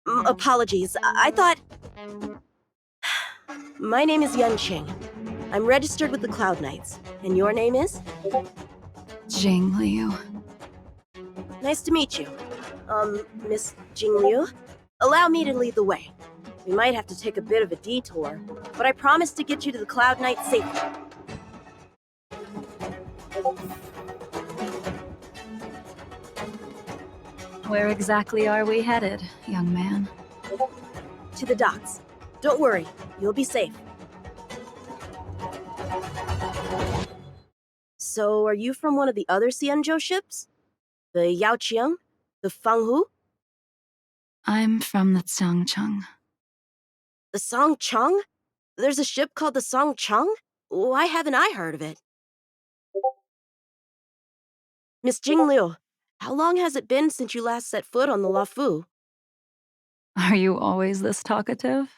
Apologies. I thought... My name is Yangqing. I'm registered with the Cloud Knights. And your name is? Jing Liu. Nice to meet you. Miss Jing Liu? Allow me to lead the way. We might have to take a bit of a detour, but I promise to get you to the Cloud Knight safely. Where exactly are we headed, young man? To the docks. Don't worry, you'll be safe. So, are you from one of the other Xianzhou ships? The Yaoqiang? The Fanghu? I'm from the Xiangqing. The Song Chung? There's a ship called the Song Chung? Why haven't I heard of it? Miss Jing Liu, how long has it been since you last set foot on the Luofu? Are you always this talkative?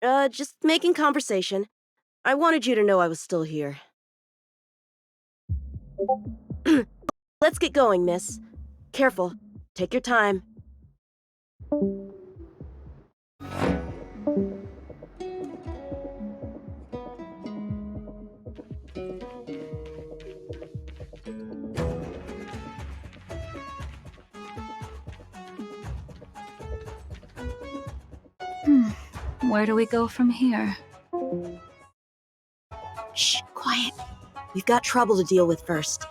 Just making conversation. I wanted you to know I was still here. Let's get going, miss. Careful. Take your time. Where do we go from here? Shh, quiet. We've got trouble to deal with first.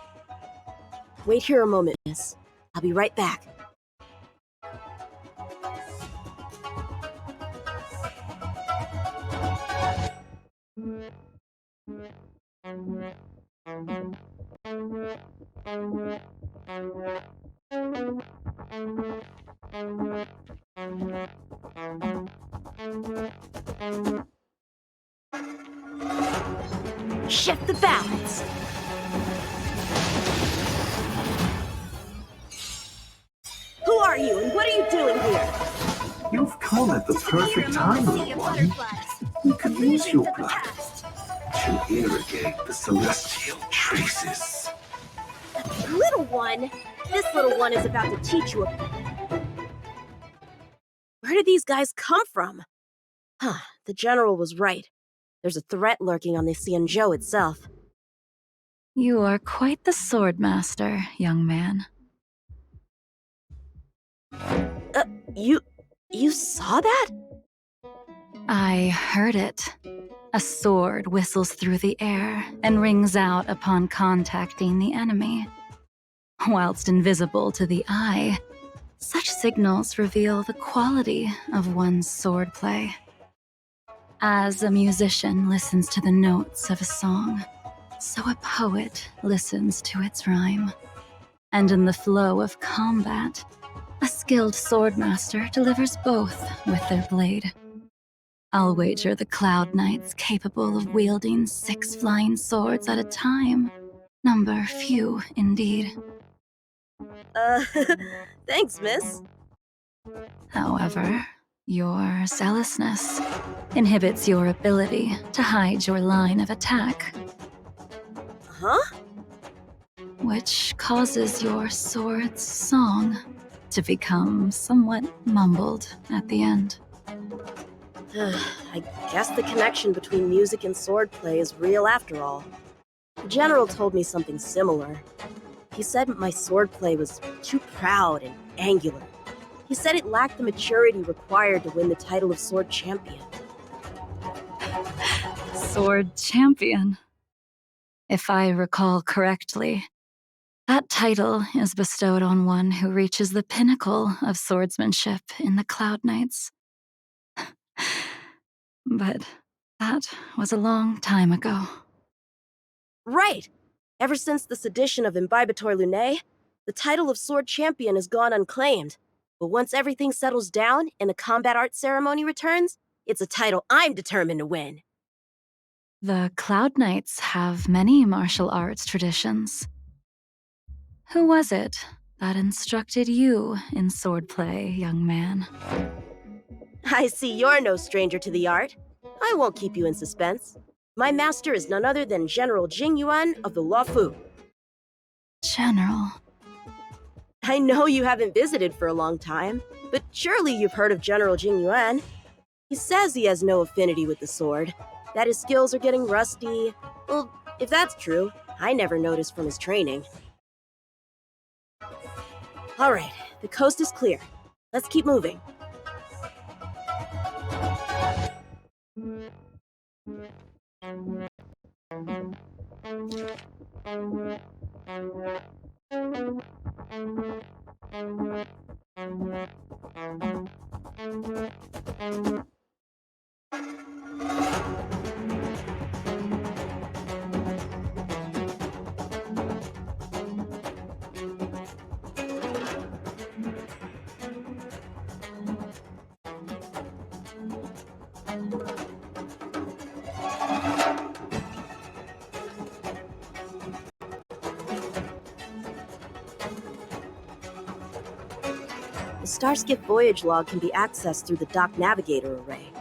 Wait here a moment, miss. I'll be right back. Shift the balance. Who are you and what are you doing here? You've come at the perfect time, little one. We could use your blood to irrigate the celestial traces. Little one? This little one is about to teach you a... Where did these guys come from? Huh, the general was right. There's a threat lurking on the Xianzhou itself. You are quite the sword master, young man. You saw that? I heard it. A sword whistles through the air and rings out upon contacting the enemy. Whilst invisible to the eye, such signals reveal the quality of one's swordplay. As a musician listens to the notes of a song, so a poet listens to its rhyme. And in the flow of combat, a skilled swordmaster delivers both with their blade. I'll wager the Cloud Knights capable of wielding 6 flying swords at a time. Number few, indeed. Thanks, miss. However, your zealousness inhibits your ability to hide your line of attack. Huh? Which causes your sword's song to become somewhat mumbled at the end. I guess the connection between music and swordplay is real after all. The general told me something similar. He said my swordplay was too proud and angular. He said it lacked the maturity required to win the title of Sword Champion. Sword Champion. If I recall correctly, that title is bestowed on one who reaches the pinnacle of swordsmanship in the Cloud Knights. But that was a long time ago. Right! Ever since the sedition of Imbibitor Lunae, the title of Sword Champion has gone unclaimed. But once everything settles down and the combat art ceremony returns, it's a title I'm determined to win. The Cloud Knights have many martial arts traditions. Who was it that instructed you in swordplay, young man? I see you're no stranger to the art. I won't keep you in suspense. My master is none other than General Jing Yuan of the Luofu. General. I know you haven't visited for a long time, but surely you've heard of General Jing Yuan. He says he has no affinity with the sword, that his skills are getting rusty. Well, if that's true, I never noticed from his training. All right, the coast is clear. Let's keep moving. The Starskip voyage log can be accessed through the dock navigator array.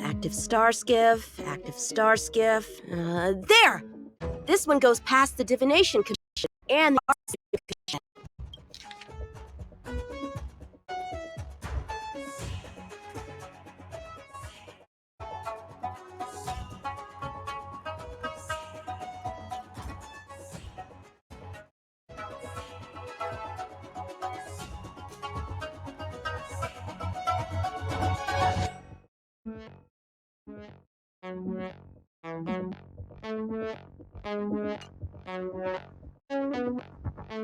Active star skiff, active star skiff. There! This one goes past the divination commission and the arts commission.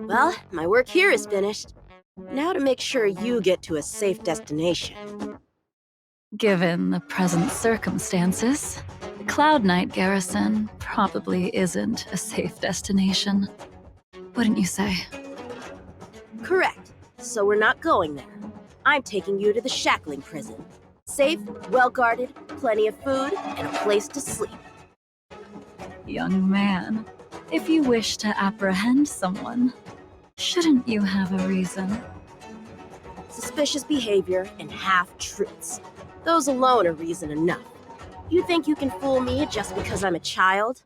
Well, my work here is finished. Now to make sure you get to a safe destination. Given the present circumstances, the Cloud Knight garrison probably isn't a safe destination. Wouldn't you say? Correct. So we're not going there. I'm taking you to the shackling prison. Safe, well-guarded, plenty of food, and a place to sleep. Young man, if you wish to apprehend someone, shouldn't you have a reason? Suspicious behavior and half-truths. Those alone are reason enough. You think you can fool me just because I'm a child?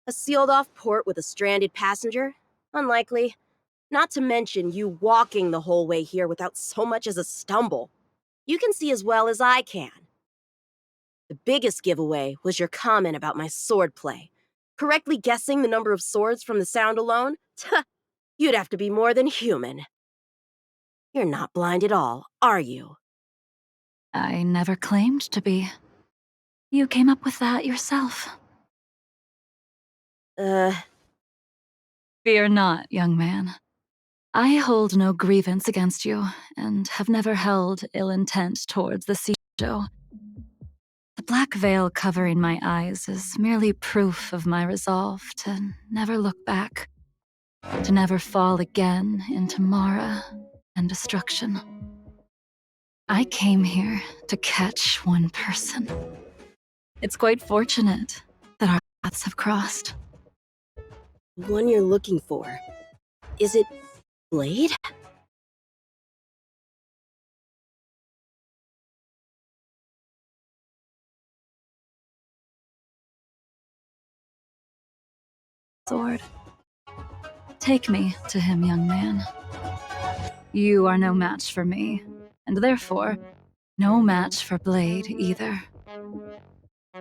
A sealed-off port with a stranded passenger? Unlikely. Not to mention you walking the whole way here without so much as a stumble. You can see as well as I can. The biggest giveaway was your comment about my swordplay. Correctly guessing the number of swords from the sound alone? You'd have to be more than human. You're not blind at all, are you? I never claimed to be. You came up with that yourself. Fear not, young man. I hold no grievance against you, and have never held ill intent towards the Seijo. The black veil covering my eyes is merely proof of my resolve to never look back, to never fall again into Mara and destruction. I came here to catch one person. It's quite fortunate that our paths have crossed. The one you're looking for. Is it Blade? Sword. Take me to him, young man. You are no match for me, and therefore, no match for Blade either.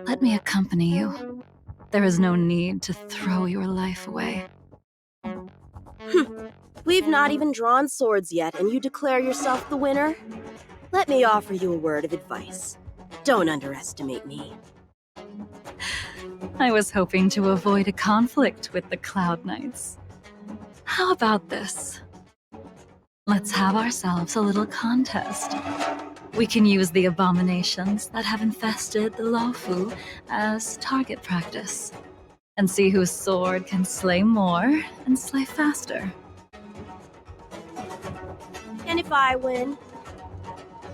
Let me accompany you. There is no need to throw your life away. We've not even drawn swords yet, and you declare yourself the winner? Let me offer you a word of advice. Don't underestimate me. I was hoping to avoid a conflict with the Cloud Knights. How about this? Let's have ourselves a little contest. We can use the abominations that have infested the Lofu as target practice, and see whose sword can slay more and slay faster. And if I win?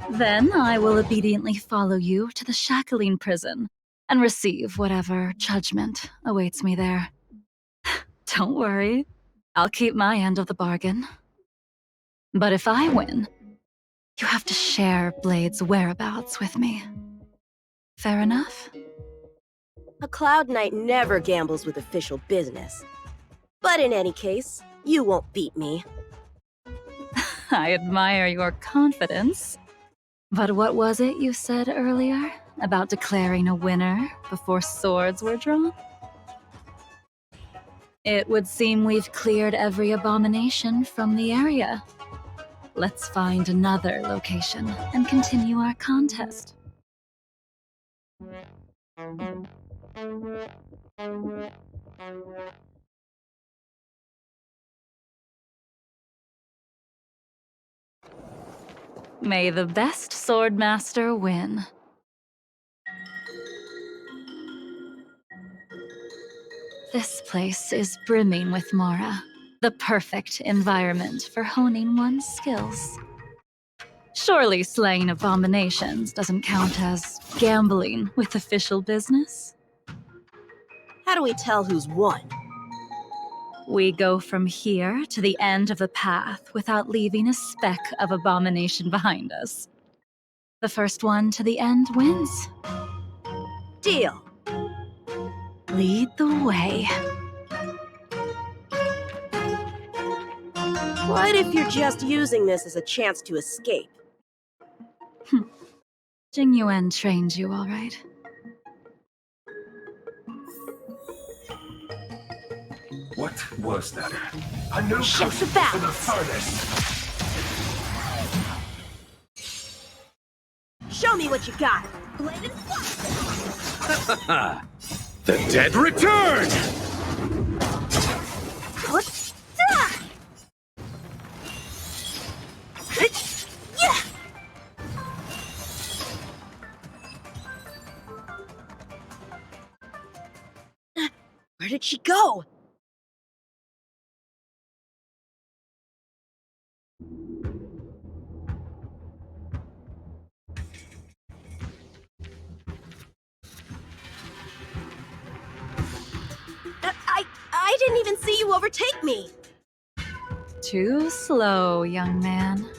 Then I will obediently follow you to the shackling prison and receive whatever judgment awaits me there. Don't worry, I'll keep my end of the bargain. But if I win, you have to share Blade's whereabouts with me. Fair enough? A Cloud Knight never gambles with official business. But in any case, you won't beat me. I admire your confidence. But what was it you said earlier about declaring a winner before swords were drawn? It would seem we've cleared every abomination from the area. Let's find another location and continue our contest. May the best swordmaster win. This place is brimming with Mara, the perfect environment for honing one's skills. Surely slaying abominations doesn't count as gambling with official business? How do we tell who's won? We go from here to the end of the path without leaving a speck of abomination behind us. The first one to the end wins. Deal. Lead the way. What if you're just using this as a chance to escape? Jing Yuan trained you, all right. What was that? A new Shift cushion the for the balance. furnace. Show me what you got. The dead return! Where did she go? I didn't even see you overtake me. Too slow, young man.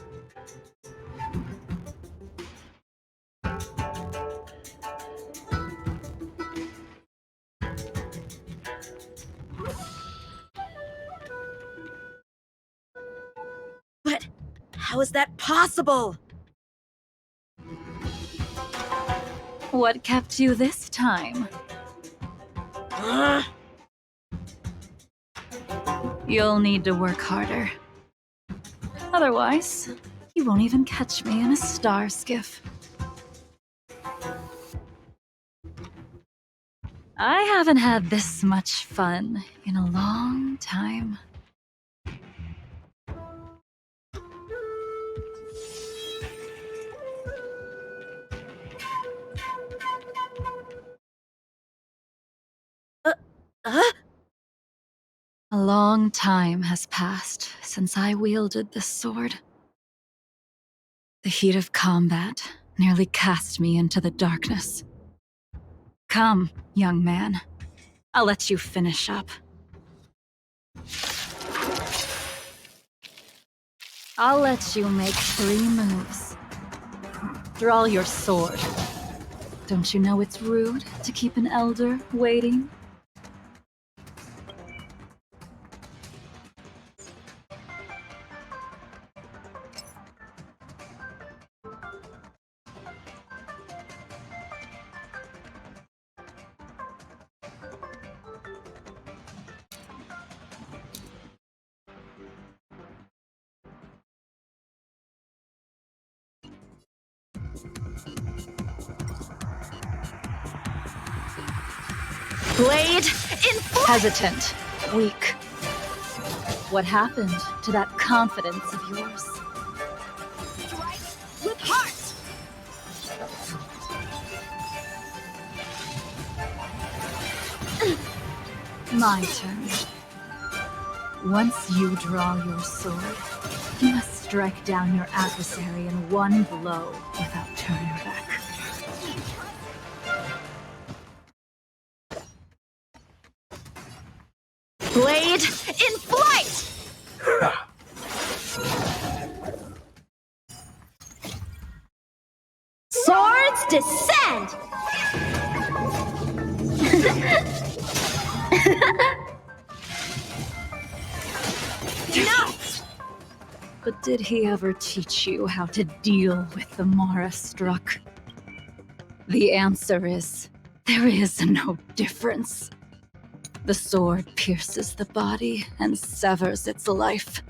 But how is that possible? What kept you this time? You'll need to work harder. Otherwise, you won't even catch me in a star skiff. I haven't had this much fun in a long time. A long time has passed since I wielded this sword. The heat of combat nearly cast me into the darkness. Come, young man. I'll let you finish up. I'll let you make 3 moves. Draw your sword. Don't you know it's rude to keep an elder waiting? Blade in hesitant, weak. What happened to that confidence of yours? With heart! My turn. Once you draw your sword, you must strike down your adversary in one blow without turning back. Blade in flight! Swords descend! No! But did he ever teach you how to deal with the Mara struck? The answer is, there is no difference. The sword pierces the body and severs its life.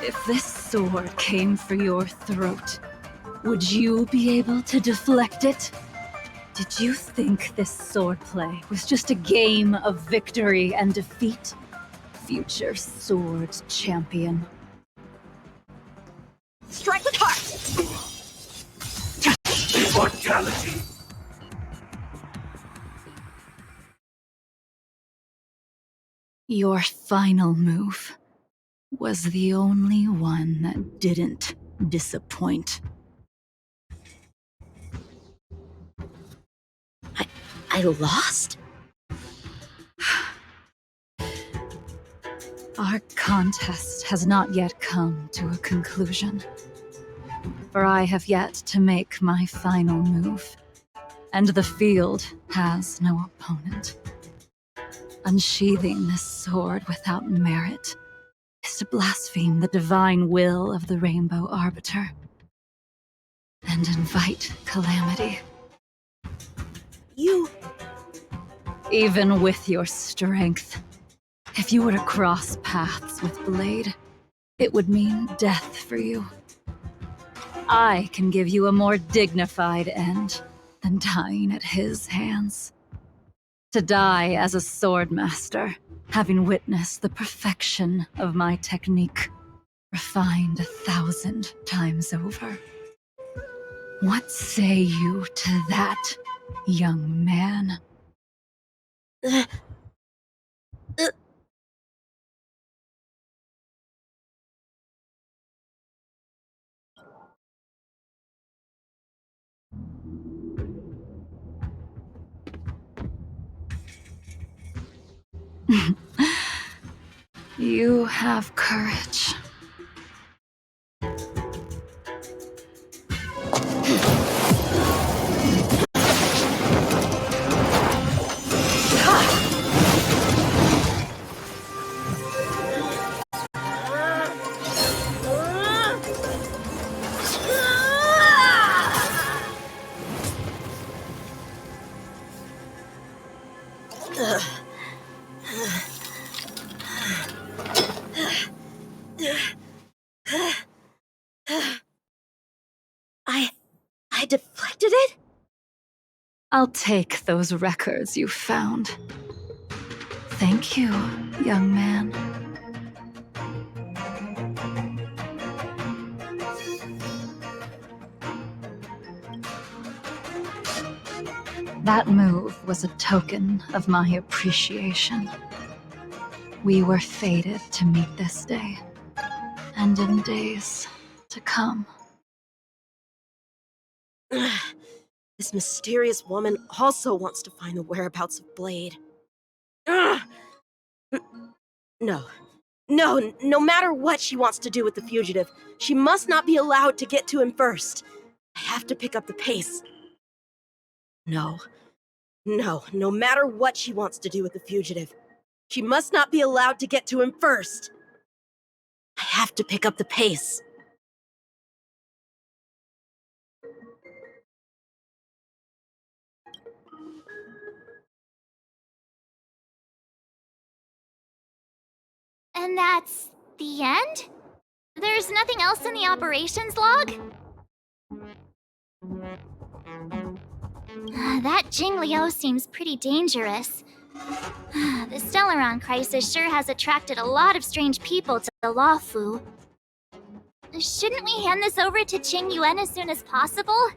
If this sword came for your throat, would you be able to deflect it? Did you think this swordplay was just a game of victory and defeat? Future sword champion. Strike with heart! Immortality! Your final move was the only one that didn't disappoint. I lost? Our contest has not yet come to a conclusion. For I have yet to make my final move, and the field has no opponent. Unsheathing this sword without merit is to blaspheme the divine will of the Rainbow Arbiter and invite calamity. You... Even with your strength, if you were to cross paths with Blade, it would mean death for you. I can give you a more dignified end than dying at his hands. To die as a swordmaster, having witnessed the perfection of my technique, refined 1,000 times over. What say you to that, young man? You have courage. I deflected it? I'll take those records you found. Thank you, young man. That move was a token of my appreciation. We were fated to meet this day, and in days to come. This mysterious woman also wants to find the whereabouts of Blade. Ugh. No. No matter what she wants to do with the fugitive, she must not be allowed to get to him first. I have to pick up the pace. No matter what she wants to do with the fugitive, she must not be allowed to get to him first. I have to pick up the pace. And that's the end? There's nothing else in the operations log? That Jing Liu seems pretty dangerous. The Stellaron crisis sure has attracted a lot of strange people to the Luofu. Shouldn't we hand this over to Qing Yuan as soon as possible?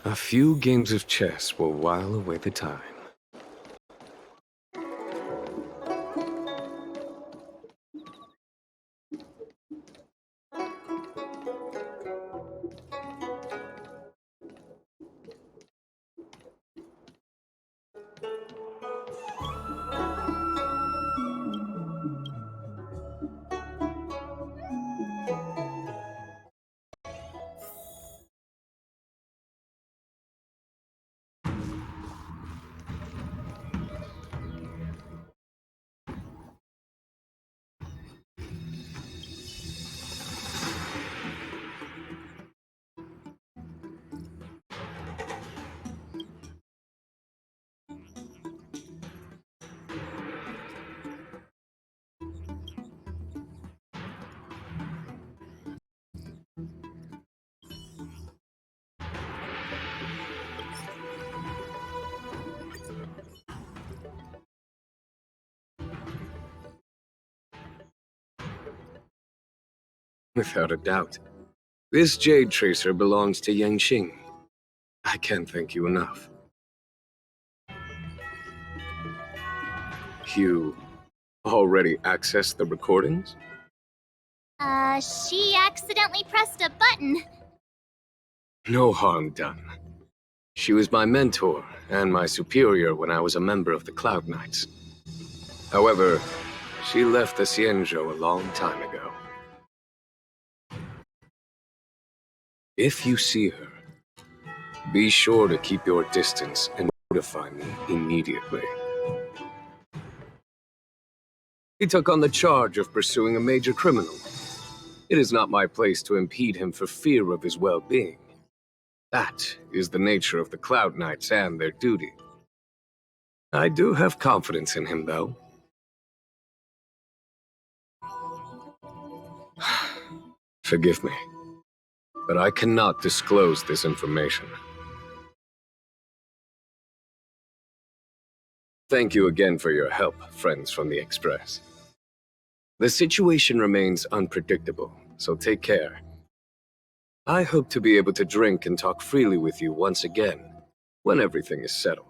A few games of chess will while away the time. Without a doubt. This jade tracer belongs to Yangqing. I can't thank you enough. You already accessed the recordings? She accidentally pressed a button. No harm done. She was my mentor and my superior when I was a member of the Cloud Knights. However, she left the Xianzhou a long time ago. If you see her, be sure to keep your distance and notify me immediately. He took on the charge of pursuing a major criminal. It is not my place to impede him for fear of his well-being. That is the nature of the Cloud Knights and their duty. I do have confidence in him, though. Forgive me, but I cannot disclose this information. Thank you again for your help, friends from the Express. The situation remains unpredictable, so take care. I hope to be able to drink and talk freely with you once again, when everything is settled.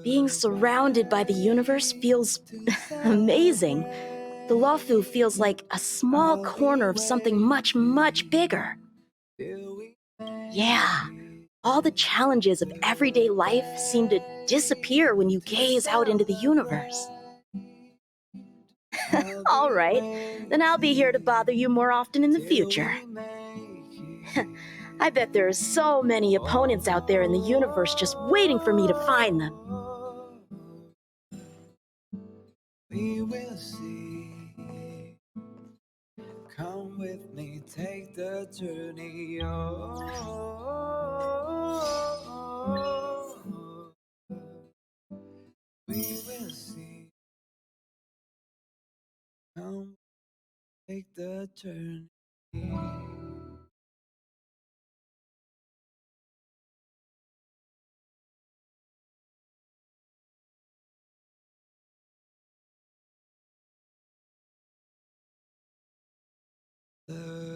Being surrounded by the universe feels amazing. The Luofu feels like a small corner of something much, much bigger. Yeah, all the challenges of everyday life seem to disappear when you gaze out into the universe. All right, then I'll be here to bother you more often in the future. I bet there are so many opponents out there in the universe just waiting for me to find them. We will see. Come with me, take the journey. Oh, we will see. Come, take the journey. The